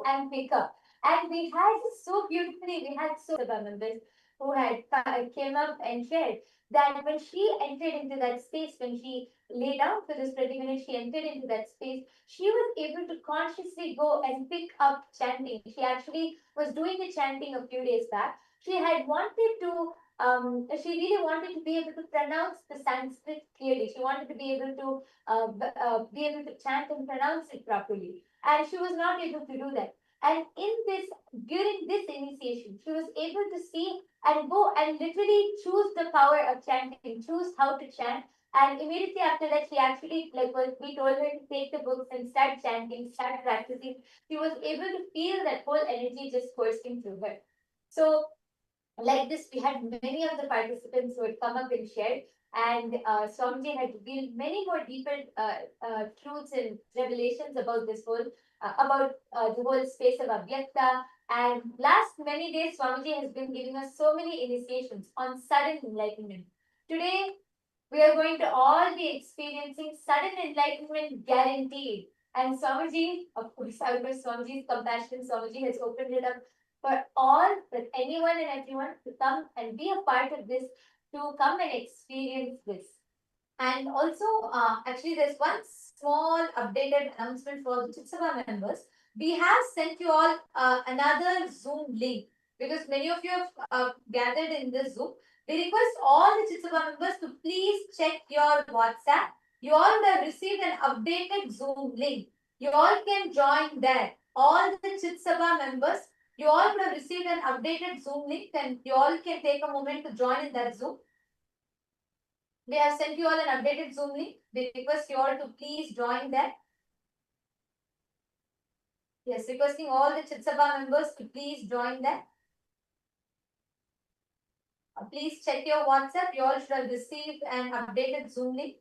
and pick up. And we had so beautifully, we had so members who had came up and shared that when she entered into that space, when she lay down for this 30 minutes, she entered into that space, she was able to consciously go and pick up chanting. She actually was doing the chanting a few days back. She had wanted to she really wanted to be able to pronounce the Sanskrit clearly. She wanted to be able to chant and pronounce it properly. And she was not able to do that. And during this initiation, she was able to see and go and literally choose the power of chanting, choose how to chant. And immediately after that, she actually, we told her to take the books and start chanting, start practicing. She was able to feel that whole energy just coursing through her. So like this, we had many of the participants who had come up and shared, and Swamiji had revealed many more deeper truths and revelations about this whole, the whole space of Abhyakta. And last many days, Swamiji has been giving us so many initiations on sudden enlightenment. Today, we are going to all be experiencing sudden enlightenment guaranteed. And Swamiji, of course, out of Swamiji's compassion, Swamiji has opened it up for all, for anyone and everyone to come and be a part of this, to come and experience this. And also, actually, there's one small updated announcement for the Chitsava members. We have sent you all another Zoom link because many of you have gathered in this Zoom. We request all the Chitsava members to please check your WhatsApp. You all have received an updated Zoom link. You all can join there. All the Chitsava members, you all would have received an updated Zoom link and you all can take a moment to join in that Zoom. We have sent you all an updated Zoom link. We request you all to please join that. Yes, requesting all the Chitsava members to please join that. Please check your WhatsApp. You all should have received an updated Zoom link.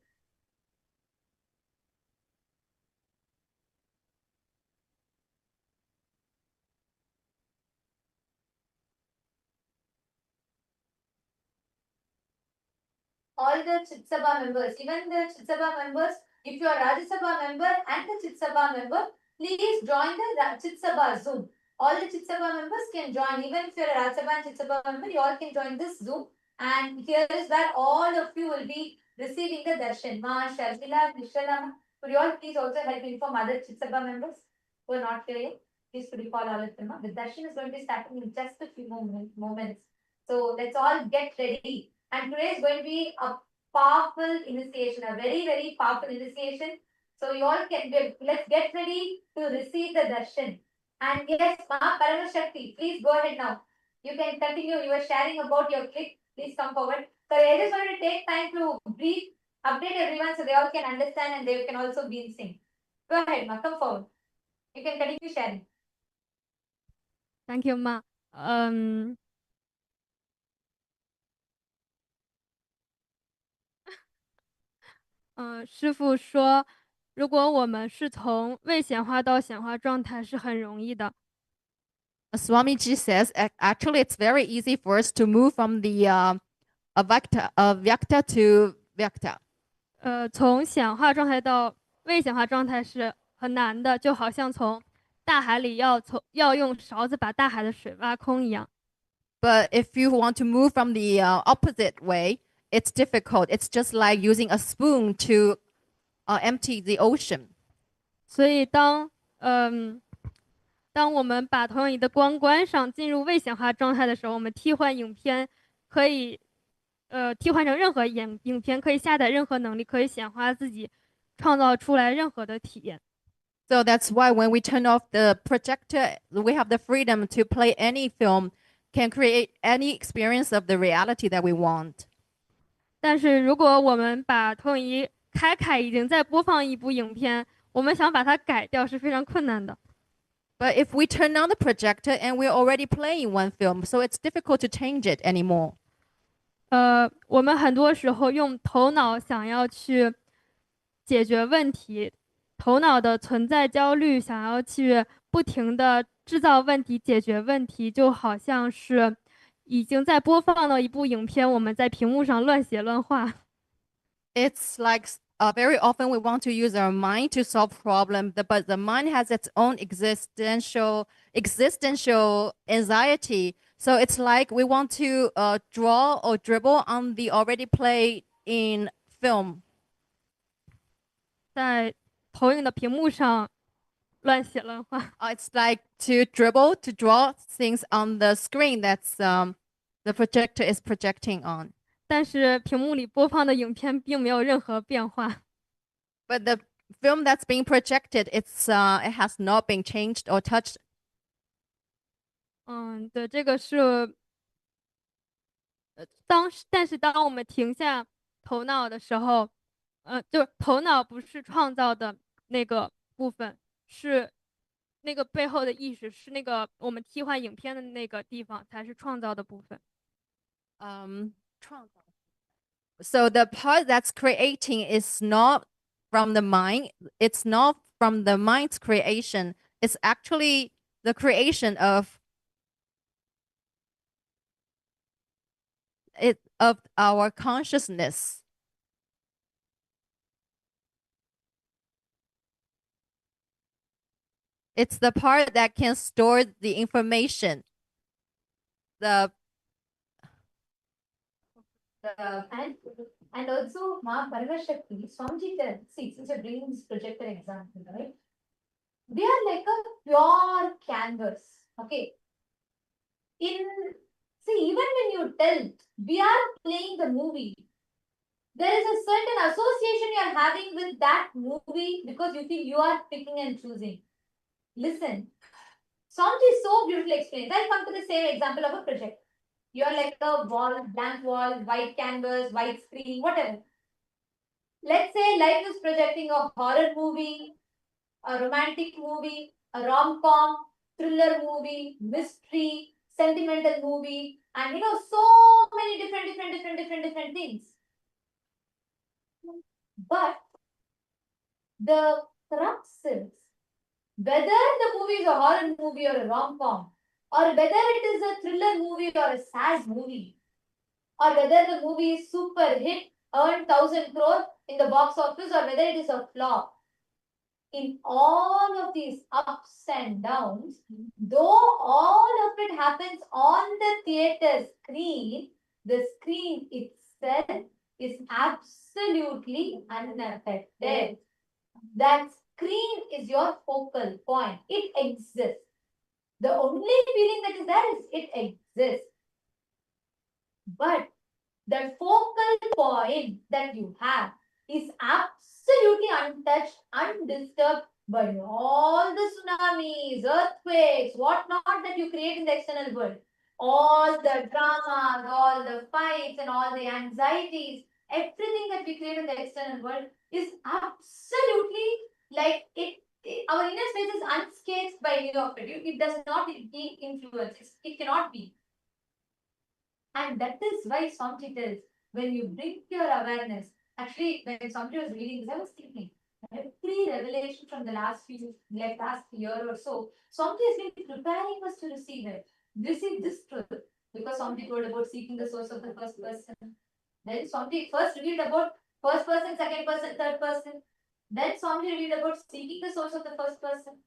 All the Chitsava members, even the Chitsava members, if you are Rajya Sabha member and the Chitsava member, please join the Chitsava Zoom. All the Chitsava members can join. Even if you are a Rajya Sabha and Chitsava member, you all can join this Zoom. And here is where all of you will be receiving the darshan. Ma, Sharmila, Vishalama, could you all please also help inform other Chitsava members who are not here yet? Please could you call all of them. The darshan is going to be starting in just a few moments. So let's all get ready. And today is going to be a powerful initiation, a very, very powerful initiation. So you all can let's get ready to receive the darshan. And yes, Ma Paramashakti, please go ahead now. You can continue. You are sharing about your clip. Please come forward. So I just want to take time to brief, update everyone so they all can understand and they can also be in sync. Go ahead, Ma. Come forward. You can continue sharing. Thank you, Ma. 师父说，如果我们是从未显化到显化状态是很容易的。Swamiji says actually it's very easy for us to move from the Vyakta to Vyakta. 从显化状态到未显化状态是很难的，就好像从大海里要用勺子把大海的水挖空一样。But if you want to move from the opposite way, it's difficult. It's just like using a spoon to empty the ocean. 所以当我们把投影仪的光关上，进入未显化状态的时候，我们替换影片可以替换成任何影片，可以下载任何能力，可以显化自己，创造出来任何的体验。So that's why when we turn off the projector, we have the freedom to play any film, can create any experience of the reality that we want. 但是如果我们把投影仪开已经在播放一部影片，我们想把它改掉是非常困难的。But if we turn on the projector and we're already playing one film, so it's difficult to change it anymore. 我们很多时候用头脑想要去解决问题，头脑的存在焦虑，想要去不停的制造问题、解决问题，就好像是已经在播放了一部影片，我们在屏幕上乱写乱画。It's like very often we want to use our mind to solve problems, but the mind has its own existential anxiety. So it's like we want to draw or dribble on the already played in film. 在投影的屏幕上乱写乱画。It's like to dribble, to draw things on the screen that's the projector is projecting on. 但是屏幕里播放的影片并没有任何变化。But the film that's being projected, it has not been changed or touched. 对，这个是，但是当我们停下头脑的时候，就头脑不是创造的那个部分，是那个背后的意识，是那个我们替换影片的那个地方才是创造的部分。So the part that's creating is not from the mind. It's not from the mind's creation. It's actually the creation of our consciousness. It's the part that can store the information. And also, Ma Paramashakti, Swamiji tells, see, since you're bringing this projector example, right? They are like a pure canvas. Okay. See, even when you tell, we are playing the movie, there is a certain association you are having with that movie because you think you are picking and choosing. Listen, Swamiji so beautifully explains. I'll come to the same example of a project. You're like a wall, blank wall, white canvas, white screen, whatever. Let's say life is projecting a horror movie, a romantic movie, a rom-com, thriller movie, mystery, sentimental movie, and so many different things. But the crux is whether the movie is a horror movie or a rom-com, or whether it is a thriller movie or a sad movie, or whether the movie is super hit, earned 1,000 crore in the box office, or whether it is a flop. In all of these ups and downs, though all of it happens on the theater screen, the screen itself is absolutely unaffected. That screen is your focal point. It exists. The only feeling that is there is it exists. But the focal point that you have is absolutely untouched, undisturbed by all the tsunamis, earthquakes, whatnot that you create in the external world. All the dramas, all the fights, and all the anxieties, everything that we create in the external world is absolutely like it. Our inner space is unscathed by any of it. It does not be influenced. It cannot be. And that is why Swamiji tells, when you bring your awareness, actually, when Swamiji was reading this, I was thinking, every revelation from the last year or so, Swamiji has been preparing us to receive this truth. Because Swamiji told about seeking the source of the first person. Then Swamiji first revealed about first person, second person, third person. Then Swamiji revealed about seeking the source of the first person.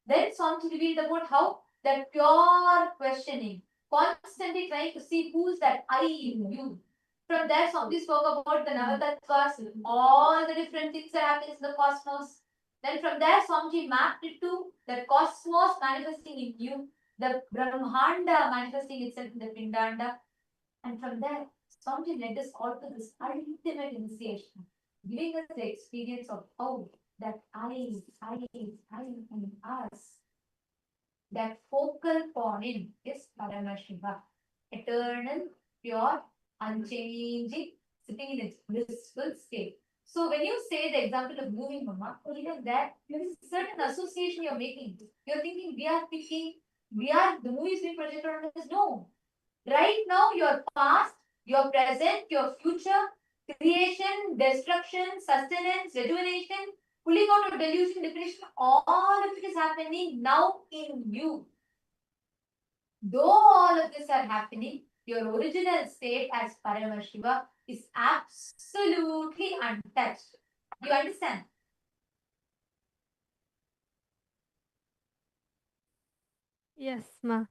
Then Swamiji revealed about how that pure questioning, constantly trying to see who's that I in you. From there, Swamiji spoke about the Navatattvas, all the different things that happen in the cosmos. Then from there, Swamiji mapped it to the cosmos manifesting in you, the Brahmanda manifesting itself in the Pindanda. And from there, Swamiji led us all to this ultimate initiation, giving us the experience of how that I am us. That focal point is Paramashiva, eternal, pure, unchanging, sitting in its blissful state. So when you say the example of moving, Mama, even that there is a certain association you're making. You're thinking the movies being projected on us. No. Right now, your past, your present, your future, creation, destruction, sustenance, rejuvenation, pulling out of delusion, depression, all of it is happening now in you. Though all of this are happening, your original state as Paramashiva is absolutely untouched. You understand? Yes, ma.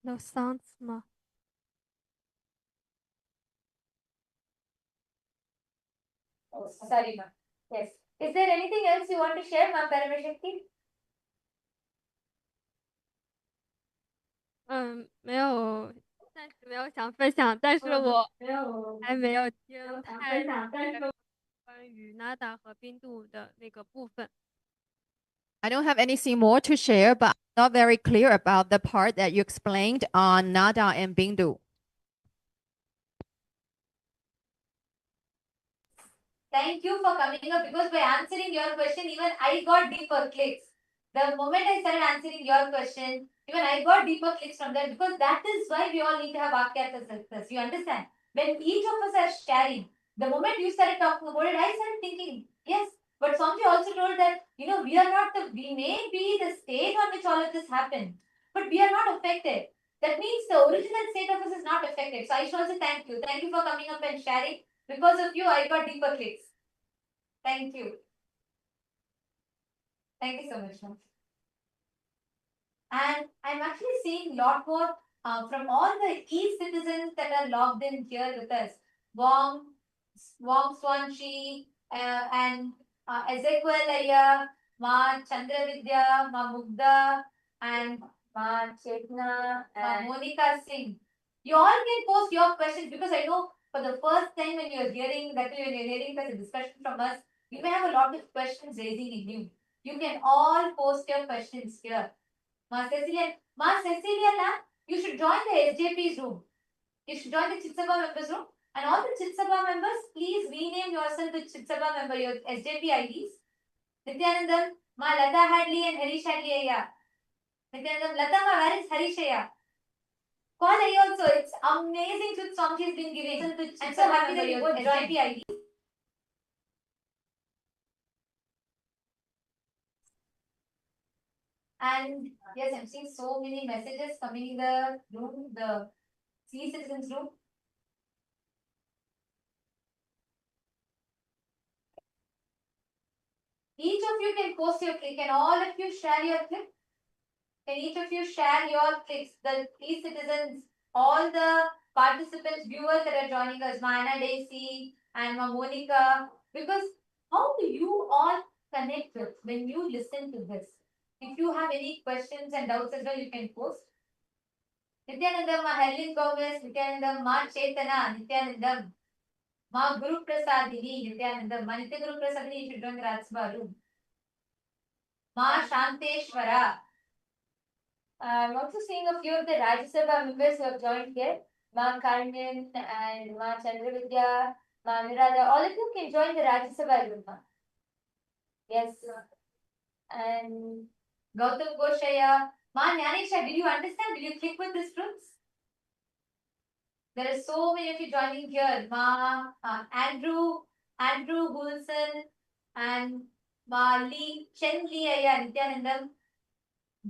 No sounds, ma. Oh, sorry, ma'am. Yes. Is there anything else you want to share, ma'am Paramashakti? 没有，暂时没有想分享，但是我还没有听太关于 Nada 和冰度的那个部分。I don't have anything more to share, but I'm not very clear about the part that you explained on Nada and Bindu. Thank you for coming up, because by answering your question, even I got deeper clicks. The moment I started answering your question, even I got deeper clicks from that, because that is why we all need to have Akyata success. You understand? When each of us are sharing, the moment you started talking about it, I started thinking, yes. But Swamiji also told that, we are not we may be the state on which all of this happened, but we are not affected. That means the original state of us is not affected. So I should also thank you. Thank you for coming up and sharing. Because of you, I got deeper clicks. Thank you. Thank you so much, ma'am. And I'm actually seeing a lot more from all the e-citizens that are logged in here with us. Wong Swanchi, and Ezekiel Ayya, Ma Chandravidya, Ma Mugda, and Ma Chetna, and Ma Monica Singh. You all can post your questions, because I know for the first time when you're hearing such a discussion from us, you may have a lot of questions raising in you. You can all post your questions here. Ma Cecilia, you should join the SJP's room. You should join the Chitsabha members room. And all the Chitsabha members, please rename yourself to Chitsabha member, your SJP IDs. Nityanandam, Ma Lata Hadley and Harish Hadley Ayya. Nityanandam, Lata Ma, where is Harish Ayya? Call Ayya also. It's amazing to Swamiji has been giving. I'm so happy that you both joined the IDs. And yes, I'm seeing so many messages coming in the room, the C citizens room. Each of you can post your click. Can all of you share your click? Can each of you share your clicks? The e-citizens, all the participants, viewers that are joining us, Mana Daisy and Monica, because how do you all connect with when you listen to this? If you have any questions and doubts as well, you can post. Nityanandam, Ma Helen Gomez, Nityanandam, Ma Chetana, Nityanandam, Ma Guru Prasadini, Nityanandam, Ma Nitya Guru Prasadini, you should join the Rajsabha room. Ma Shanteshwara. I'm also seeing a few of the Rajya Sabha members who have joined here. Ma Karnan and Ma Chandravidya, Ma Nirada. All of you can join the Rajya Sabha room. Yes. And Gautam Goshaya. Ma Nyanesha, did you understand? Did you click with these fruits? There are so many of you joining here. Ma Andrew Gulson and Ma Lee Chen Lee Ayya Nityanandam.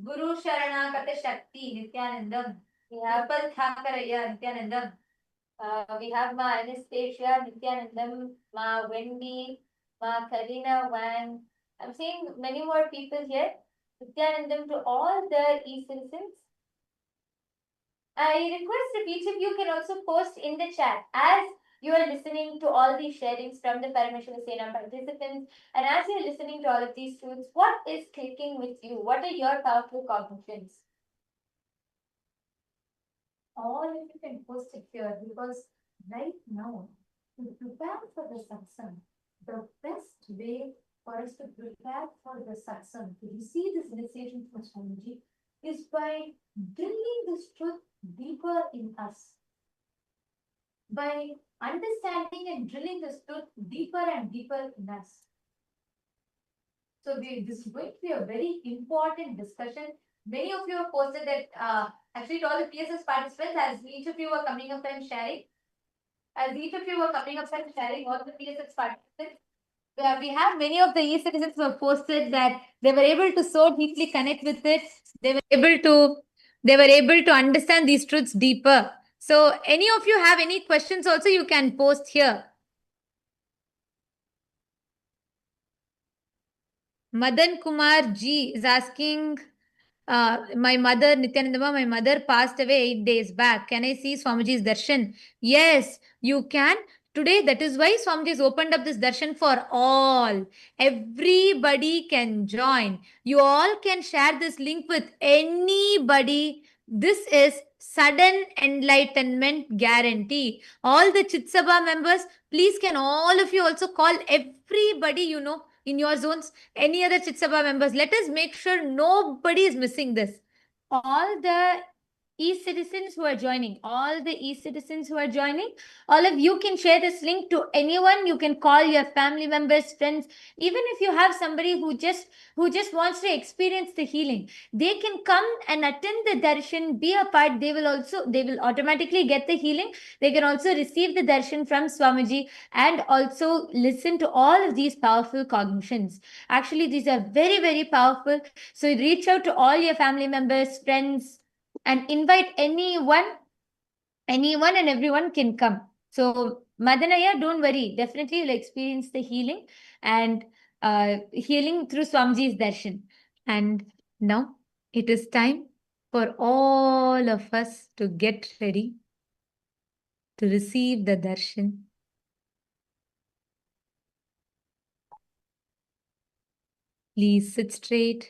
Guru Sharana Kata Shakti Nityanandam. We have Pal Thakaraya Nityanandam. We have Ma Anastasia Nityanandam, Ma Wendy, Ma Karina Wang. I'm seeing many more people here. Nityanandam to all the e-citizens. I request if each of you can also post in the chat as you are listening to all these sharings from the Paramashiva Sena participants, and as you are listening to all of these truths, what is clicking with you? What are your powerful cognitions? All of you can post it here, because right now, to prepare for the satsang, the best way for us to prepare for the satsang, to receive this initiation from Swamiji, is by drilling this truth deeper in us. By understanding and drilling this truth deeper and deeper in us. So this is going to be a very important discussion. Many of you have posted that, actually to all the PSS participants, as each of you are coming up and sharing, as each of you were coming up and sharing all the PSS participants. We have many of the e-citizens who have posted that they were able to so deeply connect with it. They were able to understand these truths deeper. So any of you have any questions also, you can post here. Madan Kumar G is asking, my mother, Nityanandama, my mother passed away 8 days back. Can I see Swamiji's darshan? Yes, you can. Today, that is why Swamiji has opened up this darshan for all. Everybody can join. You all can share this link with anybody. This is sudden enlightenment guarantee. All the Chitsabha members, please can all of you also call everybody you know in your zones, any other Chitsabha members. Let us make sure nobody is missing this. All the e-citizens who are joining, all of you can share this link to anyone. You can call your family members, friends. Even if you have somebody who just wants to experience the healing, they can come and attend the darshan, be a part. They will automatically get the healing. They can also receive the darshan from Swamiji and also listen to all of these powerful cognitions. Actually, these are very, very powerful. So reach out to all your family members, friends, and invite anyone and everyone can come. So Madanaya, don't worry. Definitely you'll experience the healing and healing through Swamiji's darshan. And now it is time for all of us to get ready to receive the darshan. Please sit straight.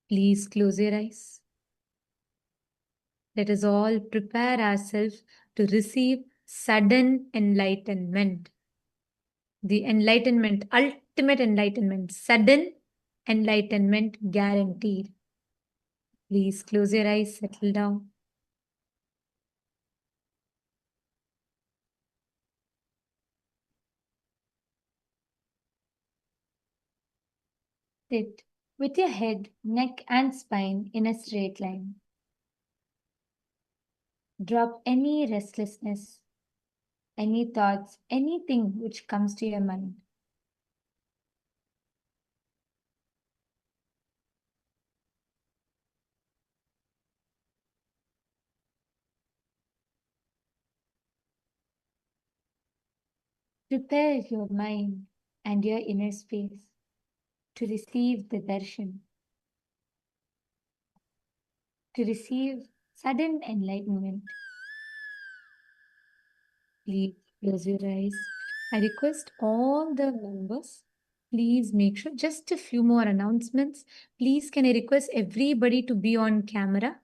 Please close your eyes. Let us all prepare ourselves to receive sudden enlightenment. The enlightenment, ultimate enlightenment, sudden enlightenment guaranteed. Please close your eyes, settle down. Sit with your head, neck, and spine in a straight line. Drop any restlessness, any thoughts, anything which comes to your mind. Prepare your mind and your inner space to receive the darshan, to receive sudden enlightenment. Please close your eyes. I request all the members, please make sure, just a few more announcements. Please, can I request everybody to be on camera?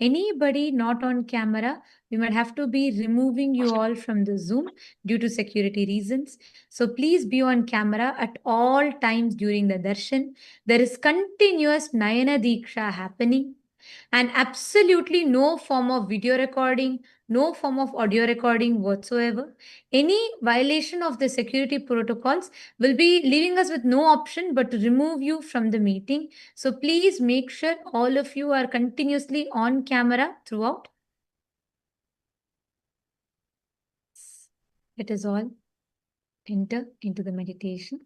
Anybody not on camera, we might have to be removing you all from the Zoom due to security reasons. So please be on camera at all times during the darshan. There is continuous Nayana Diksha happening and absolutely no form of video recording, no form of audio recording whatsoever. Any violation of the security protocols will be leaving us with no option but to remove you from the meeting. So please make sure all of you are continuously on camera throughout. Let us all enter into the meditation.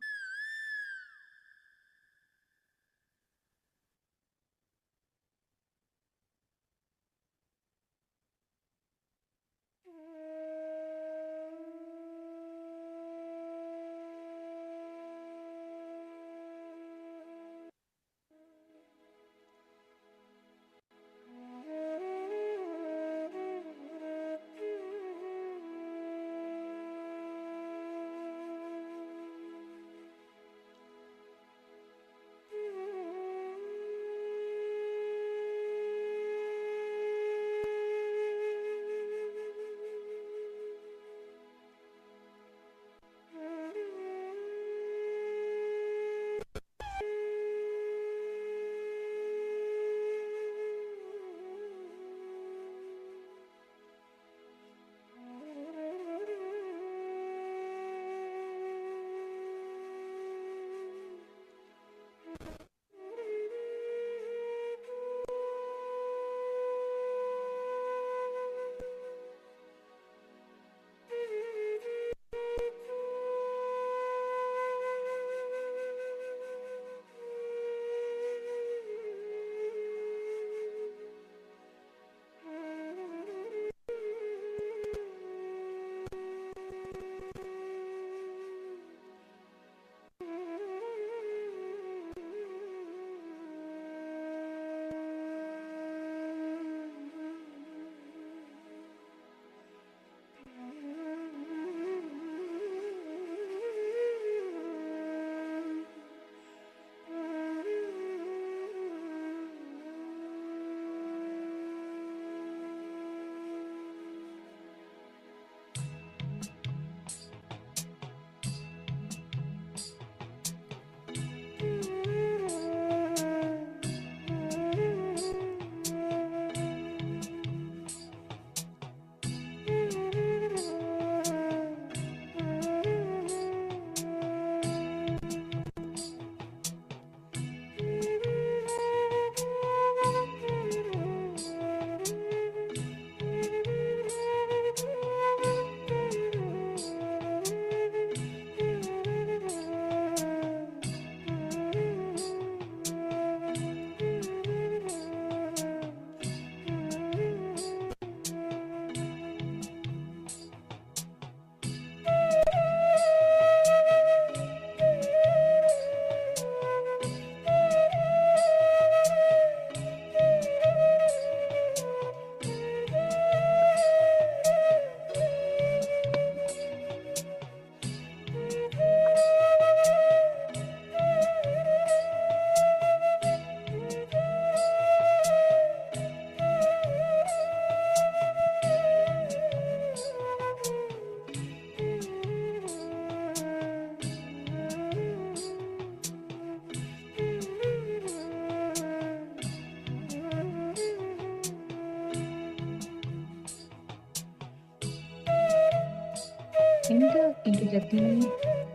Enter into the deep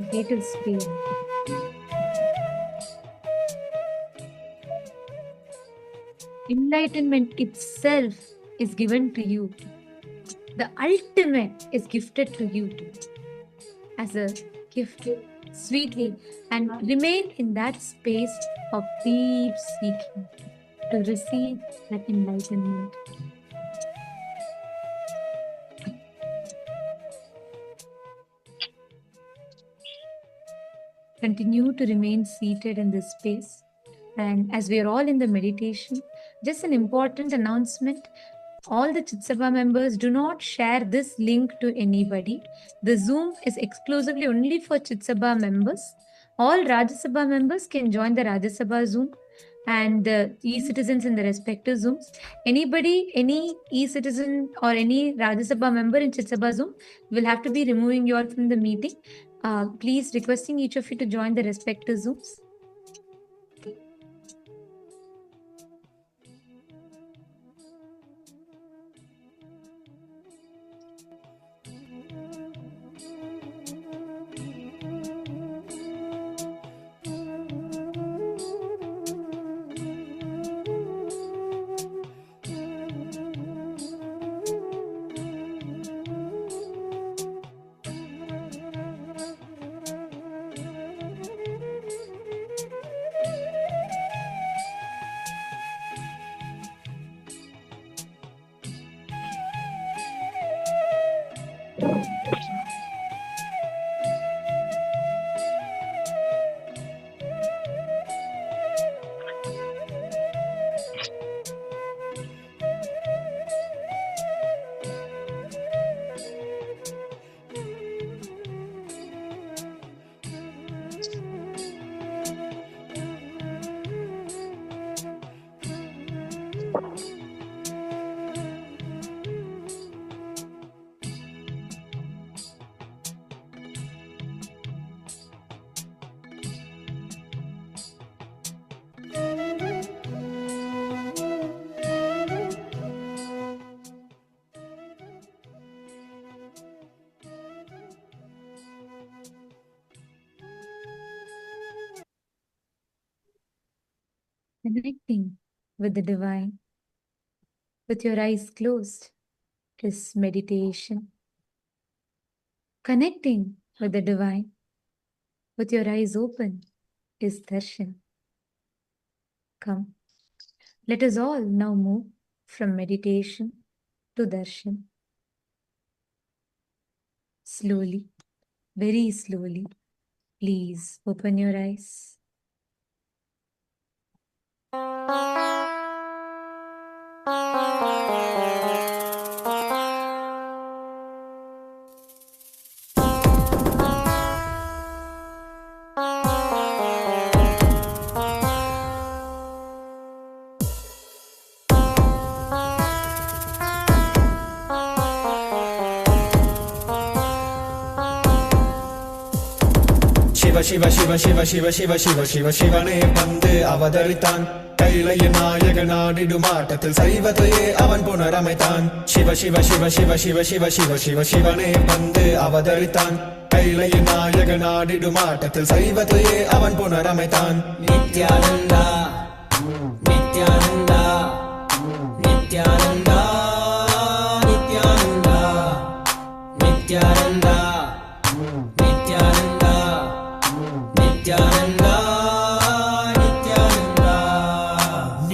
creative space. Enlightenment itself is given to you. The ultimate is gifted to you as a gift, sweetly, and remain in that space of deep seeking to receive that enlightenment. Continue to remain seated in this space. And as we are all in the meditation, just an important announcement. All the Chitsabha members, do not share this link to anybody. The Zoom is exclusively only for Chitsabha members. All Rajya Sabha members can join the Rajya Sabha Zoom, and e-citizens in the respective Zooms. Anybody, any e-citizen or any Rajya Sabha member in Chitsabha Zoom will have to be removing you all from the meeting. Please requesting each of you to join the respective Zooms. Connecting with the divine with your eyes closed is meditation. Connecting with the divine with your eyes open is darshan. Come, let us all now move from meditation to darshan. Slowly, very slowly, please open your eyes. Shiva Shiva Shiva Shiva Shiva Shiva Shiva Shivane பந்து அவதரித்தான் கைலைய நாயக நாடிடும் ஆட்டத்தில் சைவத்தையே அவன் புனரமைத்தான் சிவ சிவ சிவ சிவ சிவ சிவ சிவ சிவ சிவனே பந்து அவதரித்தான் கைலைய நாயக நாடிடும் ஆட்டத்தில் சைவத்தையே அவன் புனரமைத்தான் நித்யானந்தா நித்யானந்தா நித்யானந்தா நித்யானந்தா நித்யானந்தா நித்யானந்தா நித்யானந்தா நித்யானந்தா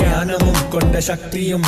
ஞானமும் கொண்ட சக்தியும்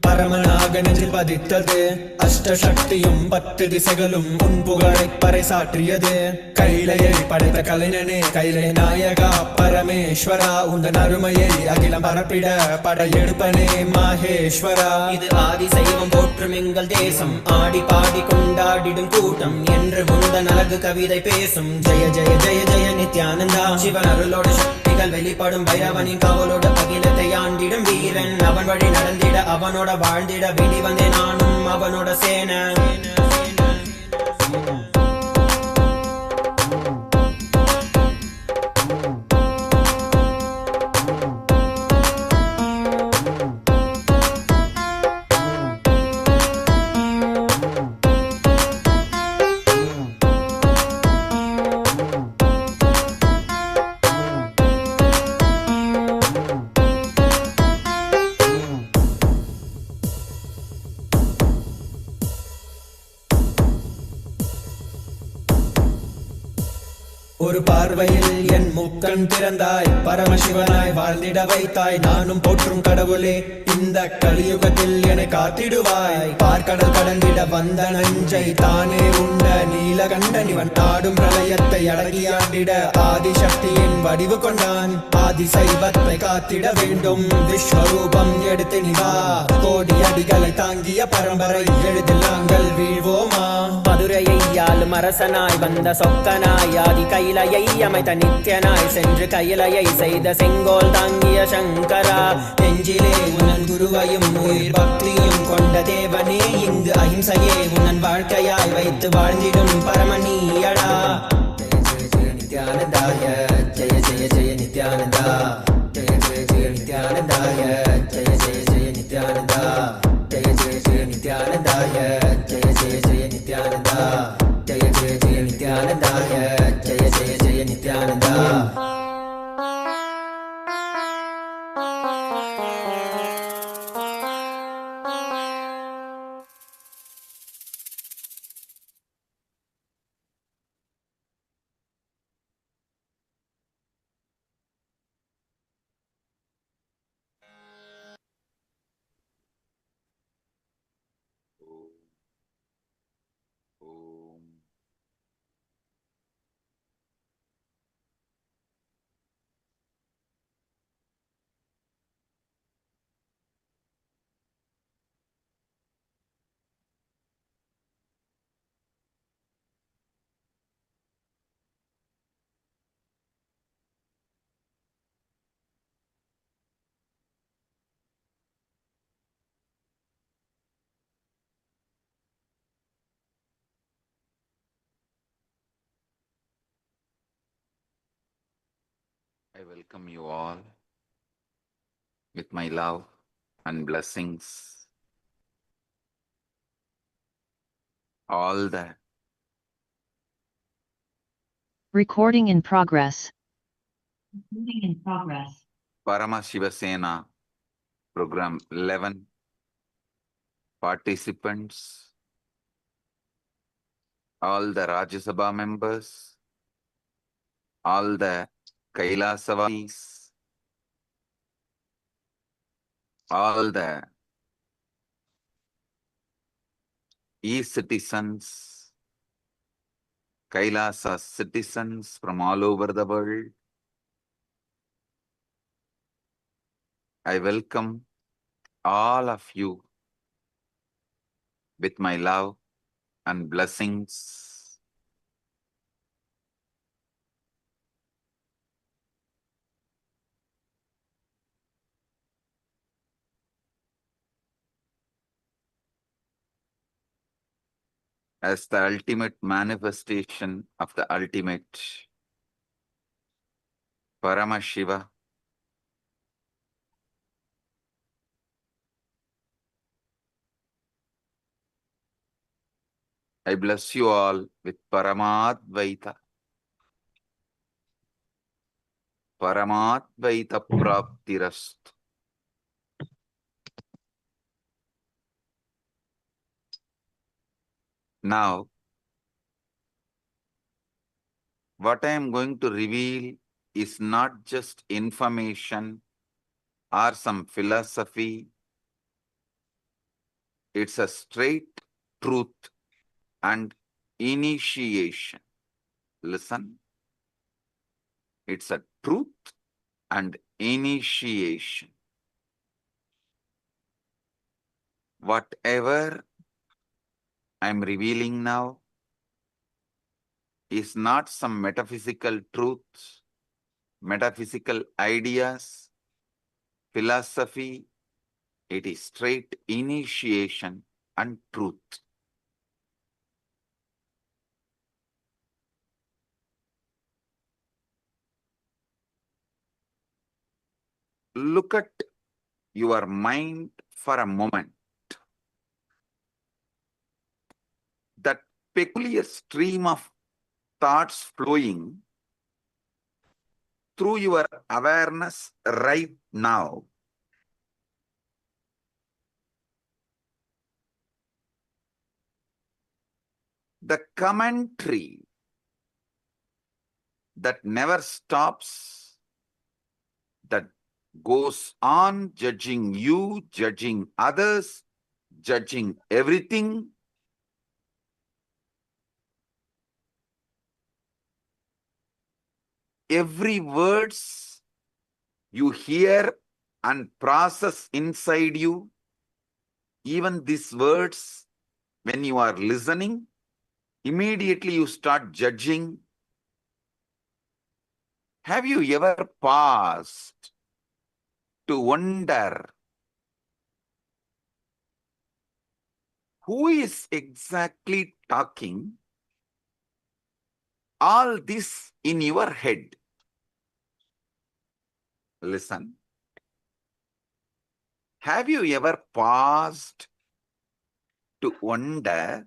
பரமனாக நெஞ்சில் பதித்தது அஷ்டசக்தியும் 10 திசைகளும் உன் புகழை பறைசாற்றியது கைலையை படைத்த கலைஞனே கைலை நாயகா பரமேஸ்வரா உந்தன் அருமையை அகிலம் பரப்பிட படையெடுப்பனே மாஹேஸ்வரா இது ஆதி சைவம் போற்றும் எங்கள் தேசம் ஆடி பாடி கொண்டாடிடும் கூட்டம் என்று முந்தன் அழகு கவிதை பேசும் ஜெய ஜெய ஜெய ஜெய நித்யானந்தா சிவன் அருளோடு சக்திகள் வெளிப்படும் பைரவனின் காவலோடு அகிலத்தை ஆண்டிடும் வீரன் அவன் வழி நடந்திட அவனோட வாழ்ந்திட வேண்டி வந்தேன் நானும் அவனோட சேன ஒரு பார்வையில் என் முக்கண் திறந்தாய், பரமசிவனாய் வாழ்ந்திட வைத்தாய். நானும் போற்றும் கடவுளே, இந்த கலியுகத்தில் என்னை காத்திடுவாய். பார்க்கடல் கடந்திட வந்த நஞ்சை தானே உண்ட நீலகண்டன் இவன் நாடும் பிரளயத்தை அடங்கியாண்டிட ஆதிசக்தியின் வடிவு கொண்டான். ஆதி சைவத்தை காத்திட வேண்டும், விஸ்வரூபம் எடுத்து நிவா. கோடி அடிகளை தாங்கிய பரம்பரை எழுதில் நாங்கள் வீழ்வோமா? மதுரையை ஆளும் அரசனாய் வந்த சொக்கனாய், ஆதி கைலையை அமைத்த நித்யனாய் சென்று கையிலையை செய்த செங்கோல் தாங்கிய சங்கரா. நெஞ்சிலே உன்னன் குருவையும் உயிர் பக்தியும் கொண்ட தேவனே, இங்கு அஹிம்சையே உன்னன் வாழ்க்கையாய் வைத்து வாழ்ந்திடும் பரமணியடா. Jaya Jaya Jaya நித்யானந்தாய, Jaya Jaya Jaya Nithyananda. Jaya Jaya Jaya நித்யானந்தாய, Jaya Jaya Jaya Nithyananda. Jaya Jaya Jaya நித்யானந்தாய, Jaya Jaya Jaya Nithyananda. Jaya Jaya Jaya நித்யானந்தாய, Jaya Jaya Jaya Nithyananda. I welcome you all with my love and blessings. All the Recording in progress. Paramashivam Program 11 participants, all the Rajya Sabha members, all the Kailasavasis, all the e-citizens, Kailasa citizens from all over the world. I welcome all of you with my love and blessings. As the ultimate manifestation of the ultimate, Paramashiva, I bless you all with Paramadvaita. Paramadvaita Praptirastu. Now, what I am going to reveal is not just information or some philosophy. It's a straight truth and initiation. Listen. It's a truth and initiation. Whatever I'm revealing now is not some metaphysical truths, metaphysical ideas, philosophy. It is straight initiation and truth. Look at your mind for a moment. That peculiar stream of thoughts flowing through your awareness right now. The commentary that never stops, that goes on judging you, judging others, judging everything. Every words you hear and process inside you, even these words, when you are listening, immediately you start judging. Have you ever paused to wonder who is exactly talking all this in your head? Listen. Have you ever paused to wonder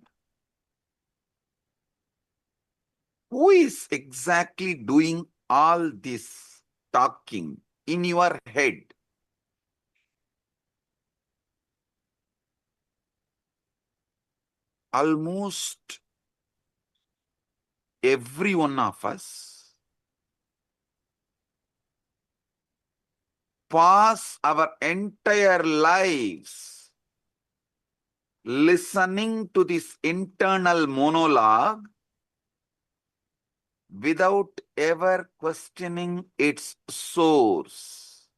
who is exactly doing all this talking in your head? Almost every one of us pass our entire lives listening to this internal monologue without ever questioning its source.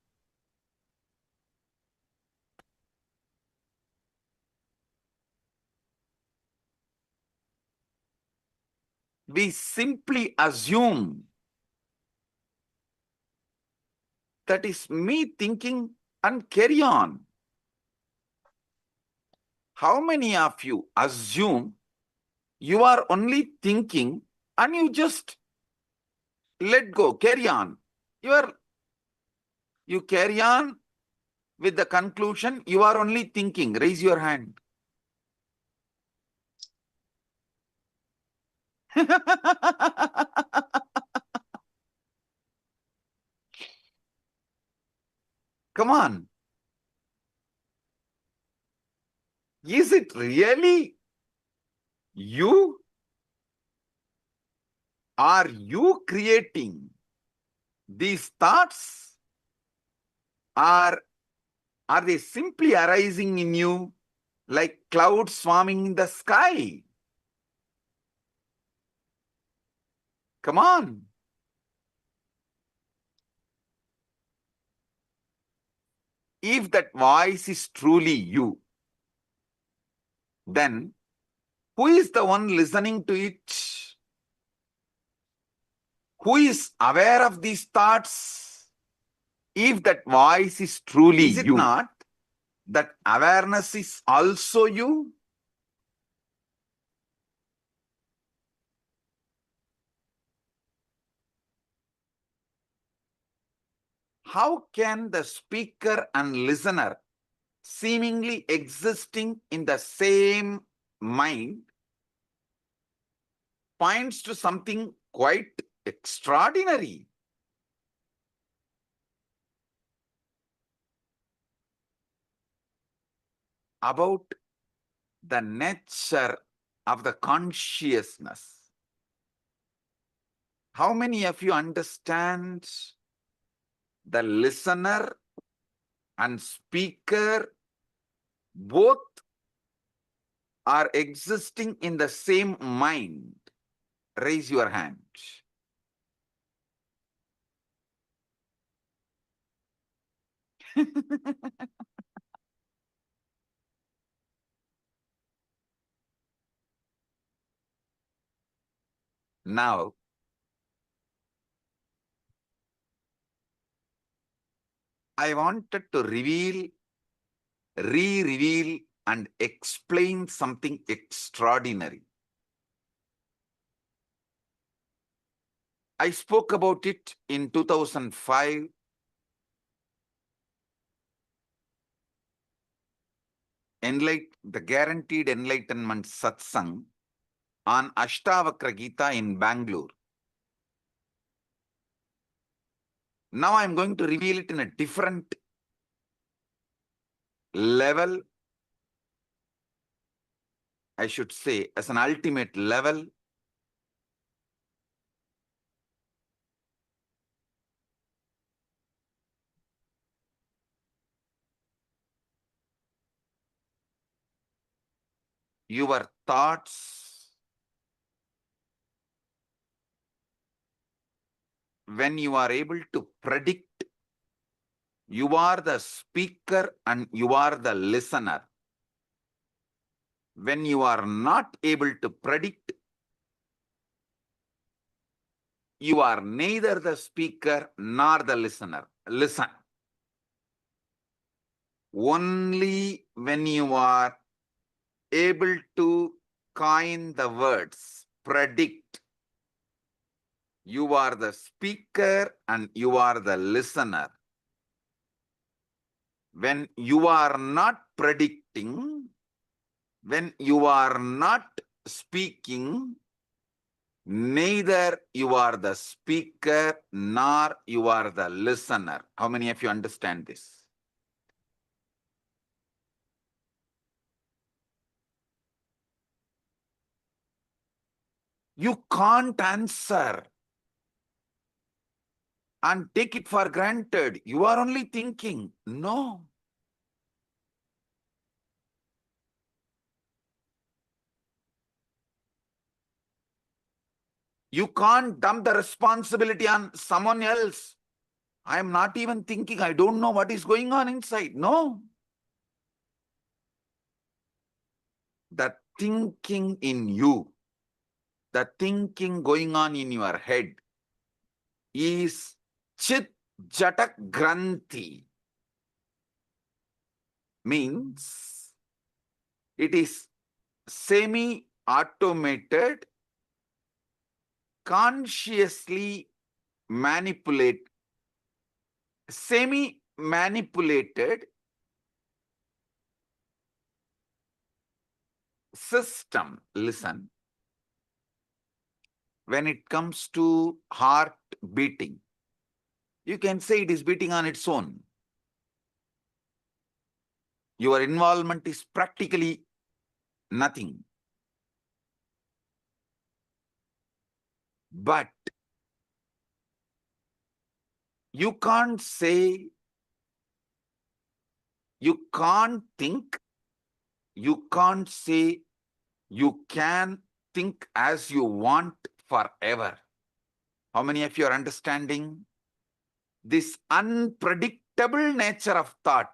We simply assume that is me thinking and carry on. How many of you assume you are only thinking and you just let go, carry on? You carry on with the conclusion you are only thinking. Raise your hand. Come on. Is it really you? Are you creating these thoughts? Or are they simply arising in you like clouds swarming in the sky? Come on. If that voice is truly you, then who is the one listening to it? Who is aware of these thoughts? If that voice is truly you, is it not that awareness is also you? How can the speaker and listener seemingly existing in the same mind points to something quite extraordinary? About the nature of the consciousness. How many of you understand the listener and speaker both are existing in the same mind? Raise your hand. Now, I wanted to re-reveal and explain something extraordinary. I spoke about it in 2005. The Guaranteed Enlightenment Satsang on Ashtavakra Gita in Bangalore. Now I'm going to reveal it in a different level, I should say, as an ultimate level. your thoughts, when you are able to predict, you are the speaker and you are the listener. When you are not able to predict, you are neither the speaker nor the listener. Listen. Only when you are able to coin the words, predict, you are the speaker and you are the listener. When you are not predicting, when you are not speaking, neither you are the speaker nor you are the listener. How many of you understand this? You can't answer and take it for granted. You are only thinking. No. You can't dump the responsibility on someone else. I am not even thinking. I don't know what is going on inside. No. The thinking in you, the thinking going on in your head is Chit Jatak Granthi. Means it is semi-automated, consciously semi-manipulated system. Listen. When it comes to heart beating, you can say it is beating on its own. Your involvement is practically nothing. But you can't say, you can't think, you can't say you can think as you want forever. How many of you are understanding this unpredictable nature of thought?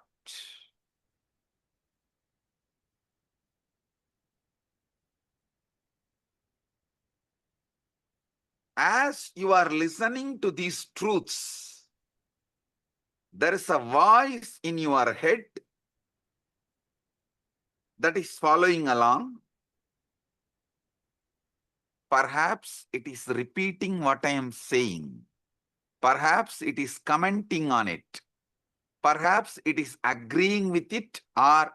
As you are listening to these truths, there is a voice in your head that is following along. Perhaps it is repeating what I am saying. Perhaps it is commenting on it. Perhaps it is agreeing with it or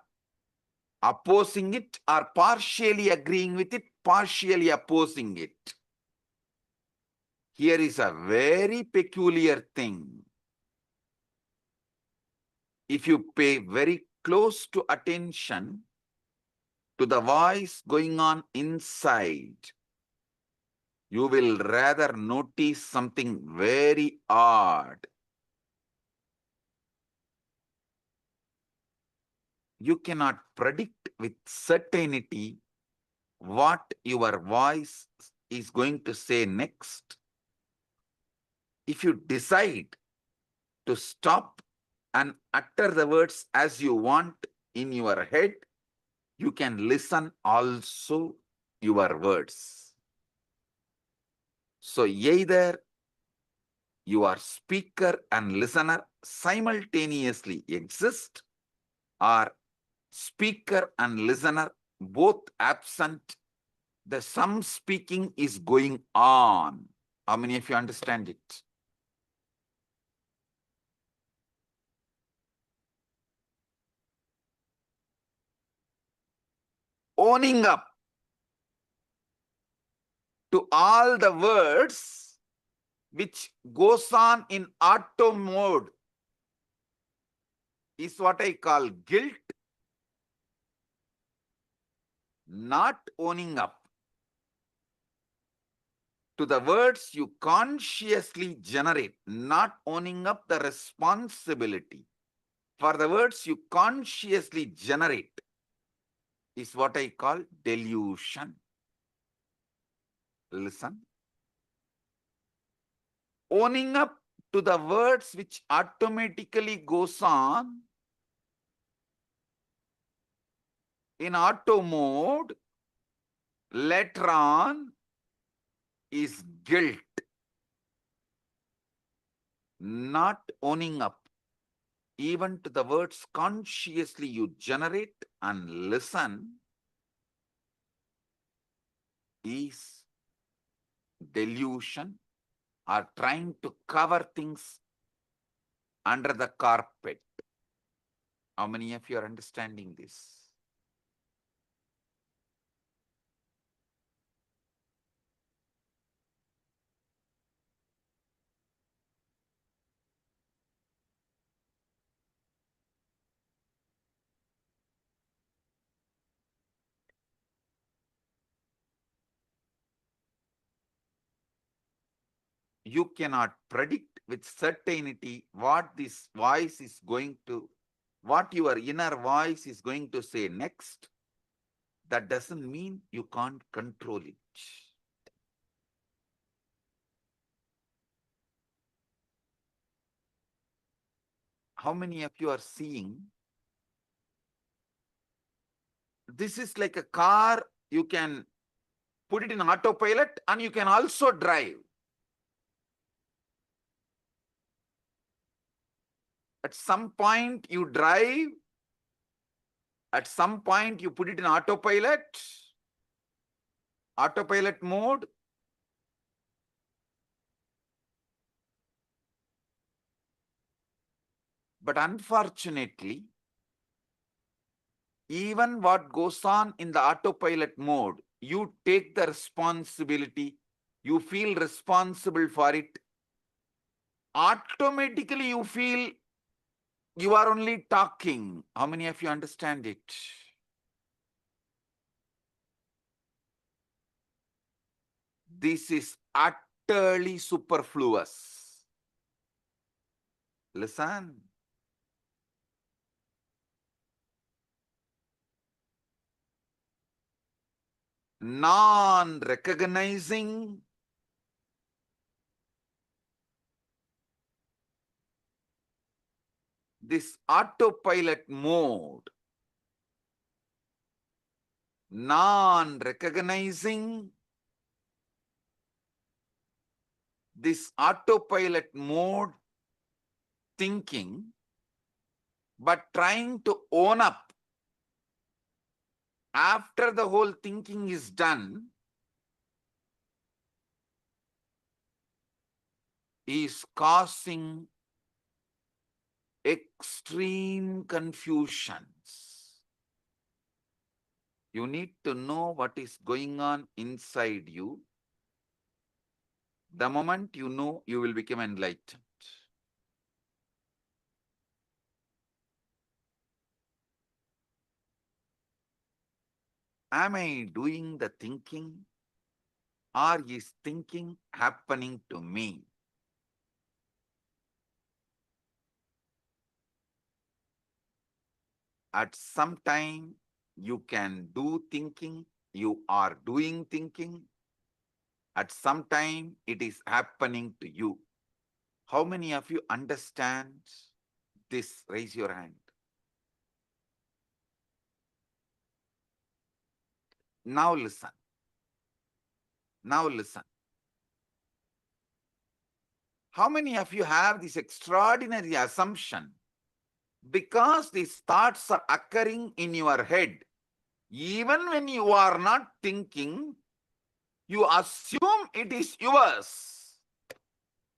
opposing it, or partially agreeing with it, partially opposing it. Here is a very peculiar thing. If you pay very close to attention to the voice going on inside, you will rather notice something very odd. You cannot predict with certainty what your voice is going to say next. If you decide to stop and utter the words as you want in your head, you can listen also your words. So either your speaker and listener simultaneously exist, or speaker and listener both absent, some speaking is going on. How many of you understand it? Owning up to all the words which goes on in auto mode is what I call guilt. Not owning up to the words you consciously generate, not owning up the responsibility for the words you consciously generate, is what I call delusion. Listen. Owning up to the words which automatically goes on in auto mode later on is guilt. Not owning up even to the words consciously you generate and listen is delusion, or trying to cover things under the carpet. How many of you are understanding this? You cannot predict with certainty what this voice is going to, what your inner voice is going to say next. That doesn't mean you can't control it. How many of you are seeing? This is like a car, you can put it in autopilot and you can also drive. At some point you drive, at some point you put it in autopilot mode. But unfortunately, even what goes on in the autopilot mode, you take the responsibility, you feel responsible for it. Automatically you feel you are only talking. How many of you understand it? This is utterly superfluous. Listen. Non-recognizing this autopilot mode, non-recognizing this autopilot mode thinking, but trying to own up after the whole thinking is done, is causing extreme confusions. You need to know what is going on inside you. The moment you know, you will become enlightened. Am I doing the thinking, or is thinking happening to me? At some time, you can do thinking, you are doing thinking. At some time, it is happening to you. How many of you understand this? Raise your hand. Now listen. Now listen. How many of you have this extraordinary assumption? Because these thoughts are occurring in your head, even when you are not thinking, you assume it is yours.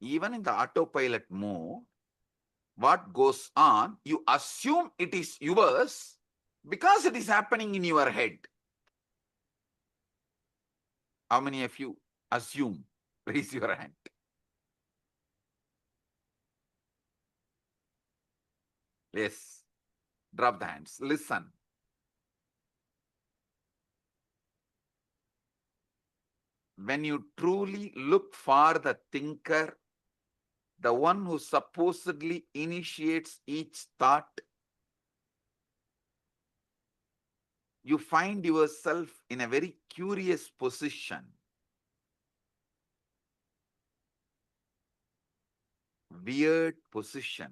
Even in the autopilot mode, what goes on, you assume it is yours because it is happening in your head. How many of you assume? Raise your hand. Yes. Drop the hands. Listen. When you truly look for the thinker, the one who supposedly initiates each thought, you find yourself in a very curious position. Weird position.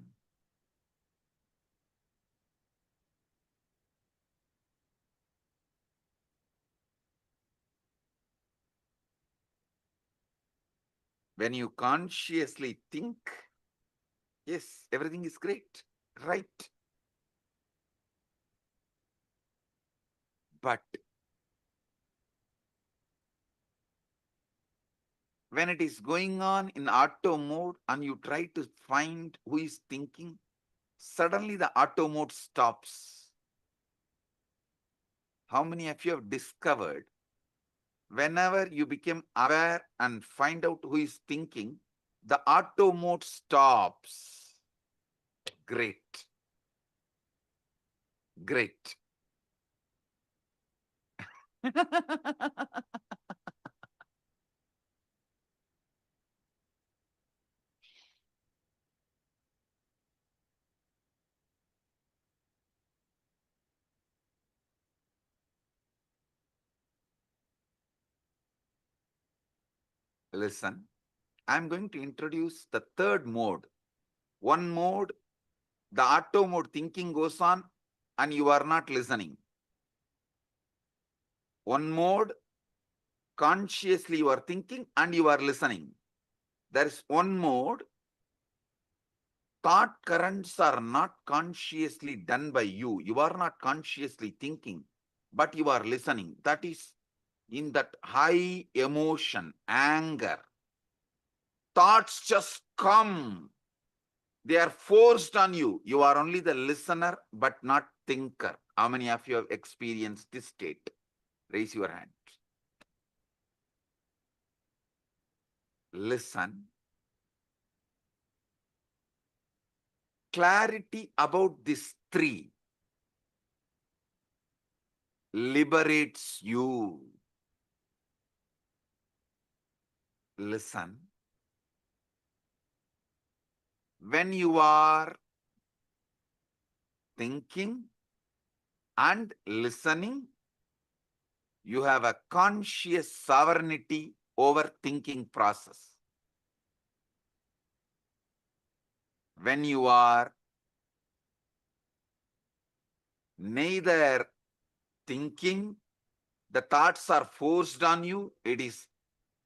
When you consciously think, yes, everything is great, right? But when it is going on in auto mode and you try to find who is thinking, suddenly the auto mode stops. How many of you have discovered whenever you become aware and find out who is thinking, the auto mode stops? Great. Great. Listen, I'm going to introduce the third mode. One mode, the auto mode thinking goes on and you are not listening. One mode, consciously you are thinking and you are listening. There is one mode, thought currents are not consciously done by you. You are not consciously thinking, but you are listening. That is in that high emotion, anger. Thoughts just come. They are forced on you. You are only the listener, but not thinker. How many of you have experienced this state? Raise your hand. Listen. Clarity about these three liberates you. Listen. When you are thinking and listening, you have a conscious sovereignty over thinking process. When you are neither thinking, the thoughts are forced on you, it is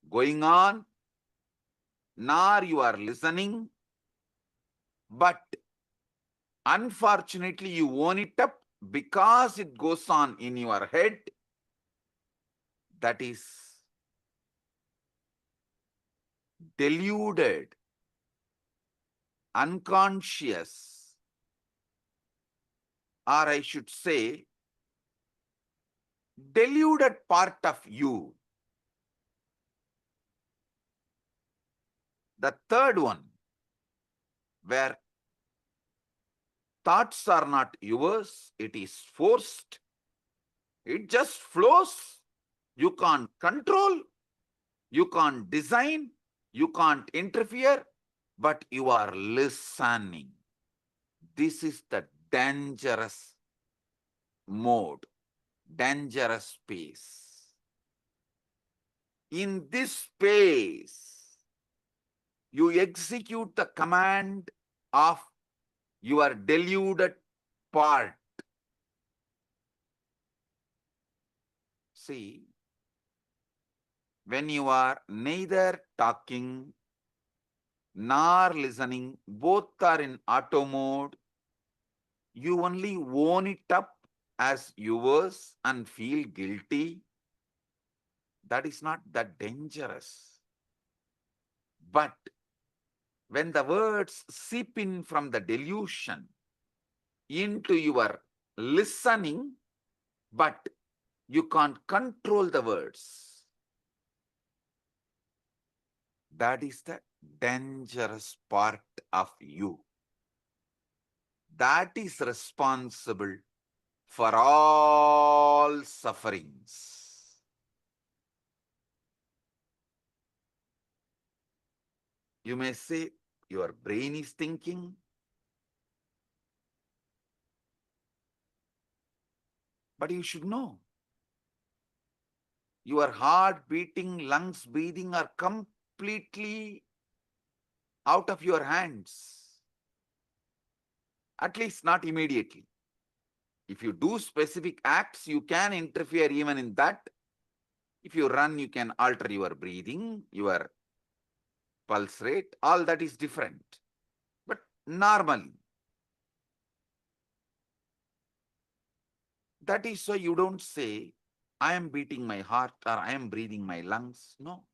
going on, nor you are listening, but unfortunately you own it up because it goes on in your head. That is deluded, unconscious, or I should say, deluded part of you. The third one, where thoughts are not yours, it is forced. It just flows. You can't control, you can't design, you can't interfere, but you are listening. This is the dangerous mode, dangerous space. In this space, you execute the command of your deluded part. See, when you are neither talking nor listening, both are in auto mode, you only own it up as yours and feel guilty. That is not that dangerous. But when the words seep in from the delusion into your listening, but you can't control the words, that is the dangerous part of you. That is responsible for all sufferings. You may say, your brain is thinking, But you should know. Your heart beating, lungs breathing are completely out of your hands. At least not immediately. If you do specific acts, you can interfere even in that. If you run, you can alter your breathing, your pulse rate, all that is different. But normally, that is why you don't say, I am beating my heart or I am breathing my lungs. No.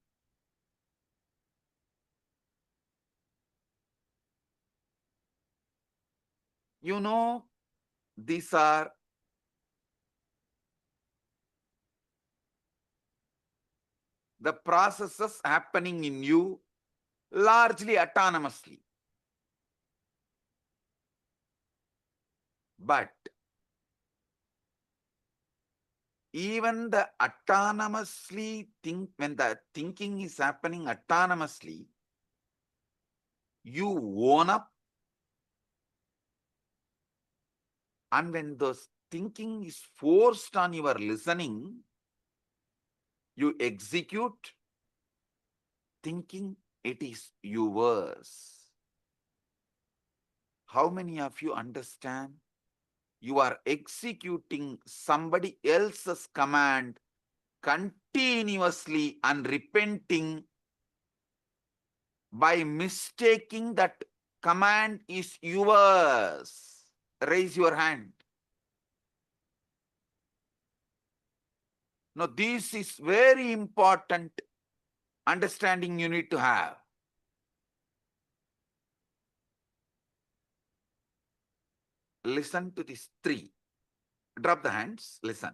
You know, these are the processes happening in you largely autonomously. But even the autonomously when the thinking is happening autonomously, you own up, and when those thinking is forced on your listening, you execute thinking it is yours. How many of you understand? You are executing somebody else's command continuously and repenting by mistaking that command is yours. Raise your hand. Now, this is very important understanding you need to have. Listen to these three. Drop the hands. Listen.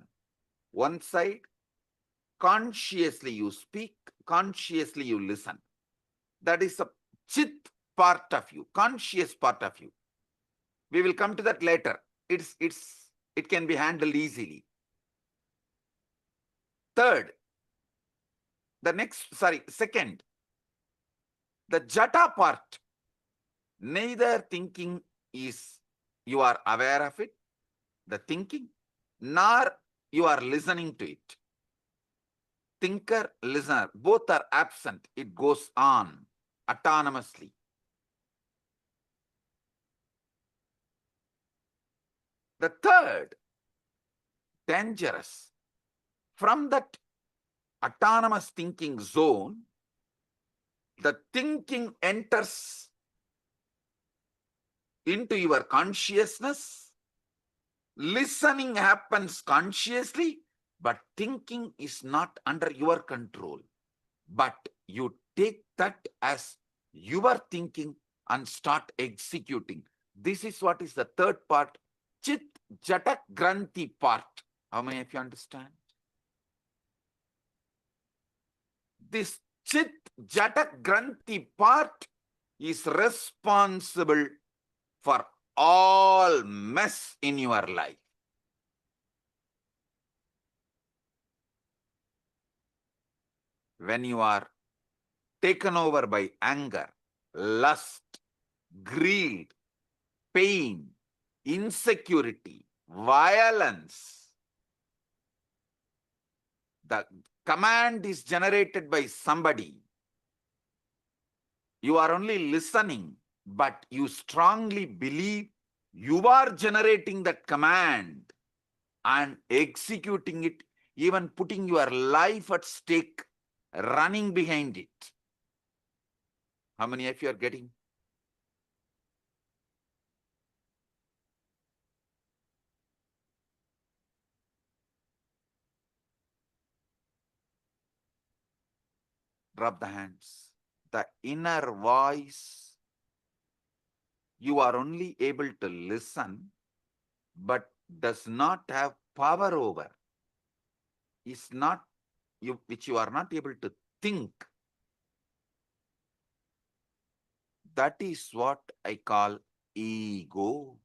One side, consciously you speak, consciously you listen. That is a chit part of you, conscious part of you. We will come to that later. It can be handled easily. Second, the jata part. Neither thinking is you are aware of it, the thinking, nor you are listening to it. Thinker, listener, both are absent. It goes on autonomously. The third, dangerous. From that autonomous thinking zone, the thinking enters into your consciousness. Listening happens consciously, but thinking is not under your control. But you take that as your thinking and start executing. This is what is the third part, Chit Jata Granthi part. How many of you understand? This Chit Jata Granthi part is responsible for all mess in your life. When you are taken over by anger, lust, greed, pain, insecurity, violence, the command is generated by somebody. You are only listening, but you strongly believe you are generating that command and executing it, even putting your life at stake, running behind it. How many of you are getting? Drop the hands. The inner voice, you are only able to listen, but does not have power over. Is not you, which you are not able to think. That is what I call ego.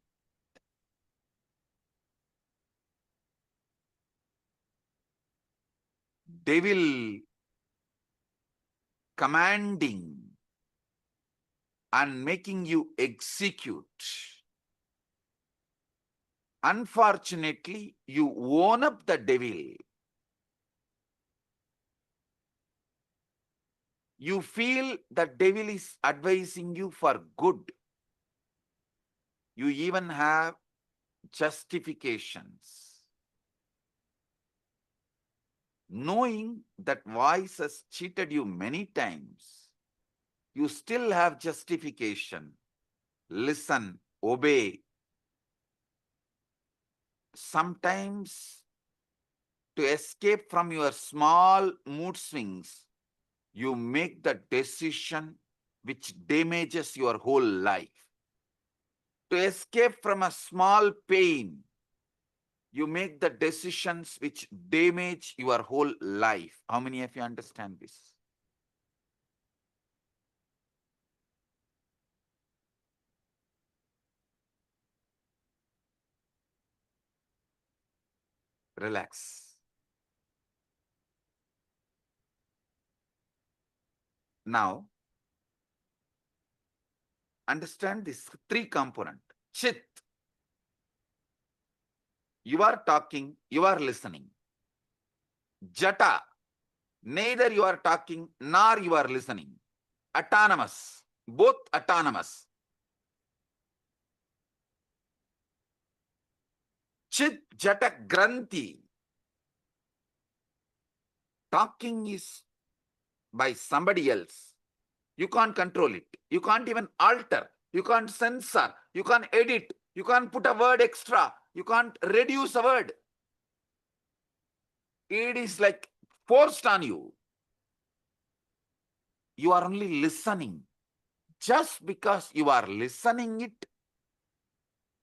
Devil commanding and making you execute. Unfortunately, you own up the devil. You feel the devil is advising you for good. You even have justifications. Knowing that voice has cheated you many times, you still have justification. Listen, obey. Sometimes, to escape from your small mood swings, you make the decision which damages your whole life. To escape from a small pain, you make the decisions which damage your whole life. How many of you understand this? Relax. Now, understand this three component. Chit. You are talking, you are listening. Jata. Neither you are talking nor you are listening. Autonomous. Both autonomous. Chit Jata Granthi. Talking is by somebody else. You can't control it. You can't even alter. You can't censor. You can't edit. You can't put a word extra. You can't reduce a word. It is like forced on you. You are only listening. Just because you are listening it,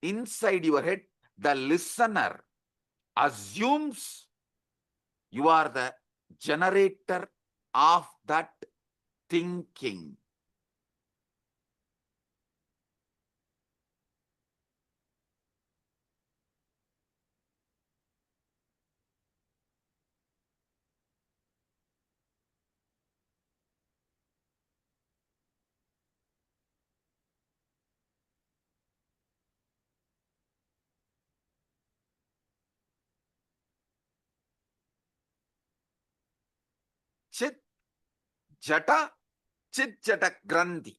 inside your head, the listener assumes you are the generator of that thinking. Chit Jata, Chit Jata Granthi.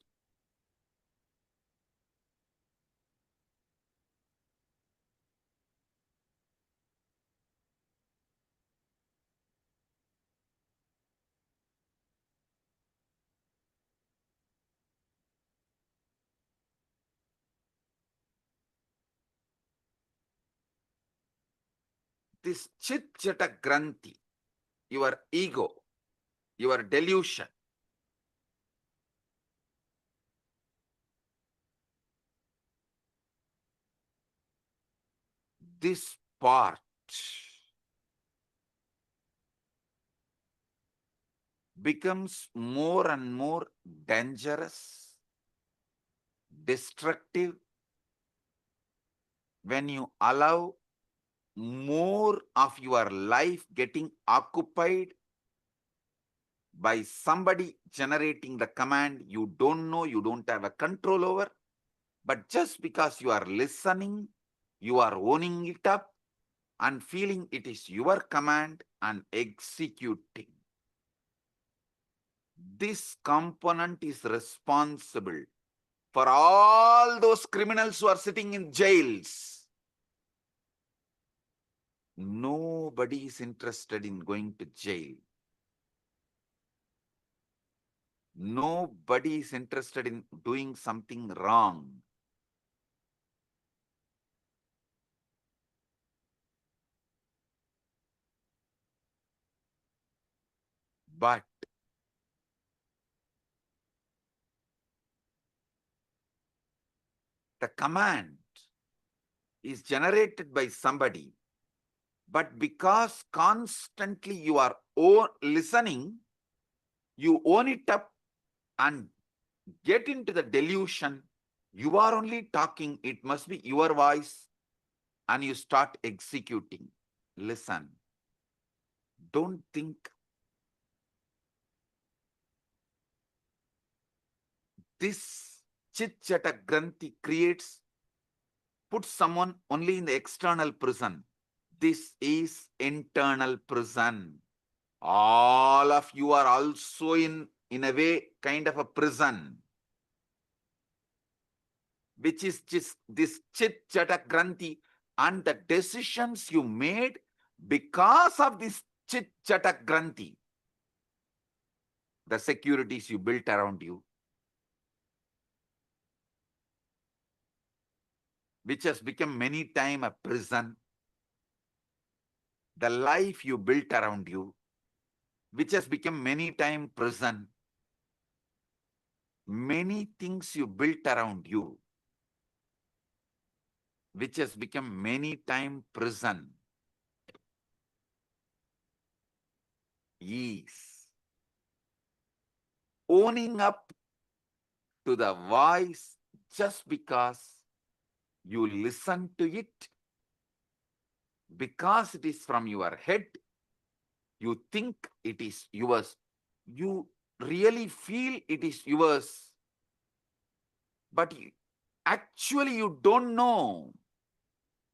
This Chit Jata Granthi, your ego, your delusion, this part becomes more and more dangerous, destructive, when you allow more of your life getting occupied by somebody generating the command you don't know, you don't have a control over. But just because you are listening, you are owning it up and feeling it is your command and executing. This component is responsible for all those criminals who are sitting in jails. Nobody is interested in going to jail. Nobody is interested in doing something wrong. But the command is generated by somebody, but because constantly you are listening, you own it up and get into the delusion. You are only talking, it must be your voice, and you start executing. Listen, don't think. This Chit Jata Granthi creates put someone only in the external prison. This is internal prison. All of you are also in a way, kind of a prison, which is just this chit jata granthi, and the decisions you made because of this chit jata granthi, the securities you built around you, which has become many times a prison, the life you built around you, which has become many times prison, many things you built around you, which has become many times prison, is owning up to the voice just because you listen to it, because it is from your head, you think it is yours, you really feel it is yours, but actually you don't know.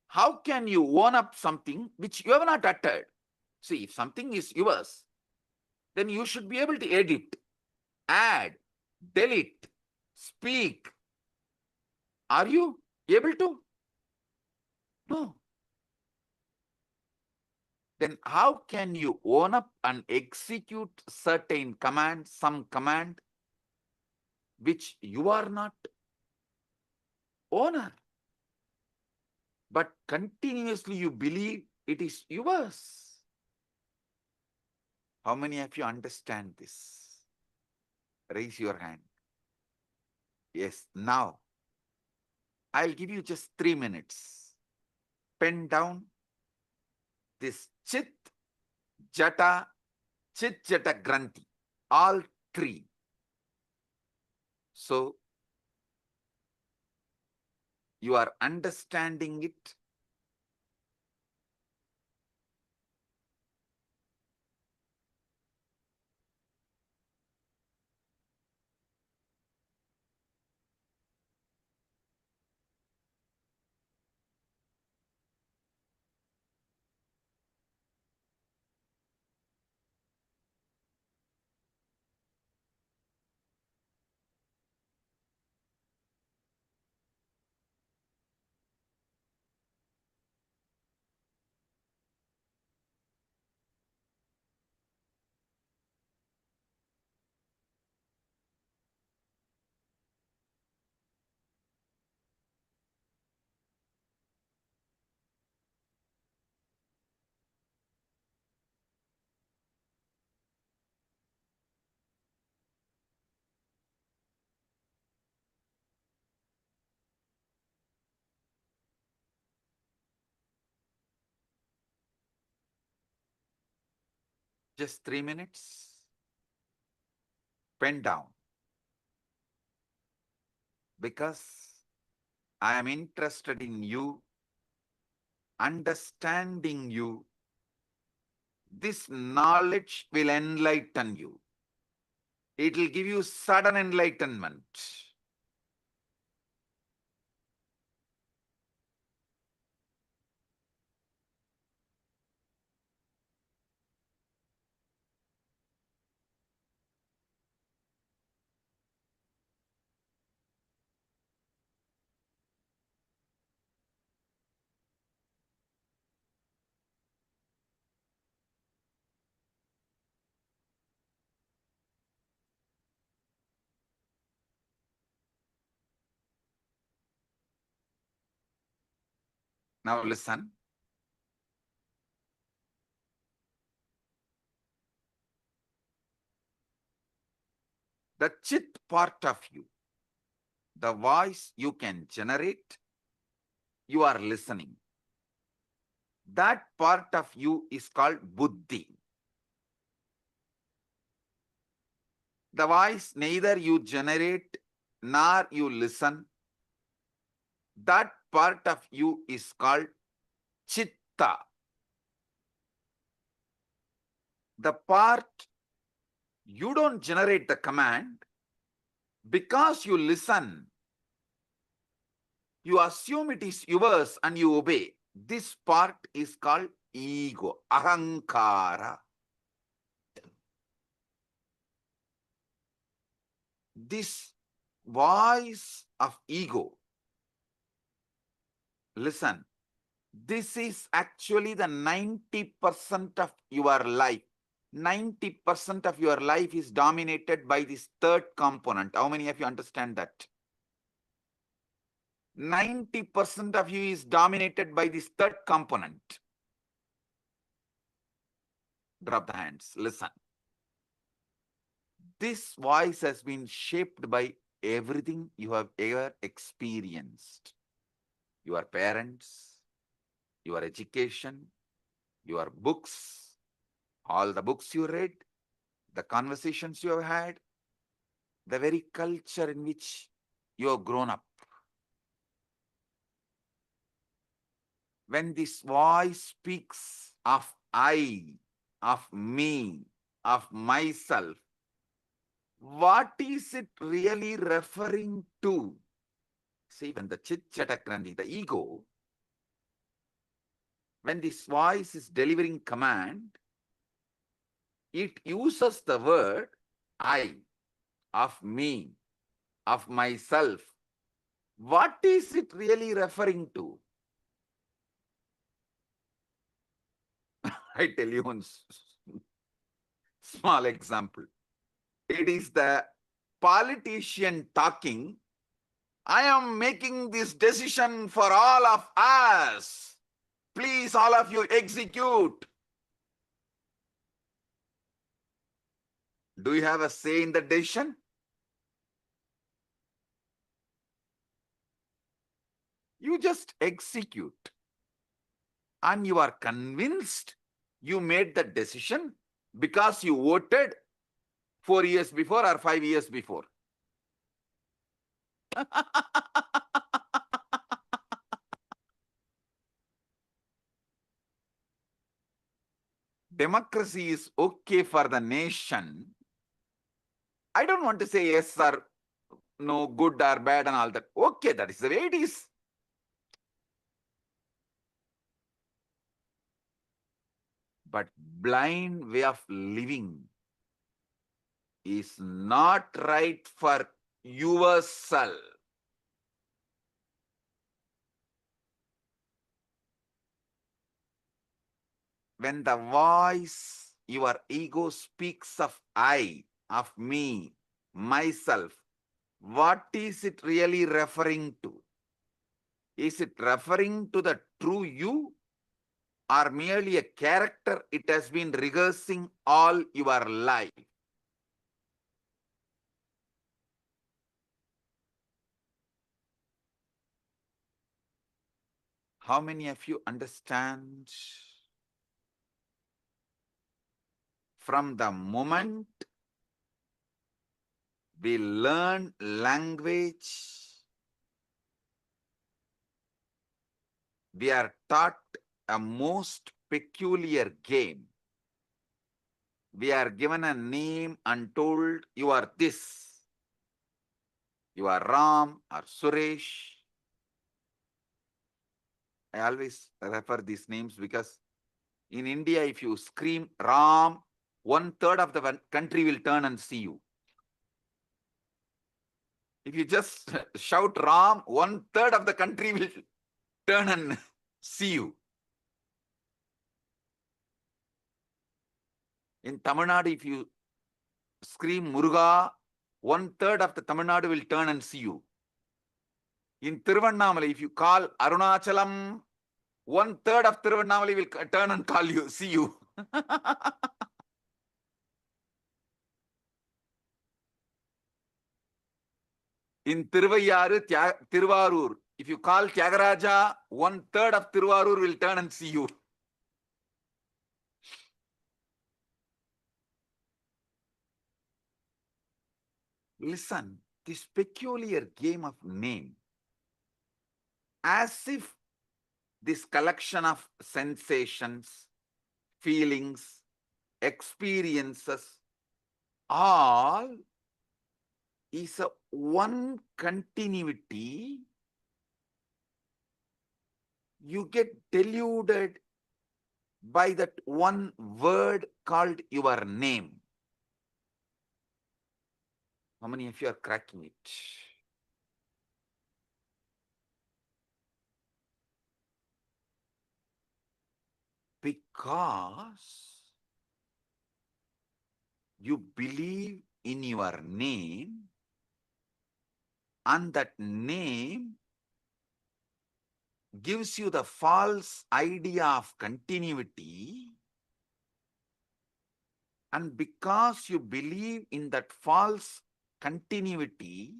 How can you own up something which you have not uttered? See, if something is yours, then you should be able to edit, add, delete, speak. Are you able to? No. Then how can you own up and execute certain command, some command, which you are not owner, but continuously you believe it is yours? How many of you understand this? Raise your hand. Yes, now I'll give you just 3 minutes. Pen down this chit, jata, granthi, all three. So you are understanding it. Just 3 minutes. Pen down. Because I am interested in you, understanding you. This knowledge will enlighten you. It will give you sudden enlightenment. Now listen. The chit part of you, the voice you can generate, you are listening. That part of you is called buddhi. The voice neither you generate nor you listen. That part of you is called chitta. The part you don't generate the command because you listen. You assume it is yours and you obey. This part is called ego, ahankara. This voice of ego, listen, this is actually the 90% of your life. 90% of your life is dominated by this third component. How many of you understand that? 90% of you is dominated by this third component. Drop the hands. Listen. This voice has been shaped by everything you have ever experienced. Your parents, your education, your books, all the books you read, the conversations you have had, the very culture in which you have grown up. When this voice speaks of I, of me, of myself, what is it really referring to? See, when the chit-chatakrandi, the ego, when this voice is delivering command, it uses the word I, of me, of myself. What is it really referring to? I tell you one small example. It is the politician talking, I am making this decision for all of us. Please, all of you, execute. Do you have a say in the decision? You just execute. And you are convinced you made the decision because you voted 4 years before or 5 years before. Democracy is okay for the nation. I don't want to say yes or no, good or bad and all that. Okay, that is the way it is. But blind way of living is not right for yourself. When the voice, your ego speaks of I, of me, myself, what is it really referring to? Is it referring to the true you or merely a character it has been rehearsing all your life? How many of you understand? From the moment we learn language, we are taught a most peculiar game. We are given a name and told, you are this. You are Ram or Suresh. I always refer these names because in India, if you scream Ram, 1/3 of the country will turn and see you. If you just shout Ram, 1/3 of the country will turn and see you. In Tamil Nadu, if you scream Muruga, 1/3 of the Tamil Nadu will turn and see you. In Tiruvannamalai, if you call Arunachalam, 1/3 of Tiruvannamalai will turn and call you, see you. In Tiruvarur, if you call Tyagaraja, 1/3 of Tiruvarur will turn and see you. Listen, this peculiar game of name, as if this collection of sensations, feelings, experiences, all is a one continuity you get deluded by that one word called your name. How many of you are cracking it? Because you believe in your name, and that name gives you the false idea of continuity, and because you believe in that false continuity,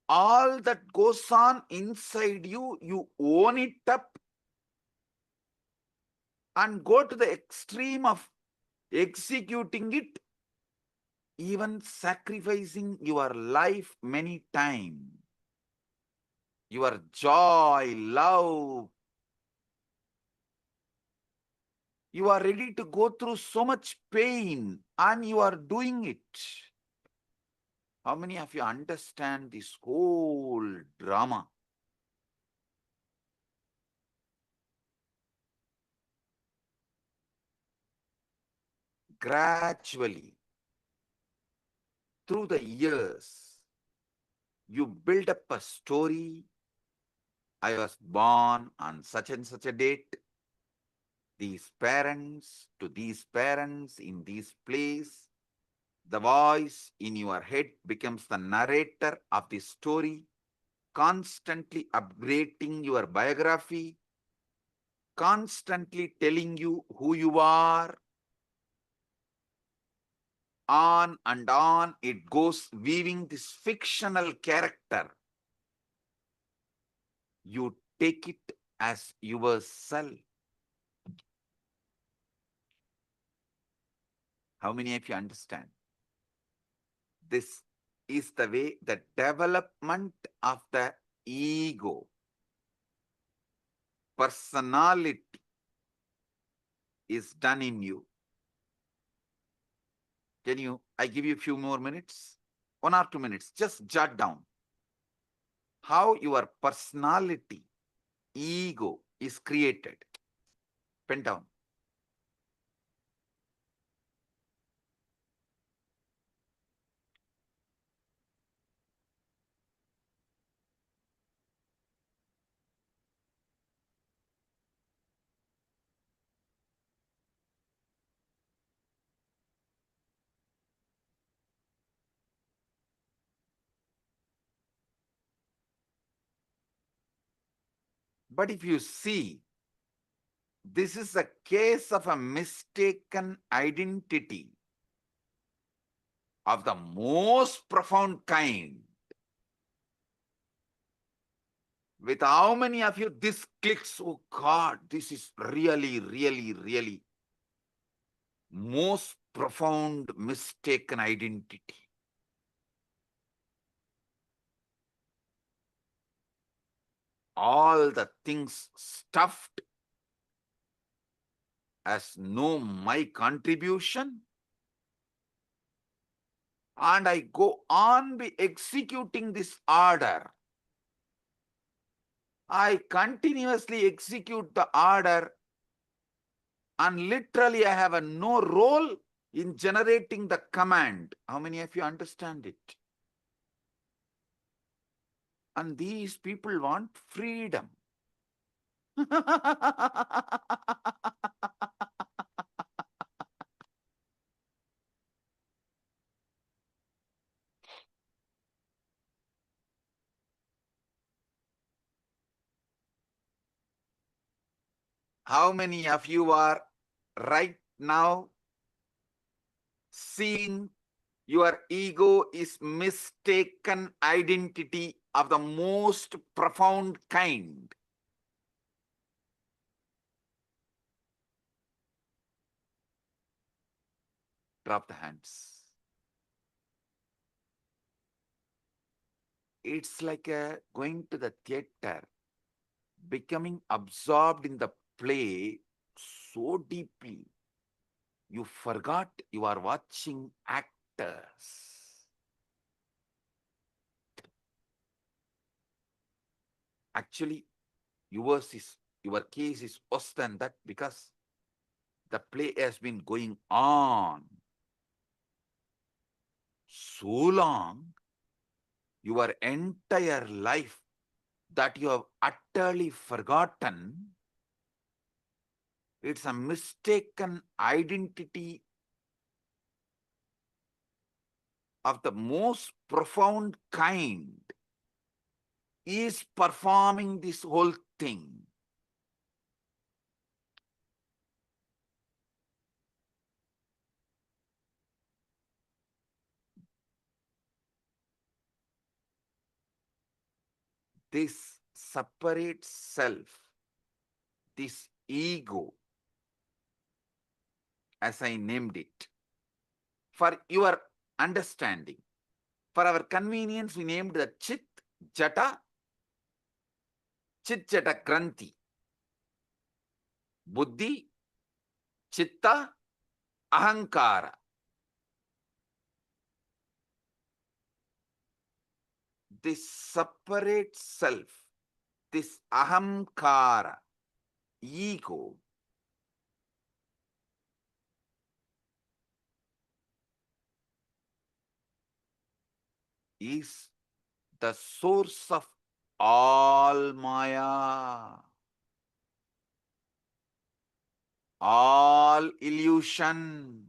all that goes on inside you, you own it up and go to the extreme of executing it, even sacrificing your life many times. Your joy, love, you are ready to go through so much pain and you are doing it. How many of you understand this whole drama? Gradually, through the years, you build up a story. I was born on such and such a date. These parents to these parents in this place. The voice in your head becomes the narrator of the story, constantly upgrading your biography, constantly telling you who you are. On and on it goes, weaving this fictional character. You take it as yourself. How many of you understand? This is the way the development of the ego, personality is done in you. I give you a few more minutes, 1 or 2 minutes, just jot down how your personality, ego is created. Pen down. But if you see, this is a case of a mistaken identity of the most profound kind. With how many of you this clicks? Oh God, this is really, really, really most profound mistaken identity. All the things stuffed as no my contribution, and I go on be executing this order. I continuously execute the order, and literally I have no role in generating the command. How many of you understand it? And these people want freedom. How many of you are right now seeing your ego is mistaken identity of the most profound kind? Drop the hands. It's like going to the theater, becoming absorbed in the play so deeply, you forgot you are watching actors. Actually, your case is worse than that because the play has been going on so long, your entire life, that you have utterly forgotten. It's a mistaken identity of the most profound kind is performing this whole thing. This separate self, this ego, as I named it, for your understanding, for our convenience, we named the Chit Jata Granthi. Buddhi, Chitta, Ahankara. This separate self, this Ahamkara, ego, is the source of all Maya, all illusion,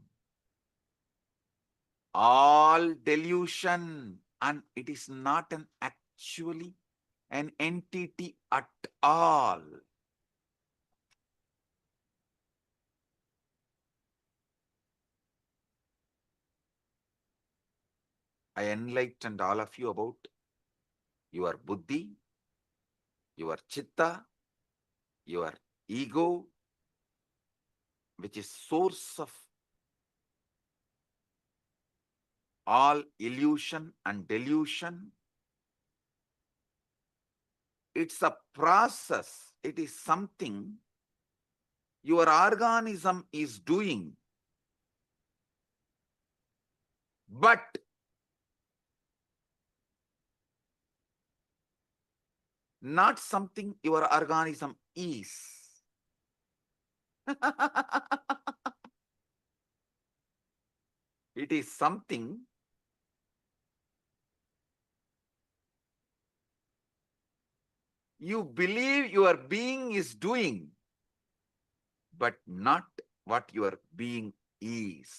all delusion, and it is not actually an entity at all. I enlightened all of you about your buddhi, your chitta, your ego, which is source of all illusion and delusion. It's a process. It is something your organism is doing. But not something your organism is. It is something you believe your being is doing, but not what your being is.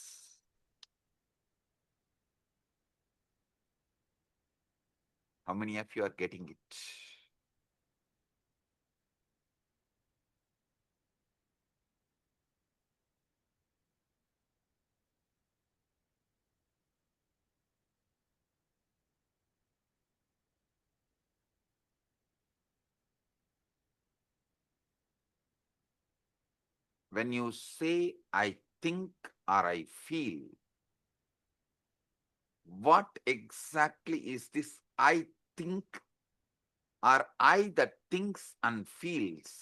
How many of you are getting it? When you say, I think or I feel, what exactly is this I think or I that thinks and feels?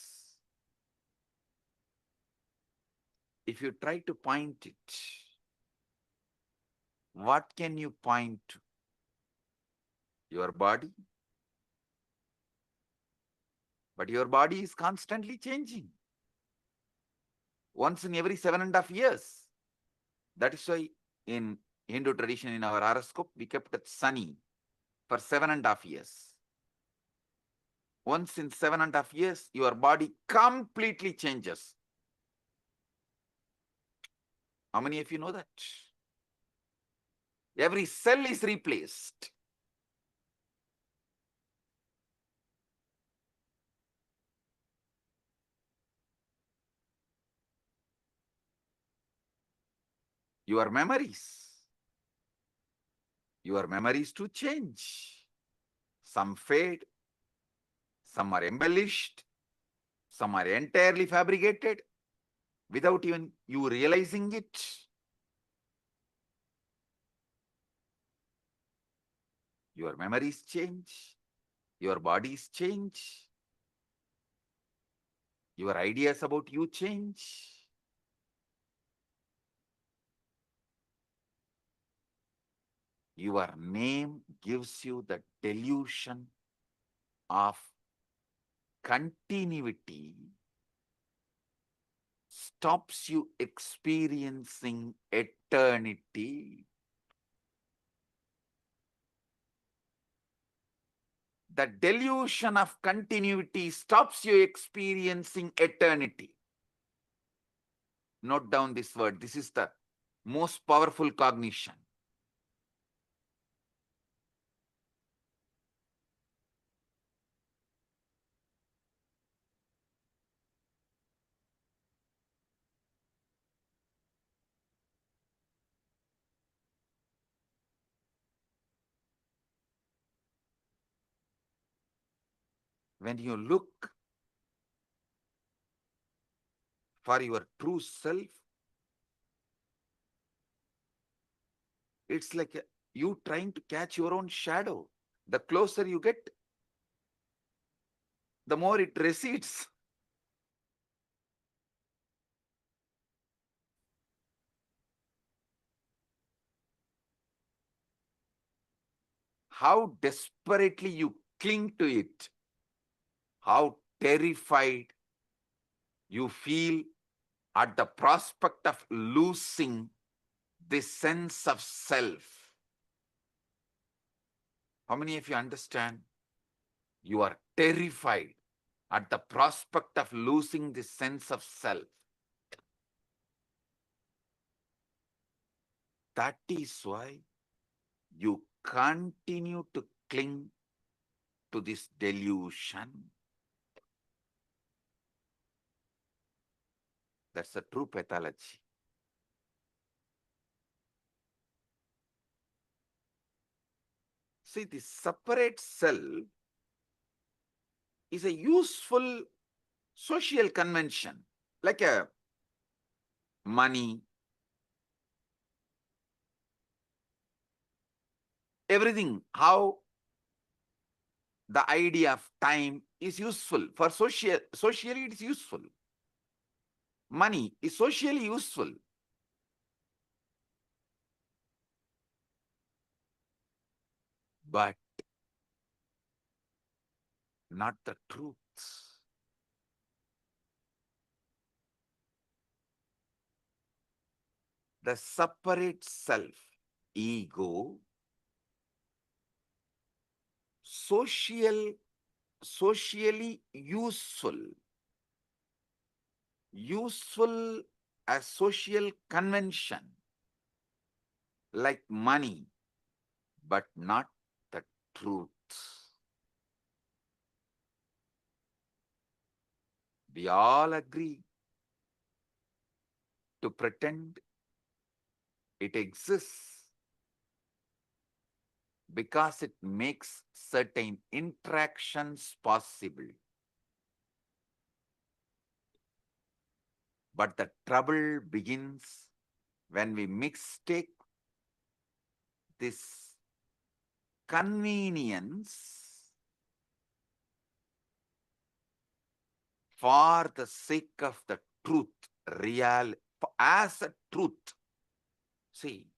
If you try to point it, what can you point to? Your body? But your body is constantly changing. Once in every 7.5 years. That is why in Hindu tradition, in our horoscope, we kept it sunny for 7.5 years. Once in 7.5 years, your body completely changes. How many of you know that? Every cell is replaced. Your memories to change. Some fade, some are embellished, some are entirely fabricated without even you realizing it. Your memories change, your bodies change, your ideas about you change. Your name gives you the delusion of continuity stops you experiencing eternity. The delusion of continuity stops you experiencing eternity. Note down this word. This is the most powerful cognition. When you look for your true self, it's like you trying to catch your own shadow. The closer you get, the more it recedes. How desperately you cling to it, how terrified you feel at the prospect of losing this sense of self. How many of you understand? You are terrified at the prospect of losing this sense of self. That is why you continue to cling to this delusion. That's the true pathology. See, the separate self is a useful social convention, like a money, everything, how the idea of time is useful. For socially it is useful. Money is socially useful. But not the truth. The separate self, ego, socially useful as social convention, like money, but not the truth. We all agree to pretend it exists because it makes certain interactions possible. But the trouble begins when we mistake this convenience for the sake of the truth, as a truth. See,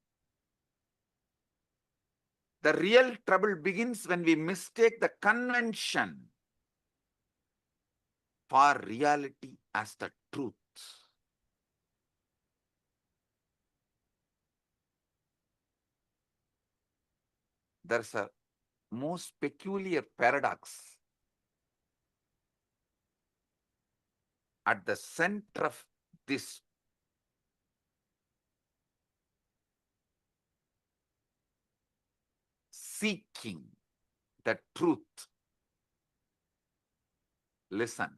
the real trouble begins when we mistake the convention for reality as the truth. There's a most peculiar paradox. At the center of this seeking the truth. Listen,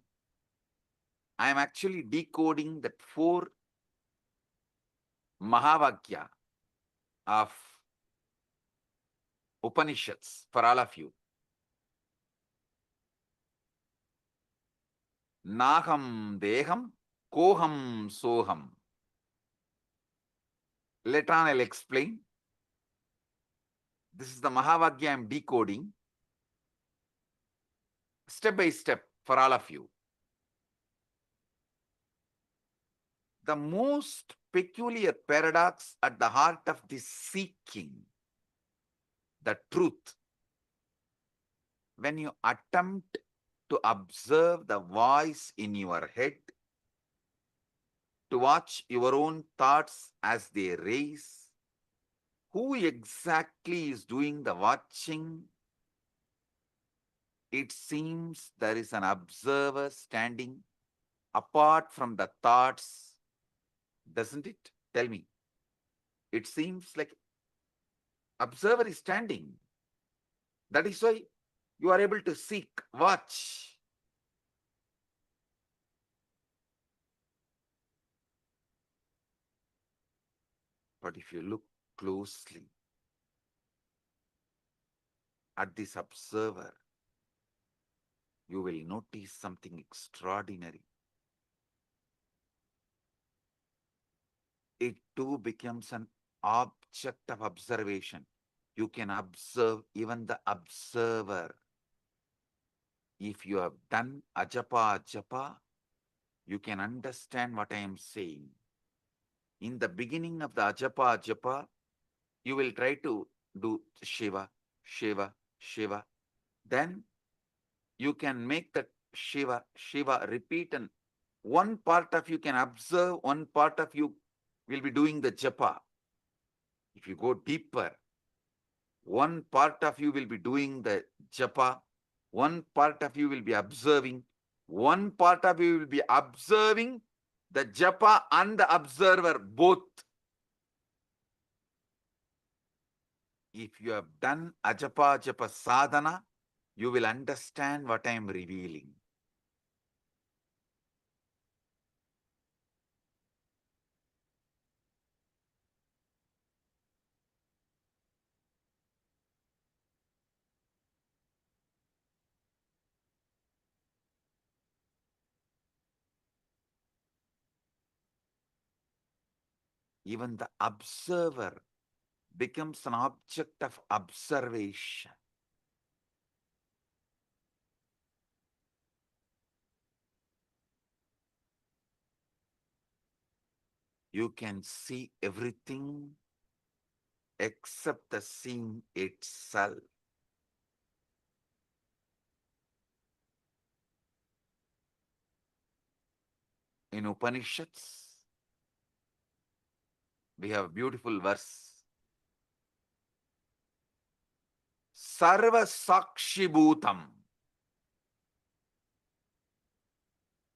I am actually decoding that 4 Mahavakya of Upanishads for all of you. Naham deham, koham soham. Later on I'll explain. This is the Mahavakya I am decoding step by step for all of you. The most peculiar paradox at the heart of this seeking the truth, when you attempt to observe the voice in your head, to watch your own thoughts as they raise. Who exactly is doing the watching? It seems there is an observer standing apart from the thoughts, doesn't it? Tell me. It seems like observer is standing. That is why you are able to seek, watch. But if you look closely at this observer, you will notice something extraordinary. It too becomes an object of observation. You can observe even the observer. If you have done ajapa, you can understand what I am saying. In the beginning of the ajapa, you will try to do Shiva, Shiva, Shiva. Then you can make that Shiva, Shiva repeat, and one part of you can observe, one part of you will be doing the japa. If you go deeper, one part of you will be doing the japa, one part of you will be observing, one part of you will be observing the japa and the observer both. If you have done ajapa sadhana, you will understand what I am revealing. Even the observer becomes an object of observation. You can see everything except the seeing itself. In Upanishads, we have a beautiful verse. Sarva Sakshi Bhutam.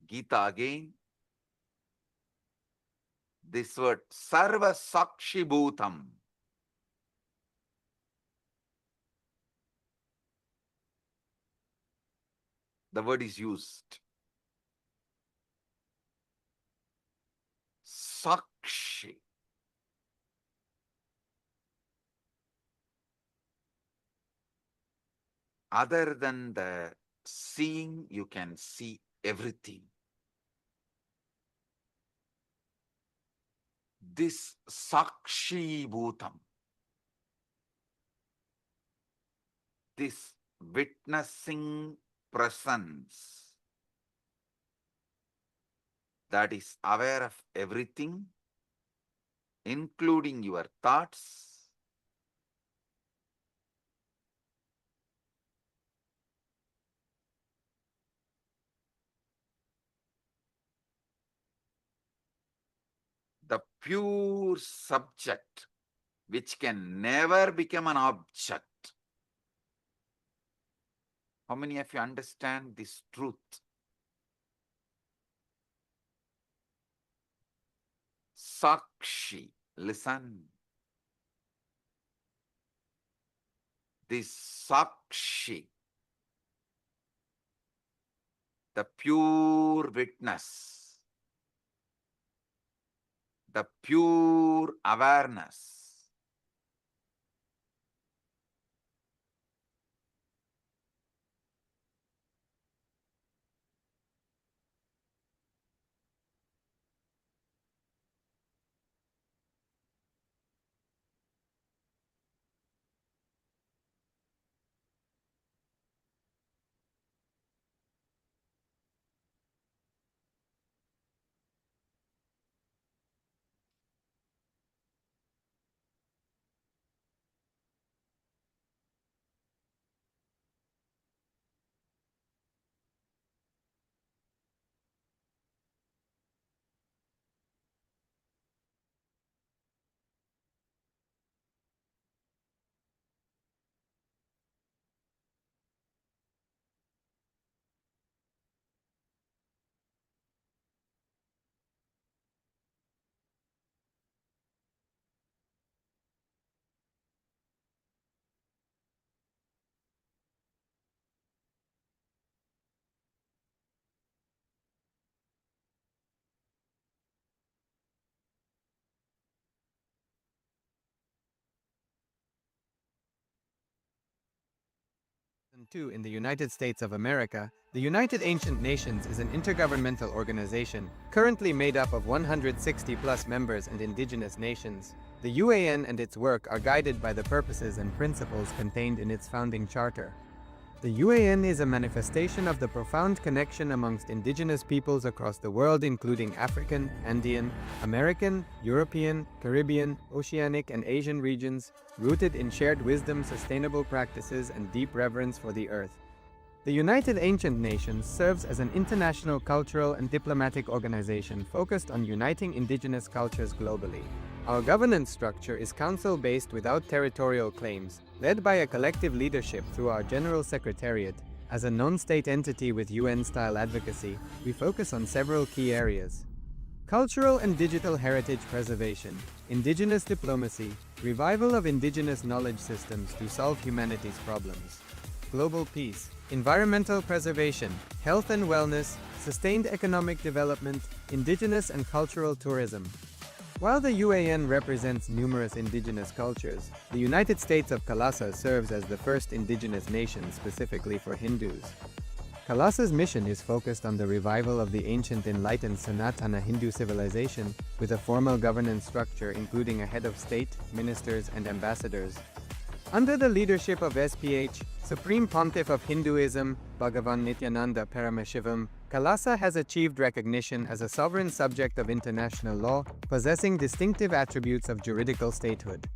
Gita again. This word, Sarva Sakshi Bhutam. The word is used. Sakshi. Other than the seeing, you can see everything. This Sakshi Bhutam, this witnessing presence that is aware of everything, including your thoughts, the pure subject, which can never become an object. How many of you understand this truth? Sakshi, listen. This Sakshi, the pure witness, the pure awareness, 2002 in the United States of America, the United Ancient Nations is an intergovernmental organization currently made up of 160 plus members and indigenous nations. The UAN and its work are guided by the purposes and principles contained in its founding charter. The UAN is a manifestation of the profound connection amongst indigenous peoples across the world, including African, Andean, American, European, Caribbean, Oceanic, and Asian regions, rooted in shared wisdom, sustainable practices, and deep reverence for the earth. The United Ancient Nations serves as an international cultural and diplomatic organization focused on uniting indigenous cultures globally. Our governance structure is council-based without territorial claims, led by a collective leadership through our General Secretariat. As a non-state entity with UN-style advocacy, we focus on several key areas: cultural and digital heritage preservation, indigenous diplomacy, revival of indigenous knowledge systems to solve humanity's problems, global peace, environmental preservation, health and wellness, sustained economic development, indigenous and cultural tourism. While the UAN represents numerous indigenous cultures, the United States of Kailasa serves as the first indigenous nation specifically for Hindus. Kailasa's mission is focused on the revival of the ancient enlightened Sanatana Hindu civilization with a formal governance structure including a head of state, ministers, and ambassadors. Under the leadership of SPH, Supreme Pontiff of Hinduism, Bhagavan Paramashivam, Kailasa has achieved recognition as a sovereign subject of international law, possessing distinctive attributes of juridical statehood.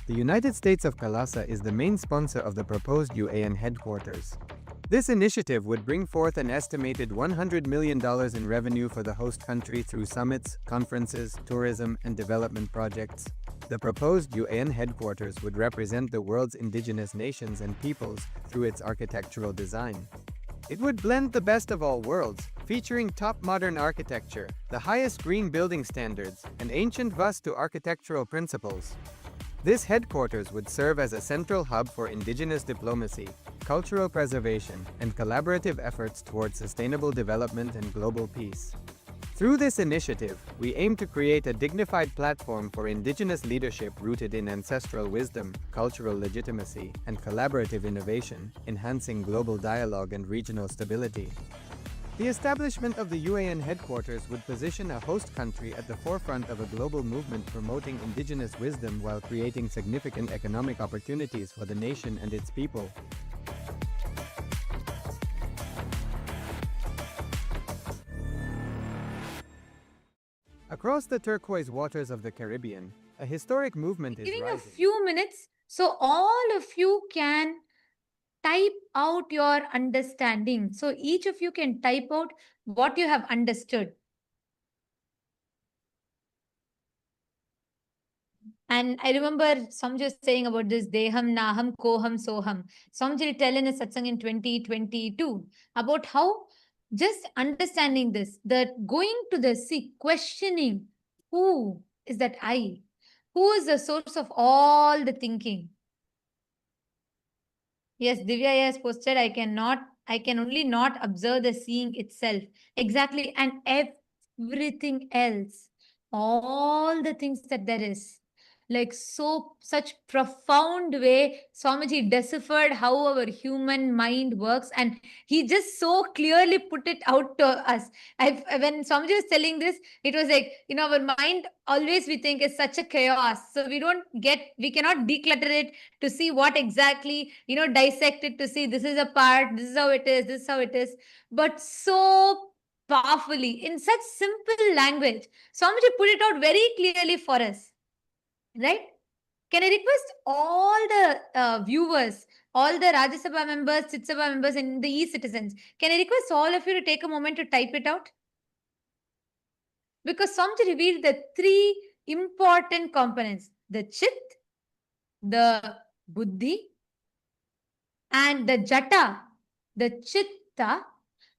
The United States of Kailasa is the main sponsor of the proposed UAN headquarters. This initiative would bring forth an estimated $100 million in revenue for the host country through summits, conferences, tourism, and development projects. The proposed UAN headquarters would represent the world's indigenous nations and peoples through its architectural design. It would blend the best of all worlds, featuring top modern architecture, the highest green building standards, and ancient Vastu architectural principles. This headquarters would serve as a central hub for indigenous diplomacy, cultural preservation, and collaborative efforts towards sustainable development and global peace. Through this initiative, we aim to create a dignified platform for indigenous leadership rooted in ancestral wisdom, cultural legitimacy, and collaborative innovation, enhancing global dialogue and regional stability. The establishment of the UAN headquarters would position a host country at the forefront of a global movement promoting indigenous wisdom while creating significant economic opportunities for the nation and its people. Across the turquoise waters of the Caribbean, a historic movement is Giving rising. a few minutes so all of you can type out your understanding. So each of you can type out what you have understood. And I remember Samjay saying about this Deham, Naham, Koham, Soham. Samjay tell in a satsang in 2022 about how just understanding this, that going to the sea, questioning who is that I? Who is the source of all the thinking? Yes, Divya has posted, I can only not observe the seeing itself. Exactly. And everything else, all the things that there is. Like such profound way, Swamiji deciphered how our human mind works, and he just so clearly put it out to us. When Swamiji was telling this, it was like, our mind always we think is such a chaos. So we cannot declutter it to see what exactly, dissect it to see this is a part, this is how it is, this is how it is. But so powerfully, in such simple language, Swamiji put it out very clearly for us. Right? Can I request all the viewers, all the Rajya Sabha members, Chit Sabha members, and the e-citizens, can I request all of you to take a moment to type it out? Because Swamiji revealed the three important components: the Chit, the Buddhi, and the Jata, the Chitta,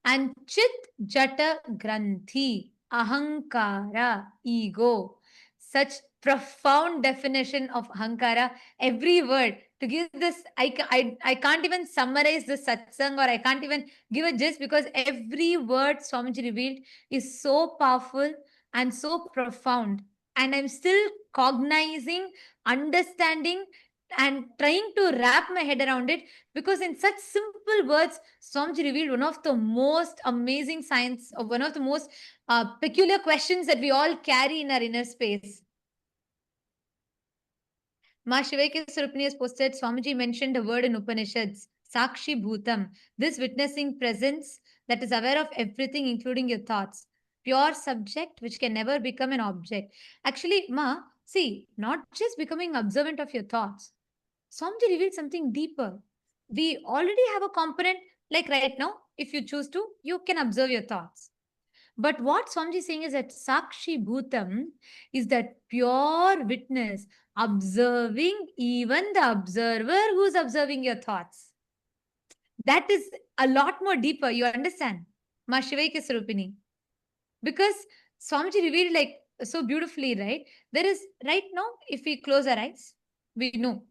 and Chit Jata Granthi, Ahankara, ego. Such profound definition of Ahankara, every word. To give this, I can't even summarize this satsang, or I can't even give a gist, because every word Swamiji revealed is so powerful and so profound. And I'm still cognizing, understanding, and trying to wrap my head around it, because in such simple words, Swamiji revealed one of the most amazing science, or one of the most peculiar questions that we all carry in our inner space. Ma Shivaike Surupani has posted, Swamiji mentioned a word in Upanishads, Sakshi Bhutam, this witnessing presence that is aware of everything, including your thoughts. Pure subject which can never become an object. Actually, Ma, see, not just becoming observant of your thoughts. Swamiji revealed something deeper. We already have a component, like right now, if you choose to, you can observe your thoughts. But what Swamiji is saying is that Sakshi Bhutam is that pure witness, observing even the observer who's observing your thoughts. That is a lot more deeper, you understand? Ma Shivaike Surupini. Because Swamiji revealed like so beautifully, right? There is, right now, if we close our eyes, we know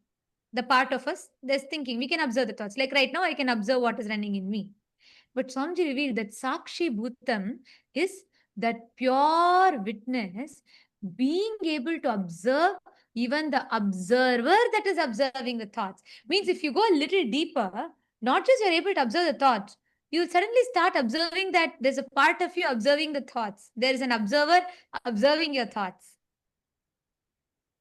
the part of us that's thinking. We can observe the thoughts. Like right now, I can observe what is running in me. But Swamiji revealed that Sakshi Bhutam is that pure witness being able to observe even the observer that is observing the thoughts. Means if you go a little deeper, not just you're able to observe the thoughts, you'll suddenly start observing that there's a part of you observing the thoughts. There is an observer observing your thoughts.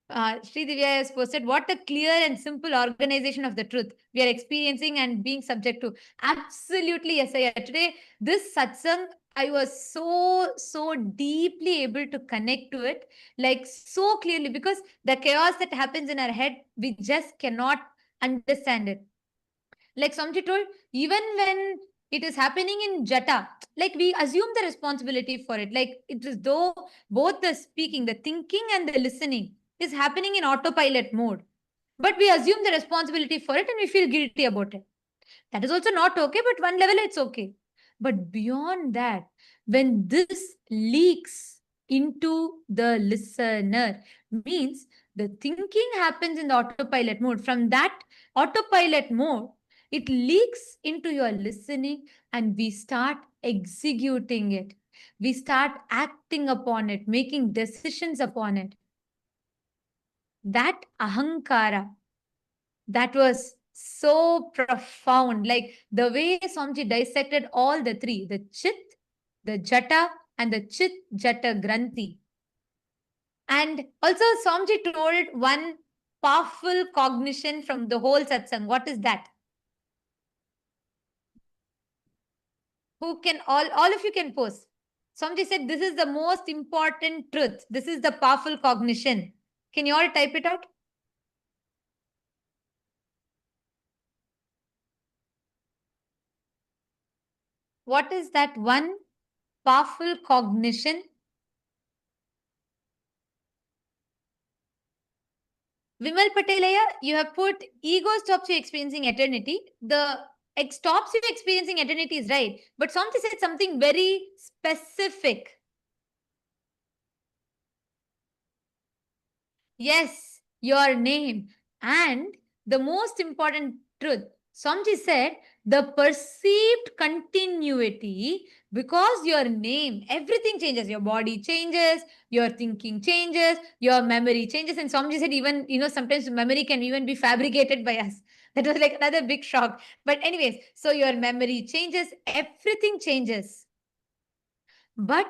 Sri Divya has posted, what a clear and simple organization of the truth we are experiencing and being subject to. Absolutely, yes, Aya. Today, this satsang, I was so deeply able to connect to it, like so clearly, because the chaos that happens in our head, we just cannot understand it. Like Samji told, even when it is happening in Jata, like we assume the responsibility for it. Like it is though both the speaking, the thinking and the listening is happening in autopilot mode. But we assume the responsibility for it and we feel guilty about it. That is also not okay, but one level it's okay. But beyond that, when this leaks into the listener, means the thinking happens in the autopilot mode. From that autopilot mode, it leaks into your listening and we start executing it. We start acting upon it, making decisions upon it. That ahankara, that was so profound. Like the way Swamiji dissected all the three, the Chit, the Jata, and the Chit Jata Granthi. And also Swamiji told one powerful cognition from the whole satsang. What is that? Who can, all of you can post. Swamiji said, this is the most important truth. This is the powerful cognition. Can you all type it out? What is that one powerful cognition? Vimal Patelaya, you have put ego stops you experiencing eternity. The stops you experiencing eternity is right. But Swamiji said something very specific. Yes, your name. And the most important truth, Swamiji said, the perceived continuity, because your name, everything changes. Your body changes, your thinking changes, your memory changes. And Swamiji said even, sometimes memory can even be fabricated by us. That was like another big shock. But anyways, so your memory changes, everything changes. But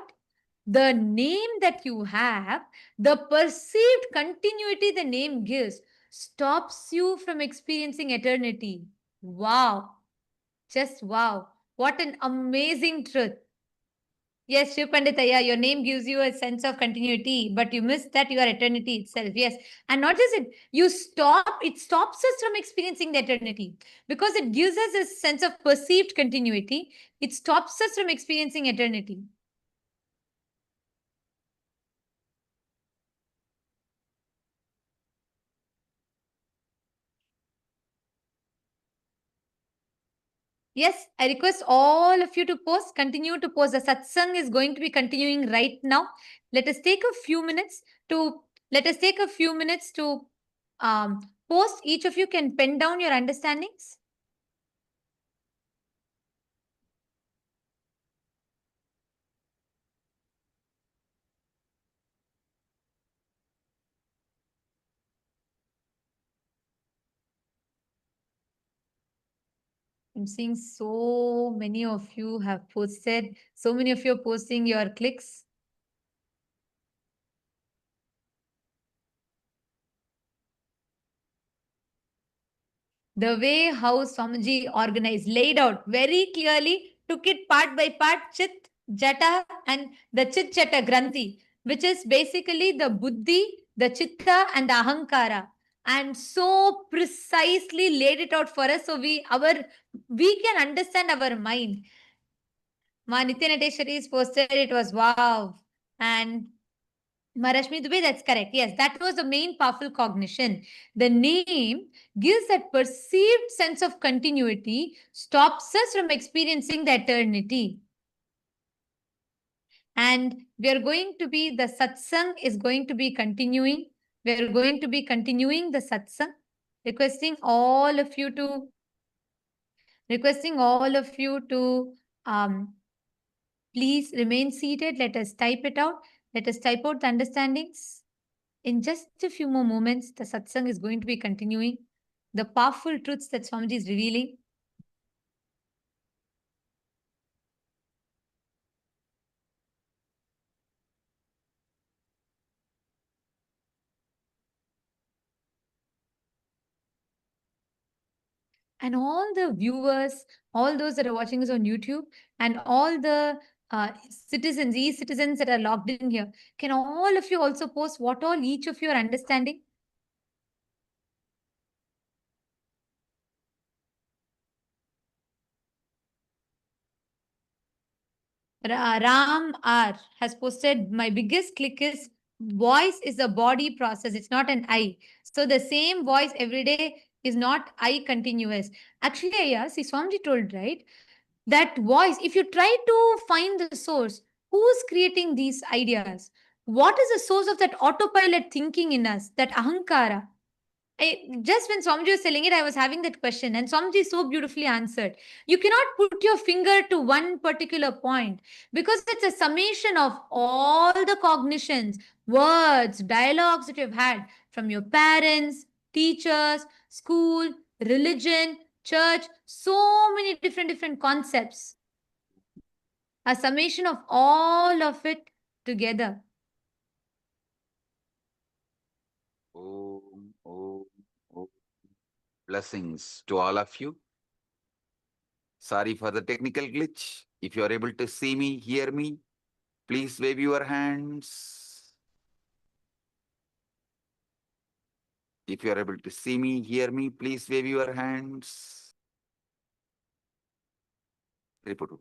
the name that you have, the perceived continuity the name gives, stops you from experiencing eternity. Wow. Just wow. What an amazing truth. Yes, Shiv Panditaya, your name gives you a sense of continuity, but you miss that you are eternity itself. Yes. And not just it, it stops us from experiencing the eternity because it gives us a sense of perceived continuity. It stops us from experiencing eternity. Yes, I request all of you to post, continue to post. The satsang is going to be continuing right now. Let us take a few minutes to post. Each of you can pen down your understandings. I'm seeing so many of you have posted. So many of you are posting your clicks. The way how Swamiji organized, laid out very clearly, took it part by part, Chit, Jata, and the Chit Jata Granthi, which is basically the Buddhi, the Chitta, and the Ahankara. And so precisely laid it out for us so we can understand our mind. Ma Nityanateshwari's posted, it was wow. And Marashmi Dubey, that's correct. Yes, that was the main powerful cognition. The name gives that perceived sense of continuity, stops us from experiencing the eternity. And we are going to be, the satsang is going to be continuing. We are going to be continuing the satsang, requesting all of you to please remain seated. Let us type it out. Let us type out the understandings. In just a few more moments, the satsang is going to be continuing. The powerful truths that Swamiji is revealing. And all the viewers, all those that are watching us on YouTube, and all the citizens, e-citizens that are logged in here, can all of you also post what all each of you are understanding? Ram R has posted, my biggest click is voice is a body process. It's not an I. So the same voice every day is not I continuous. Actually, yeah, see, Swamiji told, right? That voice, if you try to find the source, who's creating these ideas? What is the source of that autopilot thinking in us, that ahankara? Just when Swamiji was telling it, I was having that question, and Swamiji so beautifully answered. You cannot put your finger to one particular point because it's a summation of all the cognitions, words, dialogues that you've had from your parents, teachers, school, religion, church, so many different concepts. A summation of all of it together. Om, om, om. Blessings to all of you. Sorry for the technical glitch. If you are able to see me, hear me, please wave your hands. If you are able to see me, hear me, please wave your hands. Report.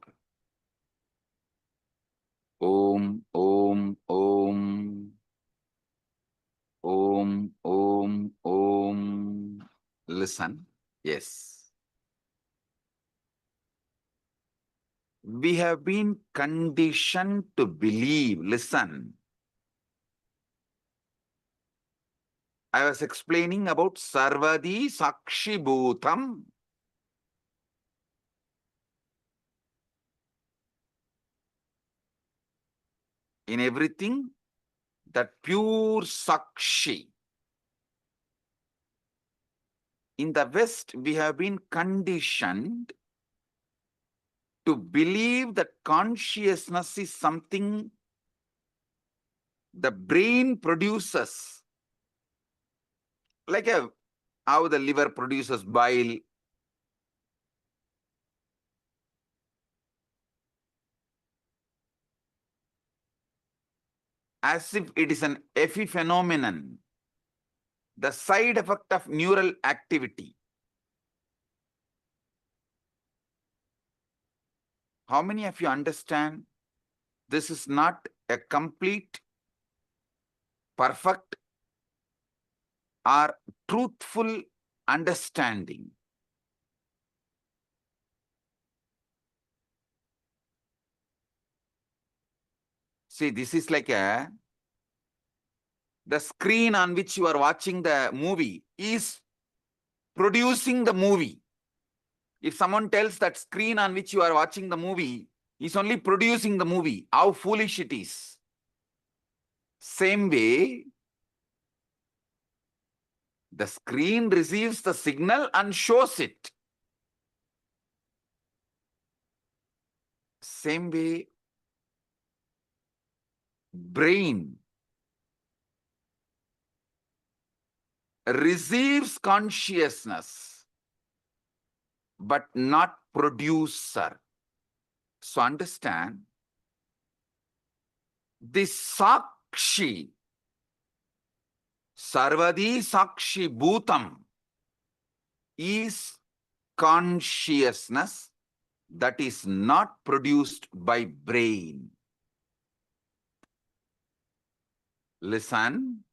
Om, om, om. Om, om, om. Listen. Yes. We have been conditioned to believe. Listen. I was explaining about Sarvadi Sakshi Bhutam. In everything, that pure Sakshi. In the West, we have been conditioned to believe that consciousness is something the brain produces. Like how the liver produces bile. As if it is an epiphenomenon, the side effect of neural activity. How many of you understand this is not a complete, perfect, or truthful understanding? See, this is like the screen on which you are watching the movie is producing the movie. If someone tells that screen on which you are watching the movie is only producing the movie, how foolish it is. Same way, the screen receives the signal and shows it. Same way, brain receives consciousness, but not producer. So understand, this Sakshi, Sarvadi Sakshi Bhutam, is consciousness that is not produced by brain. Listen.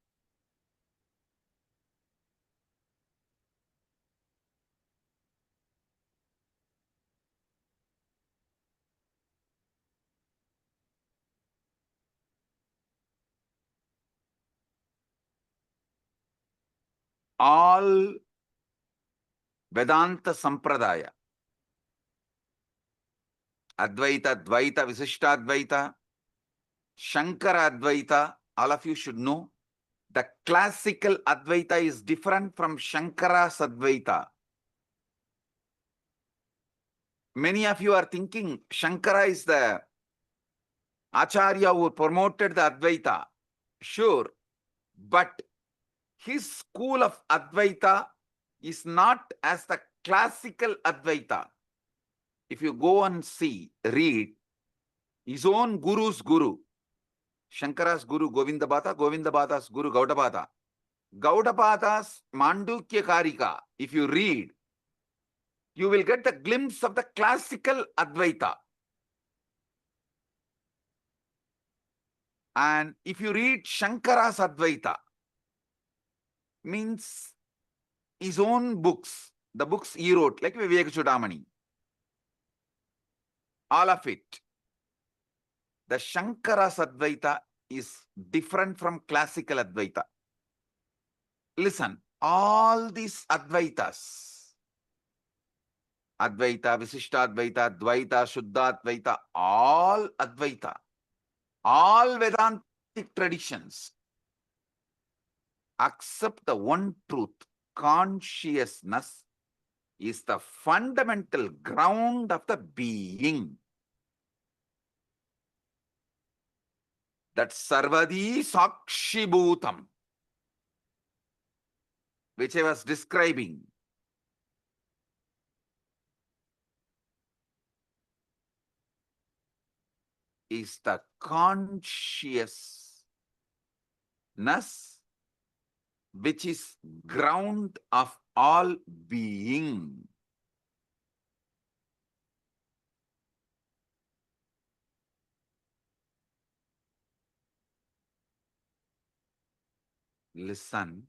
All Vedanta Sampradaya, Advaita, Dvaita, Visishtadvaita, Shankara Advaita, all of you should know, the classical Advaita is different from Shankara's Advaita. Many of you are thinking Shankara is the Acharya who promoted the Advaita. Sure, but his school of Advaita is not as the classical Advaita. If you go and see, read, his own guru's guru, Shankara's guru Govindabhata, Govindabhata's guru Gaudabhata. Gaudabhata's Mandukya Karika, if you read, you will get the glimpse of the classical Advaita. And if you read Shankara's Advaita, means his own books, the books he wrote, like Vivek Chudamani, all of it. The Shankara's Advaita is different from classical Advaita. Listen, all these Advaitas, Advaita, Visishtadvaita, Dvaita, Shuddhadvaita, all Advaita, all Vedantic traditions accept the one truth. Consciousness is the fundamental ground of the being. That Sarvadi Sakshi Bhutam, which I was describing, is the consciousness which is ground of all being. Listen,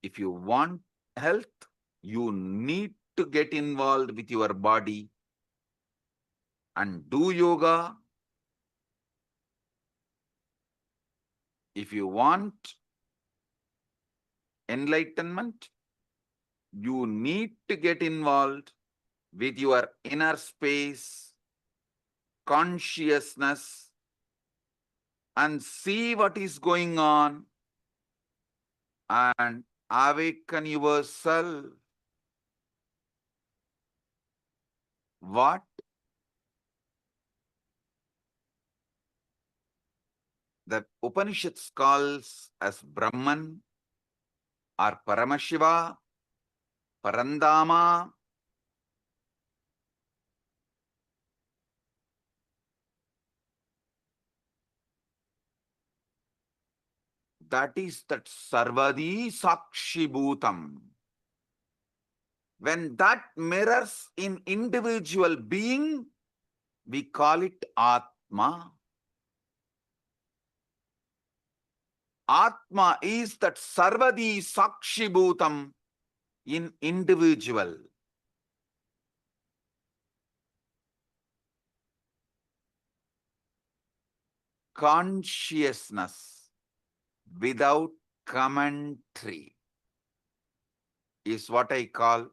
if you want health, you need to get involved with your body and do yoga. If you want enlightenment, you need to get involved with your inner space, consciousness, and see what is going on and awaken yourself. What? The Upanishads calls as Brahman or Paramashiva, Parandama. That is that Sarvadi Sakshi Bhutam. When that mirrors in individual being, we call it Atma. Atma is that Sarvadi Sakshi Bhutam in individual. Consciousness without commentary is what I call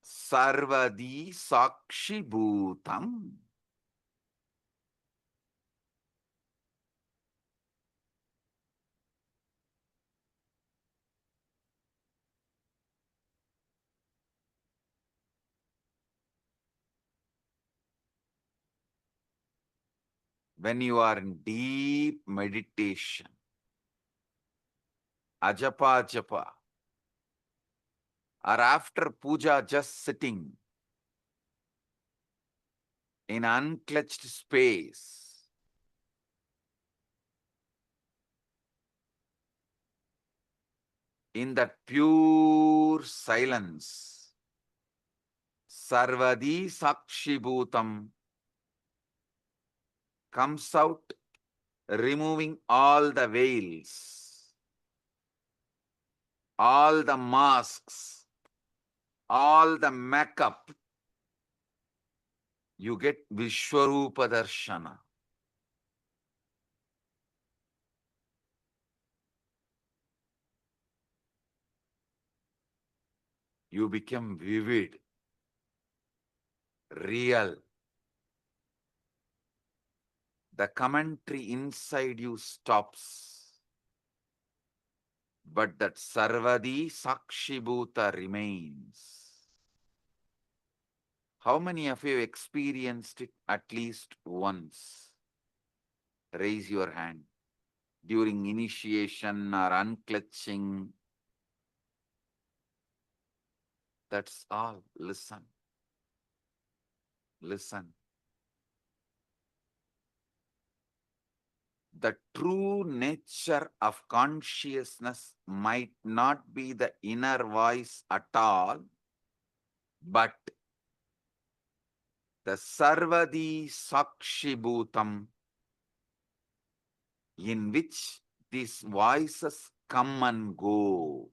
Sarvadi Sakshi Bhutam. when you are in deep meditation, ajapa japa, or after puja just sitting in unclutched space, in that pure silence, sarvadi sakshibhutam comes out, removing all the veils, all the masks, all the makeup. You get Vishwarupa Darshana. You become vivid, real. The commentary inside you stops, but that Sarvadi Sakshibhuta remains. How many of you experienced it at least once? Raise your hand. During initiation or unclutching. That's all. Listen. Listen. The true nature of consciousness might not be the inner voice at all, but the Sarvadi Sakshibhutam, in which these voices come and go.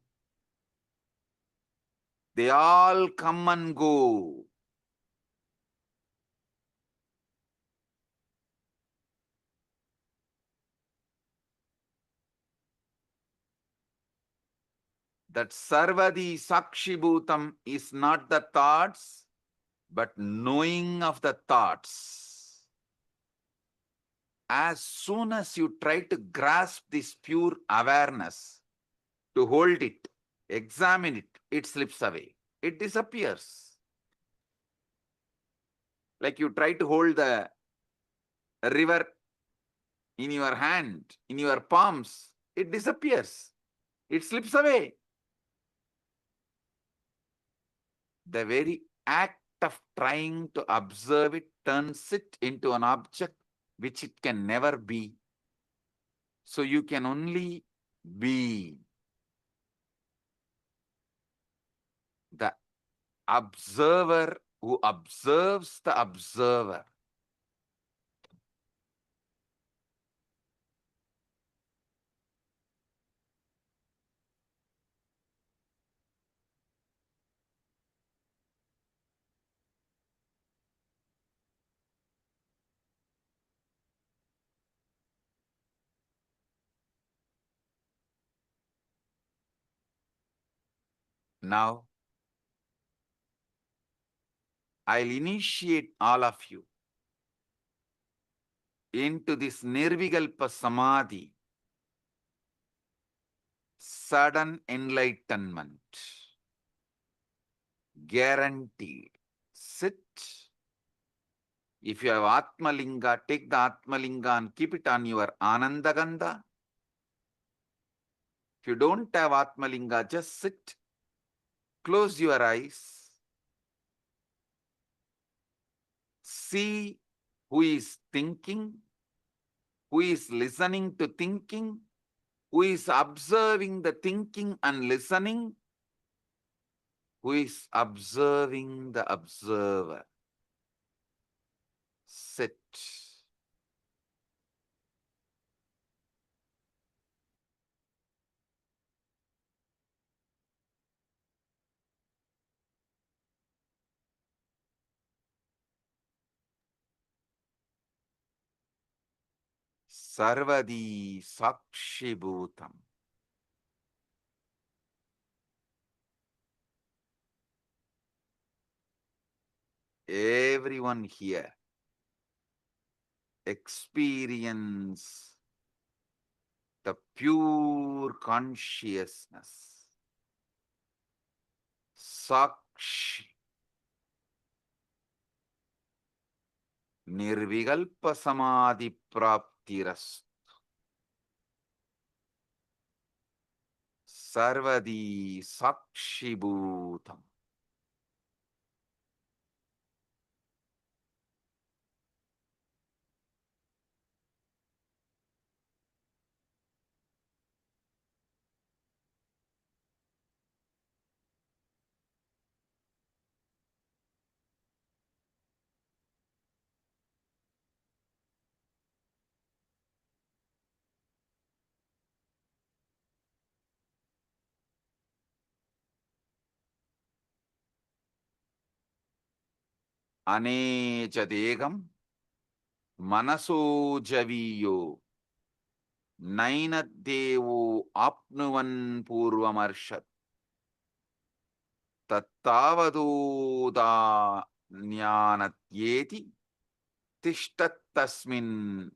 They all come and go. That Sarvadi Sakshibhutam is not the thoughts, but knowing of the thoughts. As soon as you try to grasp this pure awareness, to hold it, examine it, it slips away. It disappears. Like you try to hold the river in your hand, in your palms, it disappears. It slips away. The very act of trying to observe it turns it into an object which it can never be. So you can only be. The observer who observes the observer. Now, I'll initiate all of you into this Nirvikalpa Samadhi, sudden enlightenment, guaranteed. Sit. If you have Atmalinga, take the Atmalinga and keep it on your Anandagandha. If you don't have Atmalinga, just sit. Close your eyes. See who is thinking, who is listening to thinking, who is observing the thinking and listening, who is observing the observer. Sit. Sarvadi Sakshibhutam. Everyone here experience the pure consciousness. Sakshi. Nirvikalpa samadhi praptiras. Sarvadi sakshibhutam. Aneja degam manaso javiyo nainaddevo apnuvan purvamarshat tattavadoda jnanatyeti tishtattasmin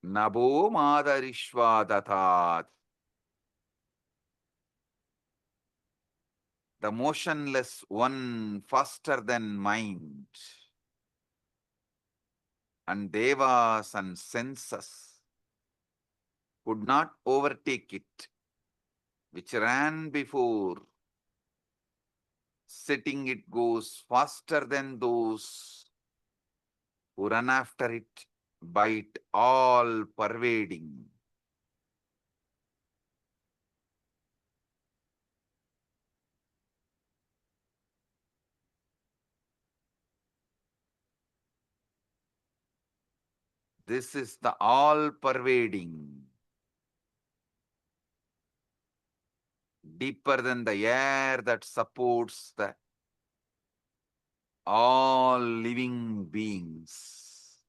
nabo madarishvadatat. The motionless one faster than mind, and devas and senses could not overtake it, which ran before. Setting it goes faster than those who run after it, by it all pervading. This is the all pervading, deeper than the air that supports the all living beings.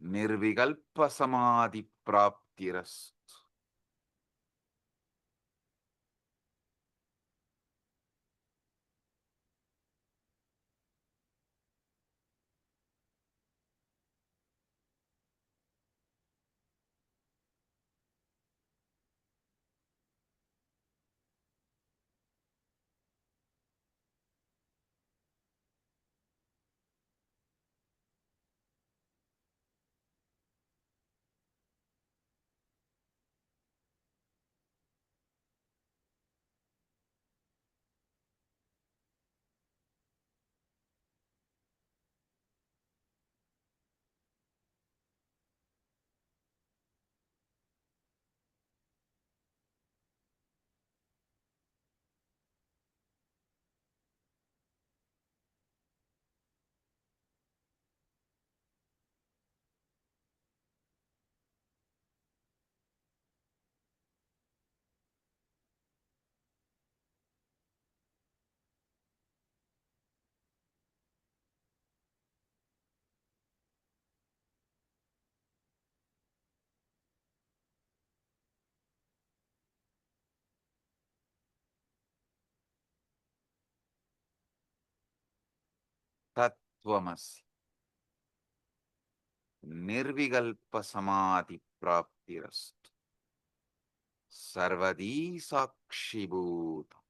Nirvikalpa samadhi praptiras. Tattvamasi. Nirvikalpa samadhi praptiras. Sarvadi sakshibhutam.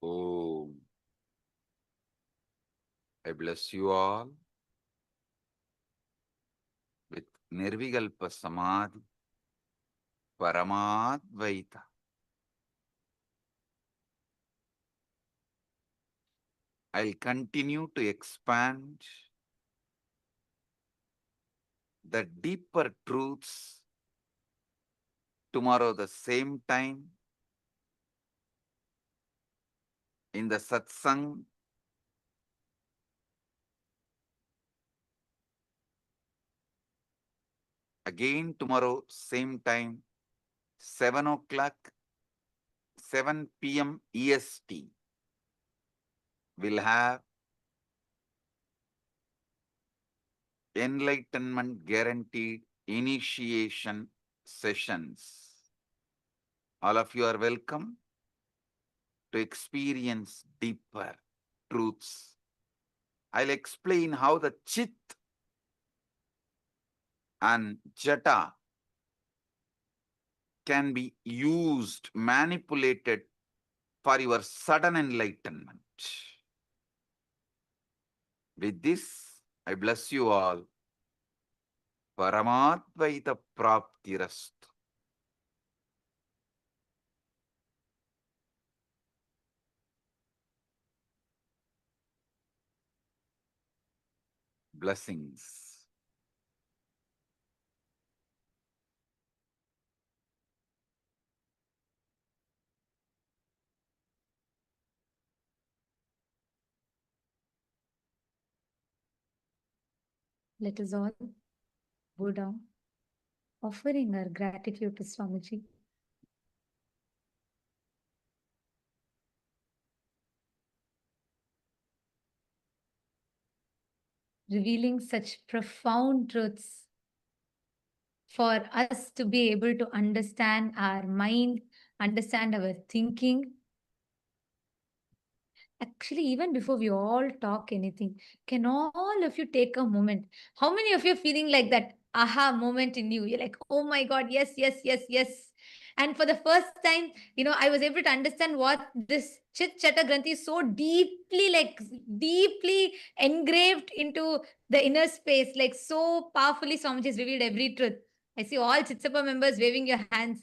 Om. I bless you all with Nirvikalpa Samadhi, Paramadvaita. I'll continue to expand the deeper truths tomorrow the same time in the satsang. Again tomorrow same time, 7 o'clock, 7 p.m. EST. We'll have enlightenment guaranteed initiation sessions. All of you are welcome to experience deeper truths. I'll explain how the Chit and Jata can be used, manipulated for your sudden enlightenment. With this, I bless you all. Paramadvaita Praptirastu. Blessings. Let us all bow down, offering our gratitude to Swamiji. Revealing such profound truths for us to be able to understand our mind, understand our thinking. Actually, even before we all talk anything, can all of you take a moment? How many of you are feeling like that aha moment in you? You're like, oh my God, yes, yes, yes, yes. And for the first time, I was able to understand what this Chit Chata Granthi is so deeply engraved into the inner space, like so powerfully Swamiji has revealed every truth. I see all Chitsapa members waving your hands.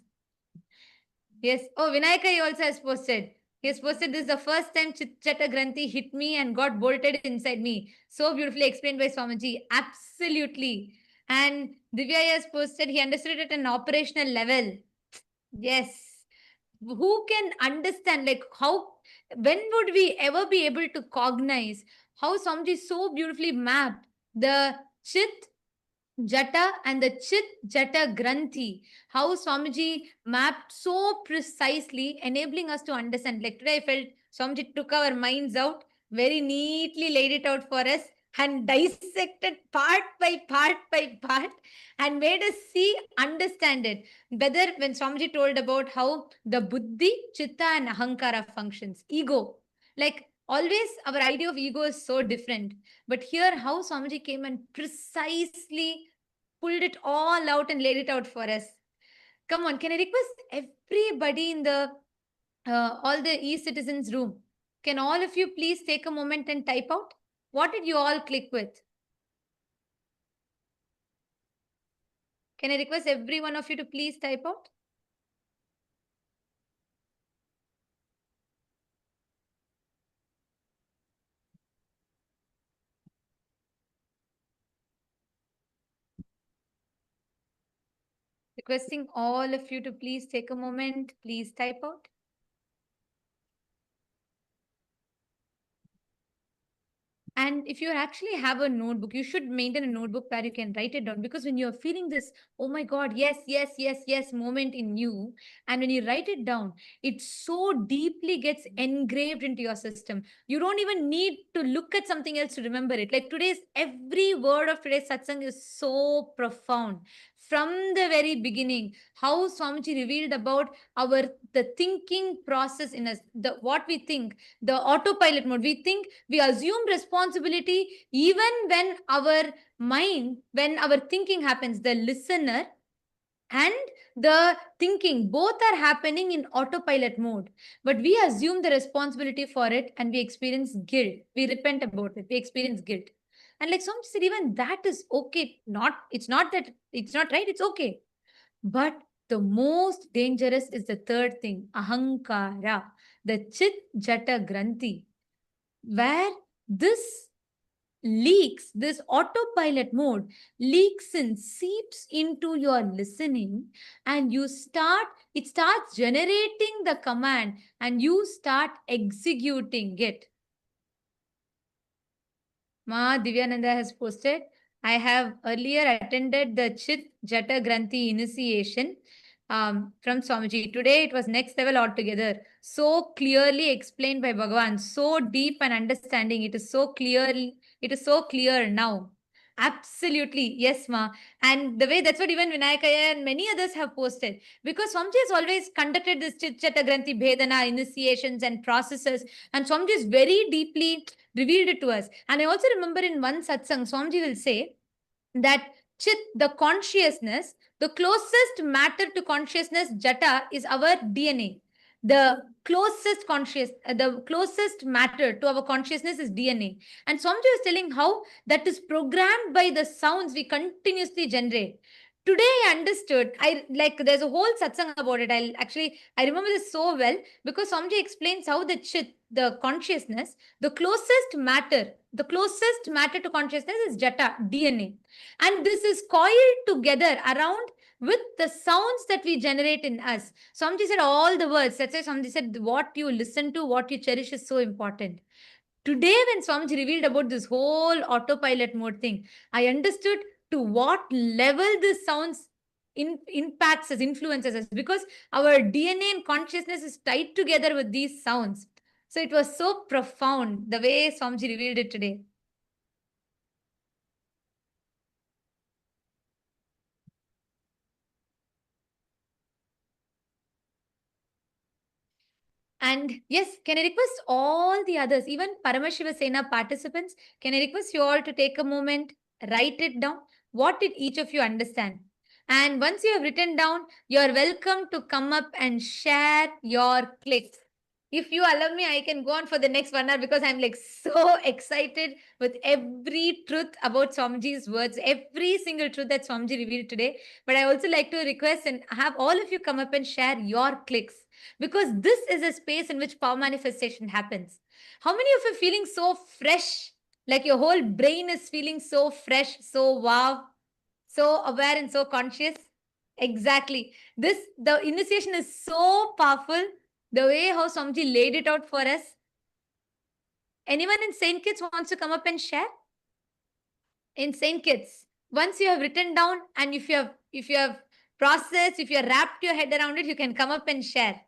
Yes. Oh, Vinayaka also has posted. He has posted, this is the first time Chit-Chata Granthi hit me and got bolted inside me. So beautifully explained by Swamiji. Absolutely. And Divya has posted, he understood it at an operational level. Yes. Who can understand, like, when would we ever be able to cognize how Swamiji so beautifully mapped the Chit Jata and the Chit Jata Granthi, how Swamiji mapped so precisely, enabling us to understand. Like today, I felt Swamiji took our minds out, very neatly laid it out for us, and dissected part by part by part, and made us see, understand it. Whether when Swamiji told about how the Buddhi, Chitta, and Ahankara functions, ego, like always, our idea of ego is so different. But here, how Swamiji came and precisely pulled it all out and laid it out for us. Come on, can I request everybody in the all the e-citizens room? Can all of you please take a moment and type out? What did you all click with? Can I request every one of you to please type out? Requesting all of you to please take a moment, please type out. And if you actually have a notebook, you should maintain a notebook where you can write it down. Because when you're feeling this, oh my God, yes, yes, yes, yes moment in you, and when you write it down, it so deeply gets engraved into your system. You don't even need to look at something else to remember it. Like every word of today's satsang is so profound. From the very beginning, how Swamiji revealed about the thinking process in us, what we think, the autopilot mode. We think, we assume responsibility even when our mind, when our thinking happens. The listener and the thinking, both are happening in autopilot mode. But we assume the responsibility for it and we experience guilt. We repent about it. We experience guilt. And like Swami said, even that is okay. It's not that it's not right, it's okay. But the most dangerous is the third thing, ahankara, the chit jata granthi, where this leaks, this autopilot mode leaks and seeps into your listening, and it starts generating the command and you start executing it. Ma Divyananda has posted, I have earlier attended the Chit Jata Granthi initiation from Swamiji. Today it was next level altogether. So clearly explained by Bhagavan, so deep and understanding. It is so clear now. Absolutely. Yes, Ma. And the way that's what even Vinayakaya and many others have posted. Because Swamiji has always conducted this Chit Jata Granthi Bhedana initiations and processes. And Swamiji is very deeply revealed it to us. And I also remember in one satsang, Swamiji will say that Chit, the consciousness, the closest matter to consciousness, Jata, is our DNA. The closest matter to our consciousness is DNA. And Swamiji was telling how that is programmed by the sounds we continuously generate. Today I understood, there's a whole satsang about it. I remember this so well because Swamiji explains how the Chit, the consciousness, the closest matter to consciousness is Jata, DNA. And this is coiled together around with the sounds that we generate in us. Swamiji said all the words. That's why Swamiji said what you listen to, what you cherish is so important. Today, when Swamiji revealed about this whole autopilot mode thing, I understood to what level this sounds impacts us, influences us, because our DNA and consciousness is tied together with these sounds. So it was so profound the way Swamiji revealed it today. And yes, can I request all the others, even Paramashiva Sena participants, can I request you all to take a moment, write it down. What did each of you understand? And once you have written down, you are welcome to come up and share your clicks. If you allow me, I can go on for the next 1 hour because I'm like so excited with every truth about Swamiji's words, every single truth that Swamiji revealed today. But I also like to request and have all of you come up and share your clicks, because this is a space in which power manifestation happens. How many of you are feeling so fresh? Like your whole brain is feeling so fresh, so wow, so aware and so conscious? Exactly. The initiation is so powerful. The way how Swamiji laid it out for us. Anyone in Saint Kitts wants to come up and share? In Saint Kitts, once you have written down and if you have processed, if you have wrapped your head around it, you can come up and share.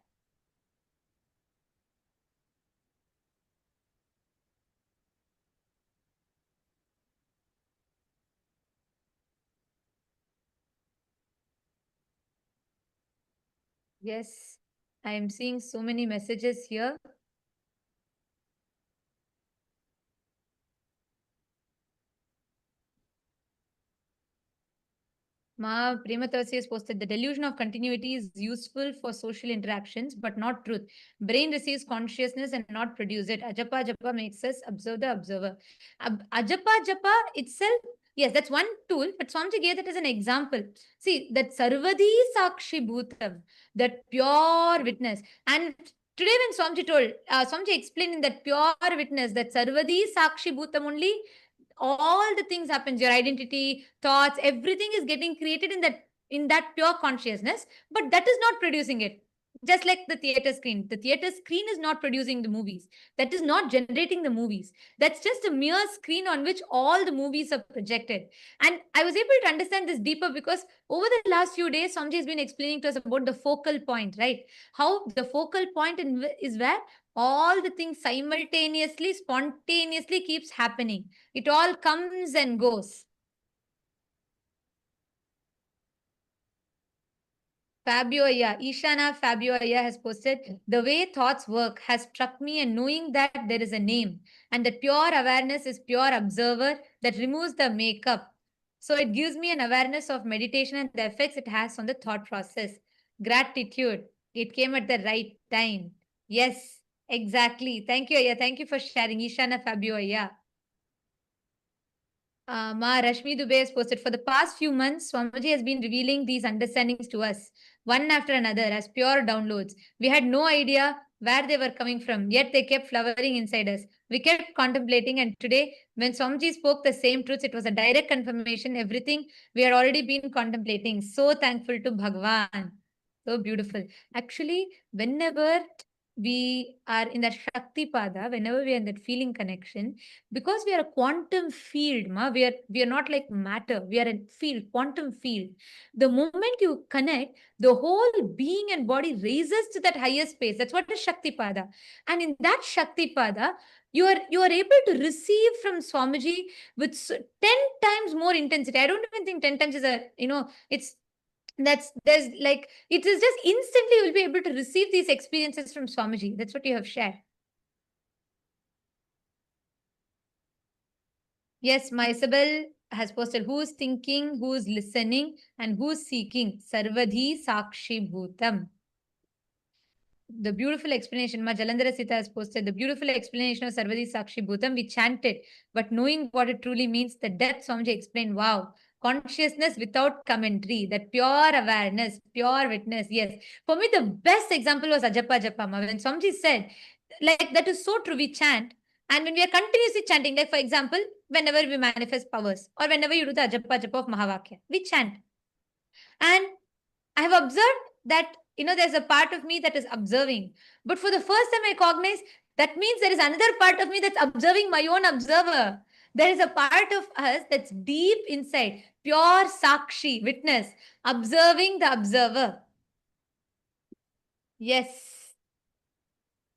Yes, I am seeing so many messages here. Ma Prematasi has posted, the delusion of continuity is useful for social interactions, but not truth. Brain receives consciousness and not produce it. Ajapa Japa makes us observe the observer. Ajapa Japa itself, yes, that's one tool, but Swamiji gave that as an example. See, that Sarvadi Sakshi Bhutam, that pure witness. And today when Swamiji told, Swamiji explained in that pure witness, that Sarvadi Sakshi Bhutam only, all the things happens, your identity, thoughts, everything is getting created in that pure consciousness, but that is not producing it. Just like the theater screen is not producing the movies, that is not generating the movies, that's just a mere screen on which all the movies are projected. And I was able to understand this deeper because over the last few days Swamiji has been explaining to us about the focal point, right? How the focal point is where all the things simultaneously, spontaneously keeps happening. It all comes and goes. Fabio Aya, Ishana Fabio Aya has posted, the way thoughts work has struck me, and knowing that there is a name and that pure awareness is pure observer that removes the makeup. So it gives me an awareness of meditation and the effects it has on the thought process. Gratitude. It came at the right time. Yes, exactly. Thank you, Aya. Thank you for sharing. Ishana Fabio, Aya. Ma Rashmi Dubey has posted, for the past few months, Swamiji has been revealing these understandings to us, one after another, as pure downloads. We had no idea where they were coming from, yet they kept flowering inside us. We kept contemplating, and today, when Swamiji spoke the same truths, it was a direct confirmation, everything we had already been contemplating. So thankful to Bhagavan. So beautiful. Actually, whenever we are in that Shakti Pada, whenever we are in that feeling connection, because we are a quantum field, we are not like matter, we are a field, quantum field. The moment you connect, the whole being and body raises to that higher space. That's what is Shakti Pada. And in that Shakti Pada, you are able to receive from Swamiji with 10 times more intensity. I don't even think 10 times is it's there's like, it is just instantly you will be able to receive these experiences from Swamiji. That's what you have shared. Yes, my Isabel has posted, who's thinking, who's listening, and who's seeking. Sarvadhi Sakshi Bhutam. The beautiful explanation, Ma Jalandhara Sita has posted, the beautiful explanation of Sarvadhi Sakshi Bhutam. We chanted, but knowing what it truly means, the depth Swamiji explained, wow. Consciousness without commentary, that pure awareness, pure witness. Yes. For me, the best example was Ajapa Japama. When Swamiji said, like, that is so true, we chant. And when we are continuously chanting, like for example, whenever we manifest powers or whenever you do the Ajapa Japa of Mahavakya, we chant. And I have observed that, there's a part of me that is observing. But for the first time I cognize, that means there is another part of me that's observing my own observer. There is a part of us that's deep inside, pure Sakshi, witness, observing the observer. Yes.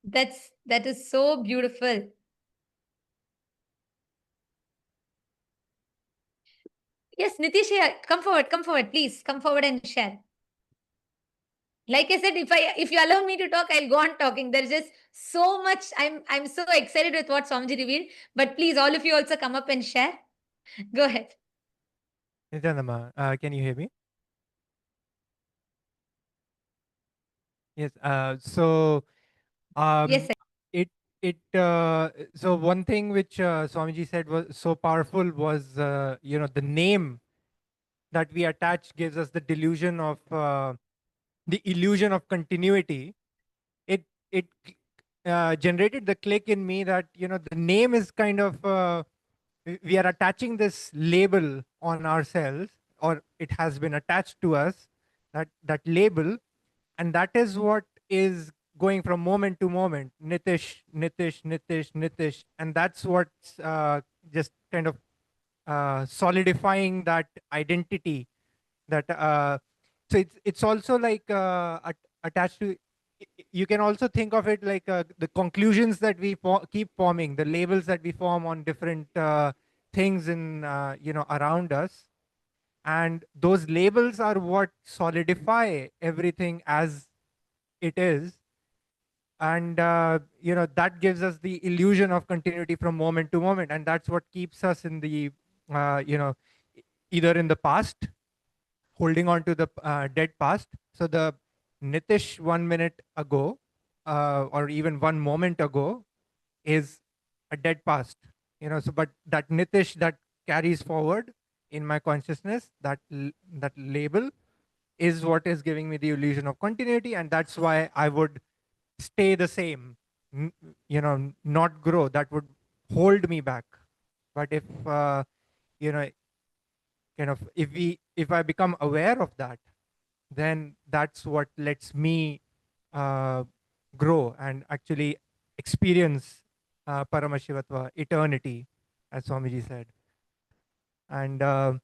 That is so beautiful. Yes, Nitish, come forward, please. Come forward and share. Like I said, if you allow me to talk, I'll go on talking. There's just so much. I'm so excited with what Swamiji revealed. But please, all of you also come up and share. Go ahead. Nityananda, can you hear me? Yes. Yes, sir. So one thing which Swamiji said was so powerful was the name that we attach gives us the delusion of the illusion of continuity. It generated the click in me that the name is kind of we are attaching this label on ourselves, or it has been attached to us, that label, and that is what is going from moment to moment, Nitish, Nitish, Nitish, Nitish, and that's what's just kind of solidifying that identity. That so it's also like attached to. You can also think of it like the conclusions that we keep forming, the labels that we form on different things in around us, and those labels are what solidify everything as it is. And that gives us the illusion of continuity from moment to moment, and that's what keeps us in the either in the past, holding on to the dead past. So the Nitish 1 minute ago, or even 1 moment ago, is a dead past. So but that Nitish that carries forward in my consciousness, that label is what is giving me the illusion of continuity, and that's why I would stay the same, not grow. That would hold me back. But if if I become aware of that, then that's what lets me grow and actually experience Paramashivatva, eternity, as Swamiji said. And as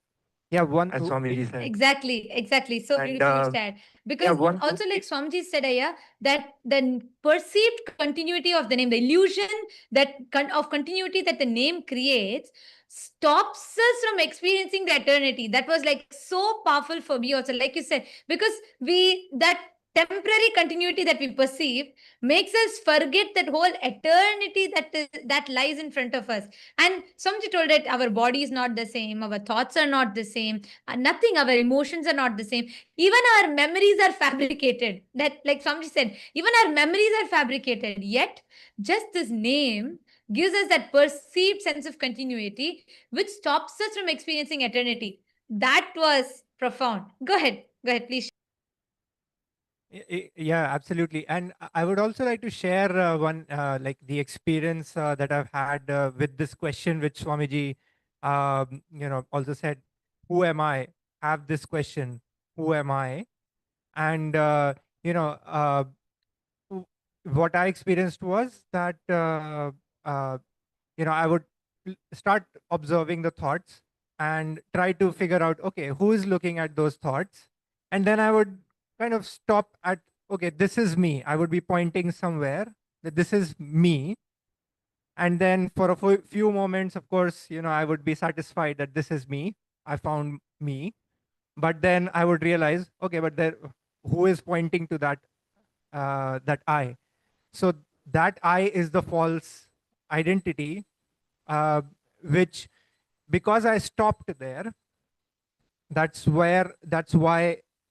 Swamiji said. Exactly. So beautifully said. Because also, like Swamiji said, that the perceived continuity of the name, the illusion of continuity that the name creates, stops us from experiencing the eternity. That was like so powerful for me also, like you said, because temporary continuity that we perceive makes us forget that whole eternity that lies in front of us. And Swamiji told that our body is not the same, our thoughts are not the same, nothing, our emotions are not the same. Even our memories are fabricated. That, like Swamiji said, even our memories are fabricated. Yet, just this name gives us that perceived sense of continuity, which stops us from experiencing eternity. That was profound. Go ahead, please. Yeah, absolutely. And I would also like to share one, like the experience that I've had with this question, which Swamiji, also said, who am I? Have this question, who am I? And, what I experienced was that, I would start observing the thoughts and try to figure out, okay, who is looking at those thoughts? And then I would kind of stop at, okay, this is me. I would be pointing somewhere that this is me. And then for a few moments, of course, I would be satisfied that this is me. I found me. But then I would realize, okay, but there, who is pointing to that I? So that I is the false identity, which, because I stopped there, that's why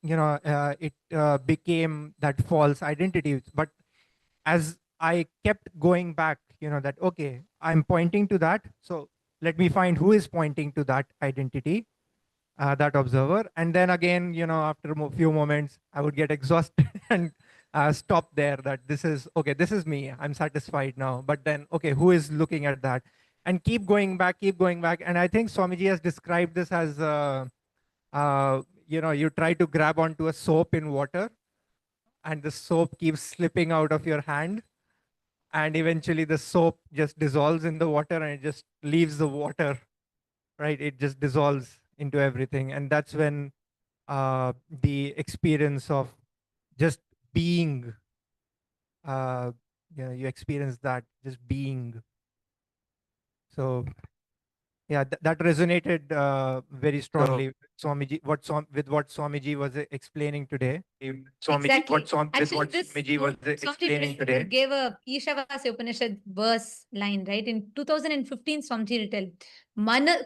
it became that false identity. But as I kept going back, that, okay, I'm pointing to that, so let me find who is pointing to that identity, that observer. And then again, after a few moments, I would get exhausted and stop there, that this is, okay, this is me, I'm satisfied now. But then, okay, who is looking at that? And keep going back. And I think Swamiji has described this as, you try to grab onto a soap in water, and the soap keeps slipping out of your hand. And eventually the soap just dissolves in the water and it just leaves the water, right? It just dissolves into everything. And that's when the experience of just being, you experience that, just being. So yeah, that resonated very strongly. Swamiji, what Swamiji was explaining today. Exactly. Actually, this Swamiji gave a Ishavasya Upanishad verse line, right? In 2015, Swamiji will tell,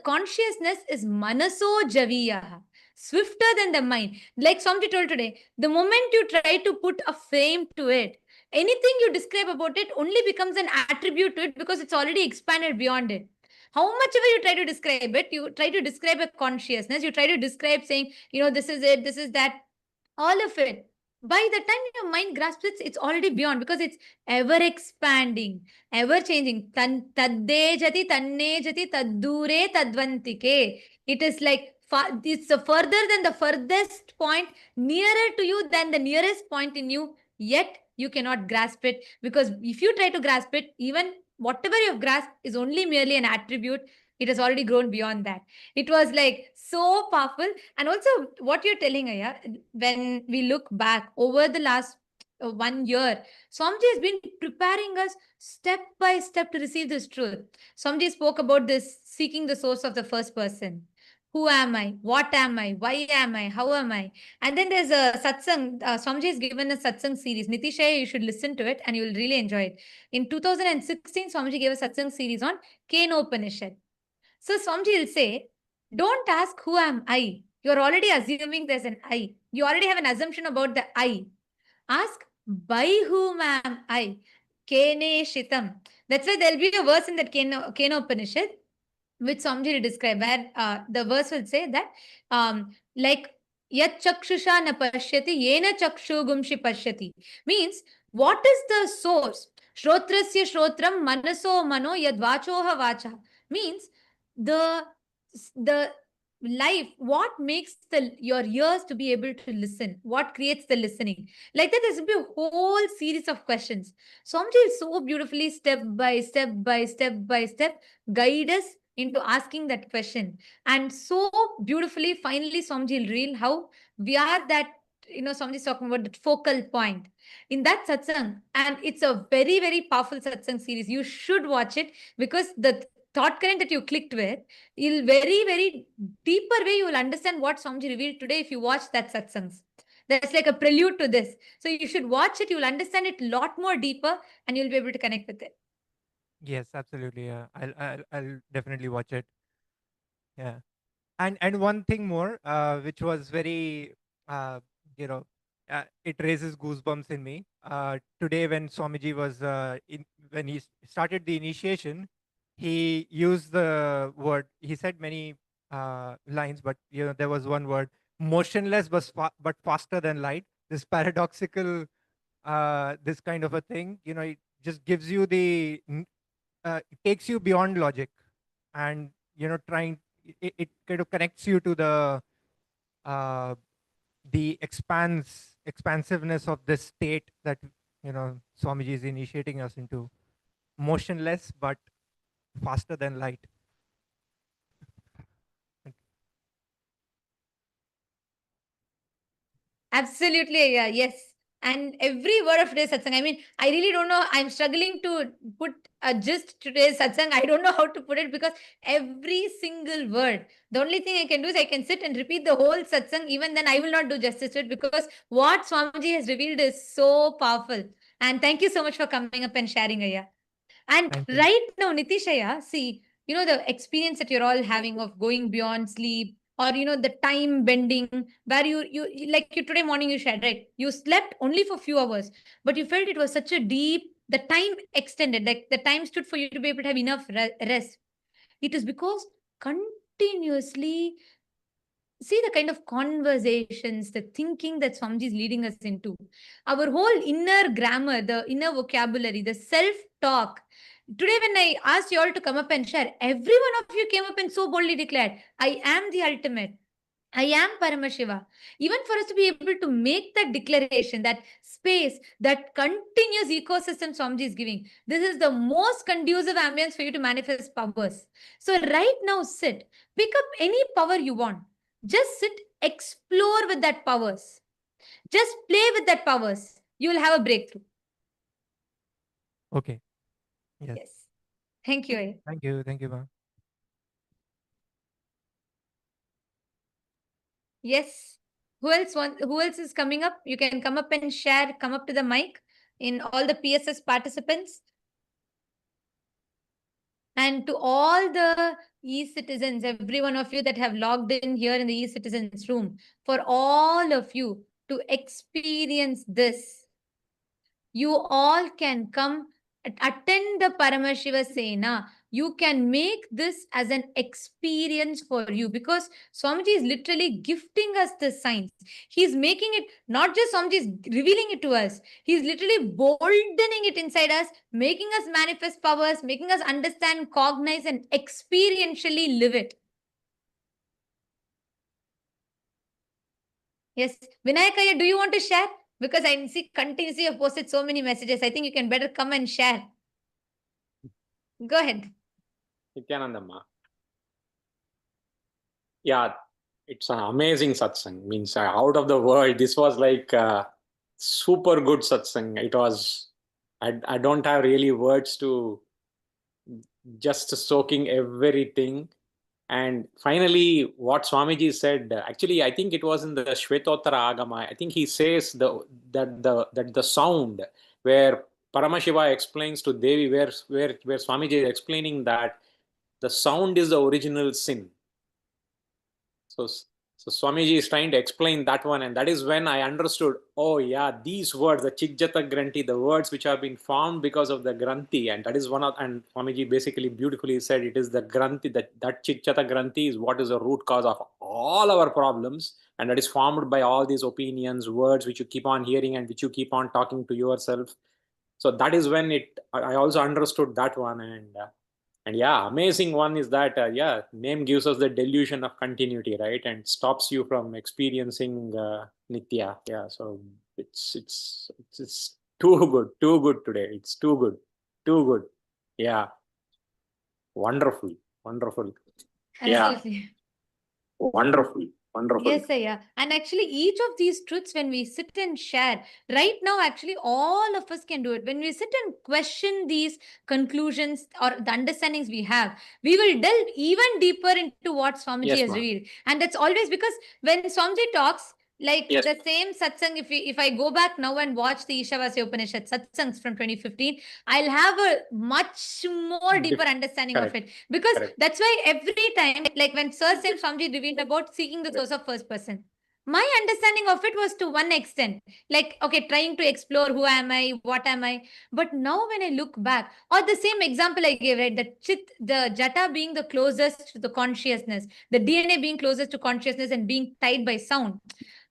consciousness is manaso javiya, swifter than the mind. Like Swamiji told today, the moment you try to put a frame to it, anything you describe about it only becomes an attribute to it because it's already expanded beyond it. How much ever you try to describe it, you try to describe a consciousness, you try to describe saying, this is it, this is that, all of it. By the time your mind grasps it, it's already beyond because it's ever expanding, ever changing. Tadde jati, tanne jati, taddure tadvantike. It is like it's further than the furthest point, nearer to you than the nearest point in you, yet you cannot grasp it, because if you try to grasp it, even whatever you've grasped is only merely an attribute. It has already grown beyond that. It was like so powerful. And also what you're telling, Aya, when we look back over the last 1 year, Swamiji has been preparing us step by step to receive this truth. Swamiji spoke about this seeking the source of the first person. Who am I? What am I? Why am I? How am I? And then there's a satsang. Swamiji has given a satsang series. Nitishaya, you should listen to it and you will really enjoy it. In 2016, Swamiji gave a satsang series on Kenopanishad. So Swamiji will say, don't ask who am I. You're already assuming there's an I. You already have an assumption about the I. Ask, by whom am I? Kene Shitam. That's why there'll be a verse in that Kenopanishad, which Swamiji will describe, where the verse will say that, like, Yat chakshusha na pashyati, yena chakshu gumshi pashyati. Means, what is the source? Shrotrasya shrotram manaso mano yad vachoha vacha. Means, the life, what makes your ears to be able to listen, what creates the listening, like that. There's a whole series of questions. Swamiji so beautifully, step by step guide us into asking that question. And so beautifully, finally, Swamiji will reveal how we are that, Swamiji is talking about that focal point in that satsang. And it's a very, very powerful satsang series. You should watch it, because the thought current that you clicked with, you'll very, very deeper way, you will understand what Swamiji revealed today if you watch that satsangs. That's like a prelude to this. So you should watch it. You'll understand it a lot more deeper and you'll be able to connect with it. Yes, absolutely. Yeah, I'll definitely watch it. Yeah, and one thing more, which was very, you know, it raises goosebumps in me. Today, when Swamiji was when he started the initiation, he used the word. He said many lines, but there was one word: motionless, but faster than light. This paradoxical, this kind of a thing. It just gives you it takes you beyond logic, and trying it kind of connects you to uh, the expansiveness of this state that Swamiji is initiating us into, motionless but faster than light. Absolutely, yeah, yes. And every word of today's satsang, I mean, I really don't know. I'm struggling to put a gist to today's satsang. I don't know how to put it because every single word, the only thing I can do is I can sit and repeat the whole satsang. Even then, I will not do justice to it because what Swamiji has revealed is so powerful. And thank you so much for coming up and sharing, Aya. And Thank you. right now, Nitishaya, see, the experience that you're all having of going beyond sleep, or the time bending, where you like you today morning you shared, right? You slept only for few hours, but you felt it was such a deep, the time extended, like the time stood for you to be able to have enough rest. It is because continuously see the kind of conversations, the thinking that Swamiji is leading us into. Our whole inner grammar, the inner vocabulary, the self-talk. Today, when I asked you all to come up and share, every one of you came up and so boldly declared, I am the ultimate. I am Paramashiva. Even for us to be able to make that declaration, that space, that continuous ecosystem Swamiji is giving, this is the most conducive ambience for you to manifest powers. So right now, sit, pick up any power you want. Just sit, explore with that powers. Just play with that powers. You will have a breakthrough. Okay. Yes. Yes. Thank you. Aya. Thank you. Thank you, ma'am. Yes. Who else is coming up? You can come up and share, come up to the mic in all the PSS participants. And to all the e-citizens, every one of you that have logged in here in the e-citizens room, for all of you to experience this, you all can come attend the Paramashiva Sena. You can make this as an experience for you because Swamiji is literally gifting us the signs. He's making it, not just Swamiji is revealing it to us. He's literally boldening it inside us, making us manifest powers, making us understand, cognize, and experientially live it. Yes. Vinayakaya, do you want to share? Because I see continuously you have posted so many messages. I think you can better come and share. Go ahead. Nithyanandamma. Yeah, it's an amazing satsang. Means out of the world. This was like super good satsang. It was. I don't have really words to just soaking everything. And finally, what Swamiji said, actually, I think it was in the Shvetottara Agama. I think he says that the sound where Paramashiva explains to Devi, where Swamiji is explaining that the sound is the original sin. So Swamiji is trying to explain that one, and that is when I understood, oh yeah, these words, the Chikjata Granthi, the words which have been formed because of the Granthi, and that is one of, and Swamiji basically beautifully said it is the Granthi, that Chikjata Granthi is what is the root cause of all our problems, and that is formed by all these opinions, words which you keep on hearing and which you keep on talking to yourself. So that is when I also understood that one, and yeah, amazing one is that, yeah, name gives us the delusion of continuity, right? And stops you from experiencing Nitya. Yeah, so it's too good today. It's too good. Yeah, wonderful. Absolutely. Yeah, wonderful. Yes, Aya. And actually, each of these truths, when we sit and share, right now, actually, all of us can do it. When we sit and question these conclusions or the understandings we have, we will delve even deeper into what Swamiji Yes, has ma'am. revealed. And that's always because when Swamiji talks, Like Yes. the same satsang, if I go back now and watch the Ishavasya Upanishad satsangs from 2015, I'll have a much more deeper understanding of it. Because that's why every time, like when Sir Sam Swamiji revealed about seeking the source of first person, my understanding of it was to one extent, like, okay, trying to explore who am I, what am I. But now when I look back, or the same example I gave, right, the jata being the closest to the consciousness, the DNA being closest to consciousness and being tied by sound,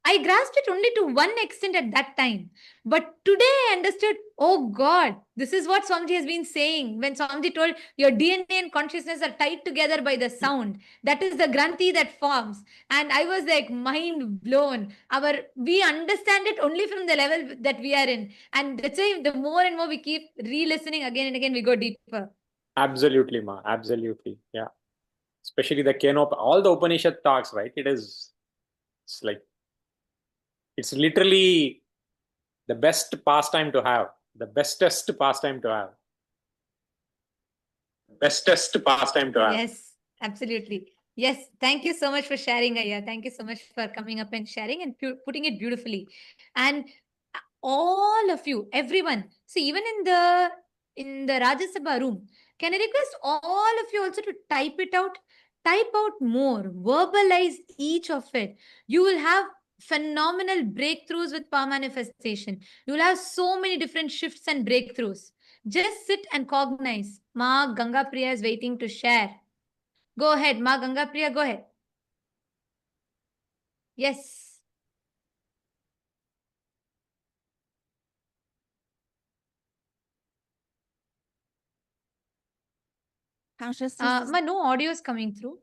I grasped it only to one extent at that time. But today I understood, oh God, this is what Swamiji has been saying. When Swamiji told your DNA and consciousness are tied together by the sound, that is the granthi that forms. And I was like mind blown. We understand it only from the level that we are in. And that's why the more and more we keep re-listening again and again, we go deeper. Absolutely, Ma. Absolutely. Yeah. Especially the Kenop, all the Upanishad talks, right? It's like, it's literally the best pastime to have, the bestest pastime to have. Bestest pastime to have. Yes, absolutely. Yes, thank you so much for sharing, Aya. Thank you so much for coming up and sharing and putting it beautifully. And all of you, everyone, see, even in the Rajya Sabha room, can I request all of you also to type it out? Type out more, verbalize each of it. You will have phenomenal breakthroughs with power manifestation. You will have so many different shifts and breakthroughs. Just sit and cognize. Ma Ganga Priya is waiting to share. Go ahead, Ma Ganga Priya, go ahead. Yes. Consciousness Ma, no audio is coming through.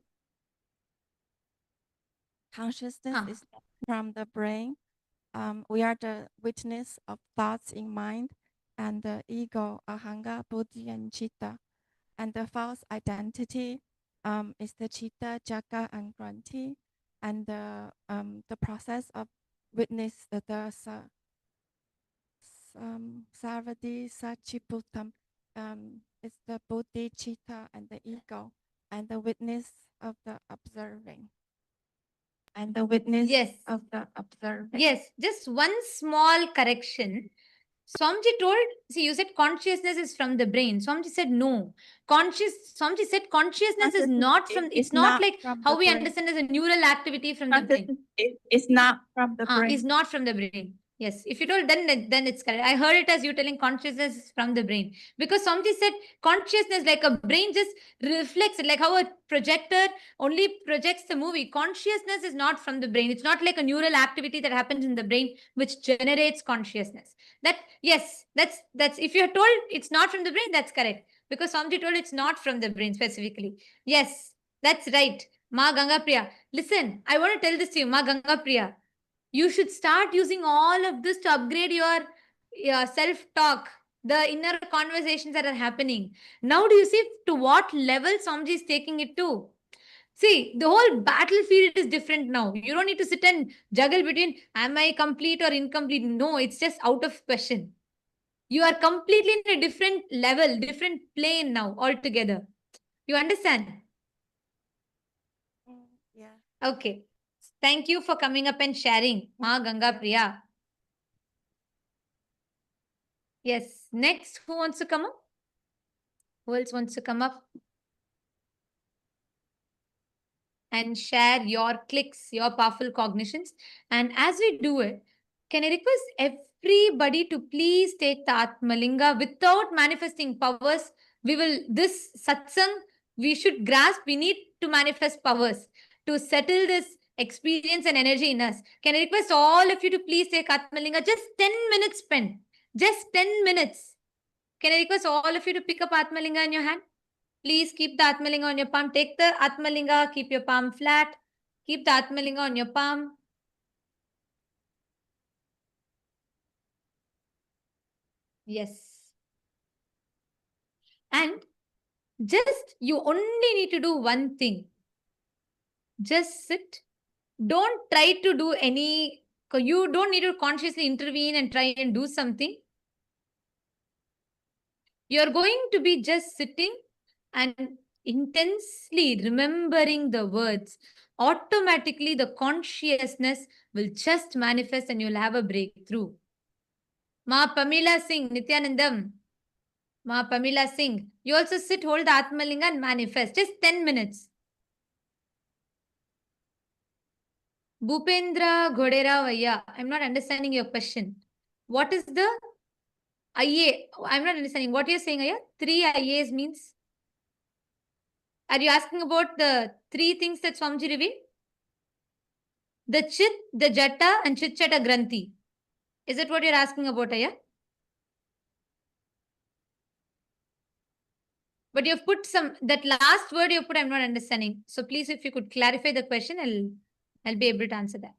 Consciousness is from the brain. We are the witness of thoughts in mind and the ego, ahanga, buddhi, and chitta. And the false identity is the chitta, jaga, and granthi. And the process of witness the sarvadi, sachiputam, is the buddhi, chitta, and the ego, and the witness of the observing. And the witness of the observing. Yes, just one small correction. Swamiji told, see, you said consciousness is from the brain. Swamiji said no. Swamiji said consciousness is not from, it's not like how we understand as a neural activity from the brain. It's not from the brain. It's not from the brain. Yes, if you told, then it's correct. I heard it as you telling consciousness is from the brain. Because Swamiji said consciousness, like a brain just reflects it, like how a projector only projects the movie. Consciousness is not from the brain. It's not like a neural activity that happens in the brain which generates consciousness. That, yes, that's if you're told it's not from the brain, that's correct. Because Swamiji told it's not from the brain specifically. Yes, that's right. Ma Ganga Priya. Listen, I want to tell this to you, Ma Ganga Priya. You should start using all of this to upgrade your self-talk, the inner conversations that are happening. Now do you see to what level Swamiji is taking it to? See, the whole battlefield is different now. You don't need to sit and juggle between am I complete or incomplete. No, it's just out of question. You are completely in a different level, different plane now altogether. You understand? Yeah. Okay. Thank you for coming up and sharing, Ma Ganga Priya. Yes. Next, who wants to come up? Who else wants to come up? And share your clicks, your powerful cognitions. And as we do it, can I request everybody to please take the Atmalinga without manifesting powers? This satsang, we should grasp, we need to manifest powers to settle this experience and energy in us. Can I request all of you to please take Atmalinga? Just 10 minutes spent. Just 10 minutes. Can I request all of you to pick up Atmalinga in your hand? Please keep the Atmalinga on your palm. Take the Atmalinga, keep your palm flat. Keep the Atmalinga on your palm. Yes. And just, you only need to do one thing. Just sit. Don't try to do you don't need to consciously intervene and try and do something. You're going to be just sitting and intensely remembering the words automatically the consciousness will just manifest and you'll have a breakthrough. Ma Pamila Singh, Nityanandam. Ma Pamila Singh. You also sit, hold the Atmalinga and manifest. Just 10 minutes. Bhupendra Ghodera Vaya. I'm not understanding your question. What is the IA? I'm not understanding. What you're saying, Aya? 3 IAs means? Are you asking about the 3 things that Swamiji revealed? The Chit, the Jata and Chit Chata Granthi. Is that what you're asking about, Aya? But you've put that last word you put, I'm not understanding. So please, if you could clarify the question, I'll be able to answer that.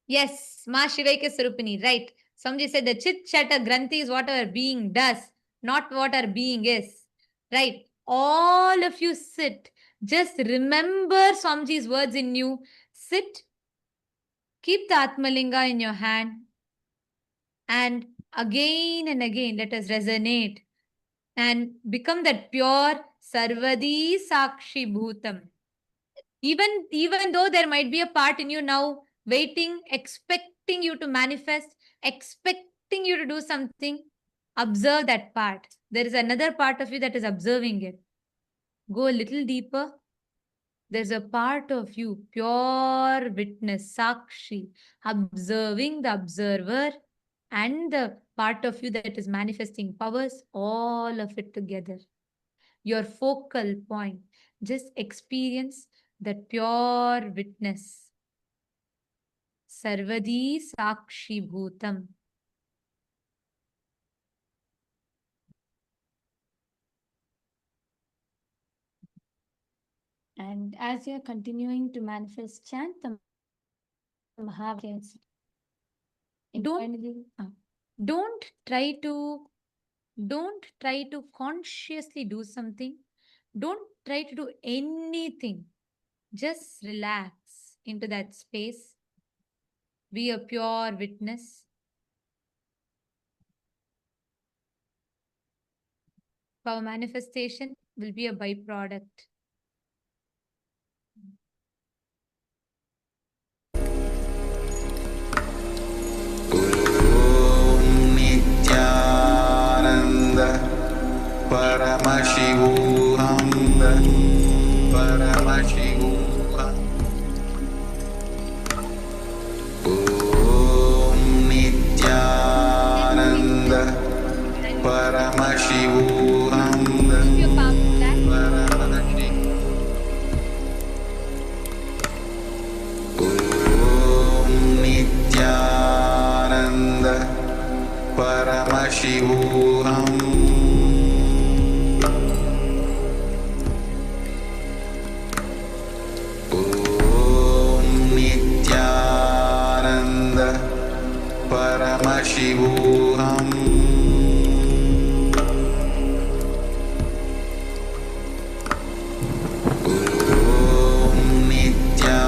Yes, Ma Shivaika Sarupini, right. Somebody said the Chit Chata Granthi is what our being does, not what our being is. Right. All of you sit. Just remember Swamiji's words in you. Sit. Keep the Atmalinga in your hand. And again and again, let us resonate and become that pure Sarvadi Sakshi Bhutam. Even though there might be a part in you now waiting, expecting you to manifest, expecting you to do something, observe that part. There is another part of you that is observing it. Go a little deeper. There's a part of you, pure witness, Sakshi, observing the observer and the part of you that is manifesting powers, all of it together. Your focal point. Just experience that pure witness. Sarvadi Sakshi Bhutam. And as you're continuing to manifest, chant the Mahavas. Don't try to consciously do something. Don't try to do anything. Just relax into that space. Be a pure witness. Our manifestation will be a byproduct. Paramashivam, Paramashivam. Om Nityananda, Paramashivam, Paramashivam. Om Nityananda, Paramashivam. Paramashivam. Om Nityananda, Paramashivam. Om Nityananda,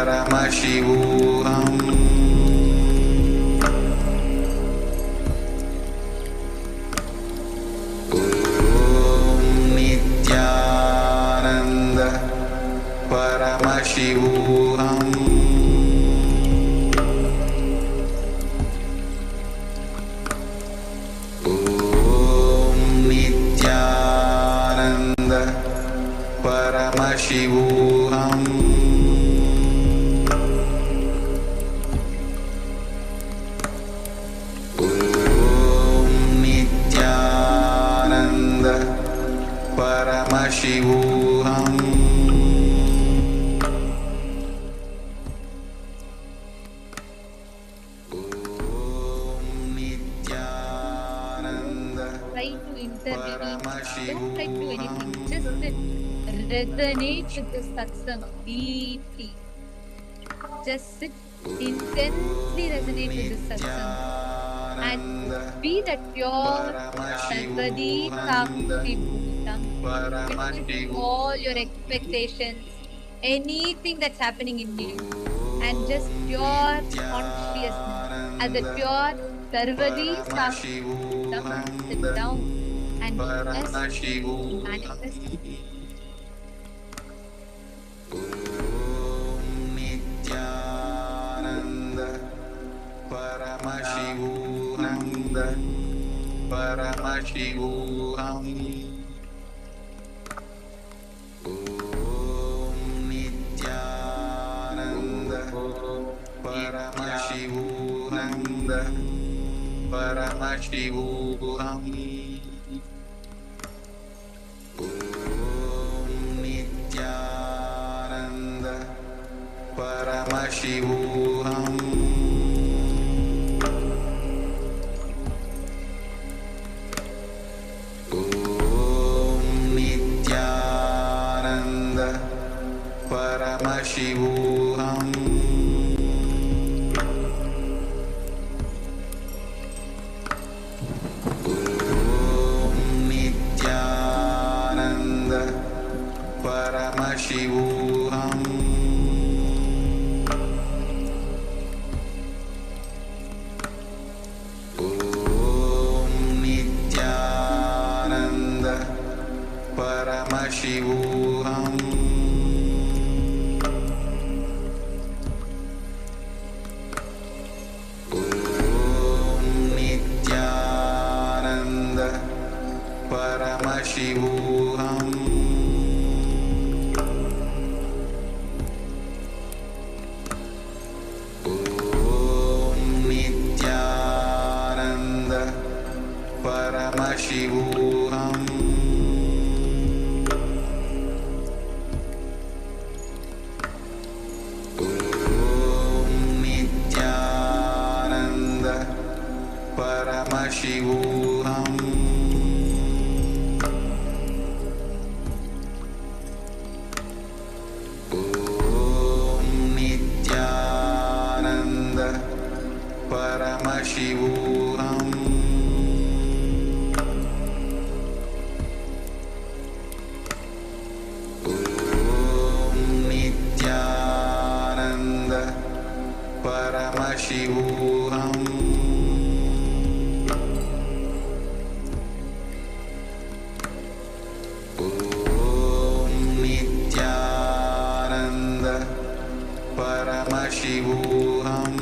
Paramashivam. Paramashivam. Om Nityananda, Paramashivam. Om Nityananda, Paramashivam. Try to intervene. Don't try to do anything. Just resonate with the satsang deeply. Just sit intensely resonate with this satsang and be that pure Sarvadi Sakshi Bhutam between all your expectations, anything that's happening in you, and just pure consciousness as a pure Sarvadi Sakshi Bhutam. Sit down and just manifest. Paramashivam. Om Nityananda Paramashivananda Paramashivam. Om Nityananda Paramashivam. Paramashivam. Om Nityananda Paramashivam. Om Nityananda Paramashivam. Paramashivam. Om Nityananda Paramashivam. Om Nityananda Paramashivam. Paramashivam. Om Nityananda Paramashivam. Om Nityananda Paramashivam.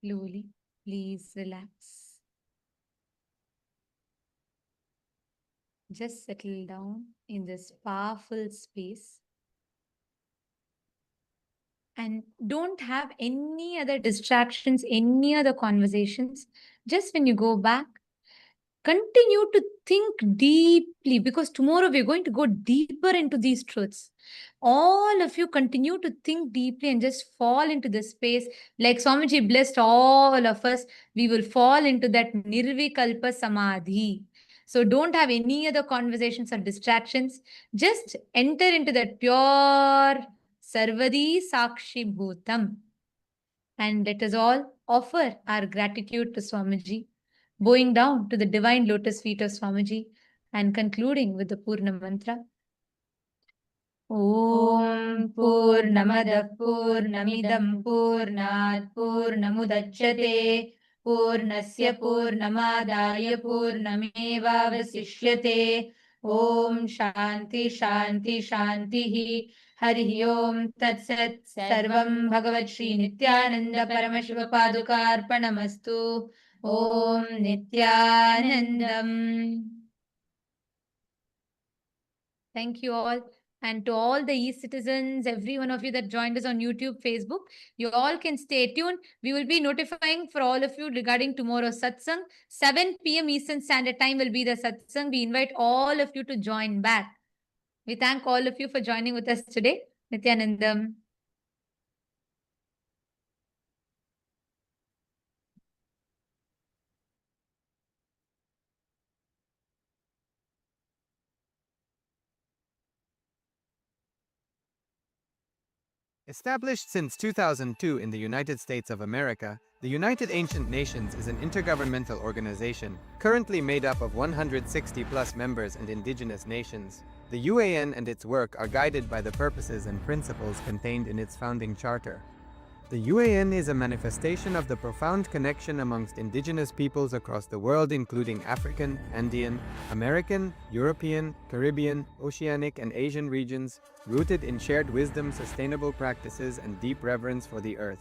Slowly, please relax. Just settle down in this powerful space and don't have any other distractions, any other conversations. Just when you go back, continue to think deeply because tomorrow we're going to go deeper into these truths. All of you continue to think deeply and just fall into the space. Like Swamiji blessed all of us, we will fall into that Nirvikalpa Samadhi. So don't have any other conversations or distractions. Just enter into that pure Sarvadi Sakshi Bhutam. And let us all offer our gratitude to Swamiji, bowing down to the divine lotus feet of Swamiji and concluding with the Purna mantra. Om Purnamada Purnamidam Purnat Purnamudachyate Purnasya Purnamadaya Purnameva Vasishyate Om Shanti Shanti Shanti Hari Om Tat Sat Sarvam Bhagavat Shri Nityananda Paramashiva Padukarpanamastu Om Nityanandam. Thank you all. And to all the e-citizens, every one of you that joined us on YouTube, Facebook, you all can stay tuned. We will be notifying for all of you regarding tomorrow's satsang. 7 p.m. Eastern Standard Time will be the satsang. We invite all of you to join back. We thank all of you for joining with us today. Nityanandam. Established since 2002 in the United States of America, the United Ancient Nations is an intergovernmental organization, currently made up of 160+ members and indigenous nations. The UAN and its work are guided by the purposes and principles contained in its founding charter. The UAN is a manifestation of the profound connection amongst indigenous peoples across the world, including African, Andean, American, European, Caribbean, Oceanic, and Asian regions, rooted in shared wisdom, sustainable practices, and deep reverence for the earth.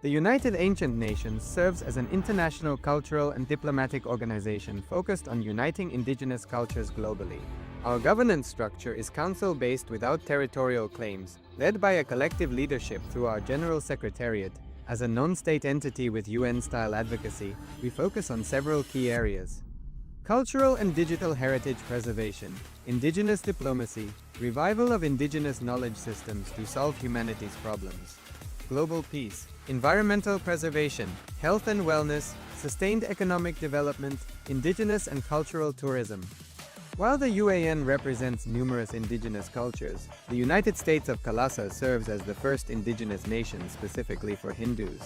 The United Ancient Nations serves as an international cultural and diplomatic organization focused on uniting indigenous cultures globally. Our governance structure is council-based without territorial claims, led by a collective leadership through our General Secretariat. As a non-state entity with UN-style advocacy, we focus on several key areas: cultural and digital heritage preservation, indigenous diplomacy, revival of indigenous knowledge systems to solve humanity's problems, global peace, environmental preservation, health and wellness, sustained economic development, indigenous and cultural tourism. While the UAN represents numerous indigenous cultures, the United States of Kailasa serves as the first indigenous nation specifically for Hindus.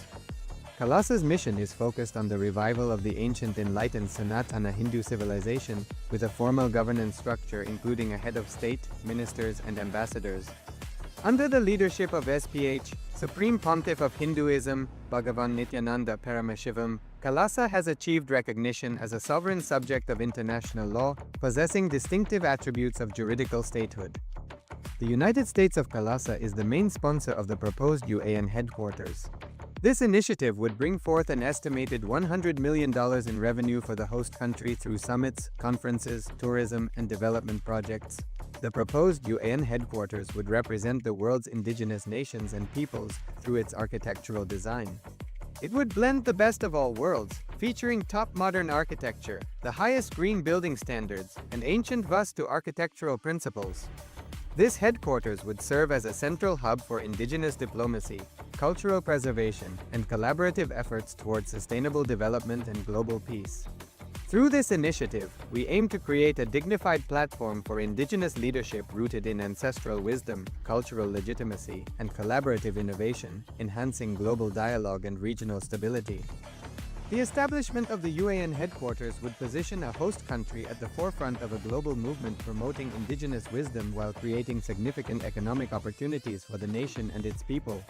Kailasa's mission is focused on the revival of the ancient enlightened Sanatana Hindu civilization with a formal governance structure including a head of state, ministers, and ambassadors. Under the leadership of SPH, Supreme Pontiff of Hinduism, Bhagavan Nityananda Paramashivam, Kailasa has achieved recognition as a sovereign subject of international law, possessing distinctive attributes of juridical statehood. The United States of Kailasa is the main sponsor of the proposed UAN headquarters. This initiative would bring forth an estimated $100 million in revenue for the host country through summits, conferences, tourism, and development projects. The proposed UAN headquarters would represent the world's indigenous nations and peoples through its architectural design. It would blend the best of all worlds, featuring top modern architecture, the highest green building standards, and ancient Vastu architectural principles. This headquarters would serve as a central hub for indigenous diplomacy, cultural preservation, and collaborative efforts towards sustainable development and global peace. Through this initiative, we aim to create a dignified platform for indigenous leadership rooted in ancestral wisdom, cultural legitimacy, and collaborative innovation, enhancing global dialogue and regional stability. The establishment of the UAN headquarters would position a host country at the forefront of a global movement promoting indigenous wisdom while creating significant economic opportunities for the nation and its people.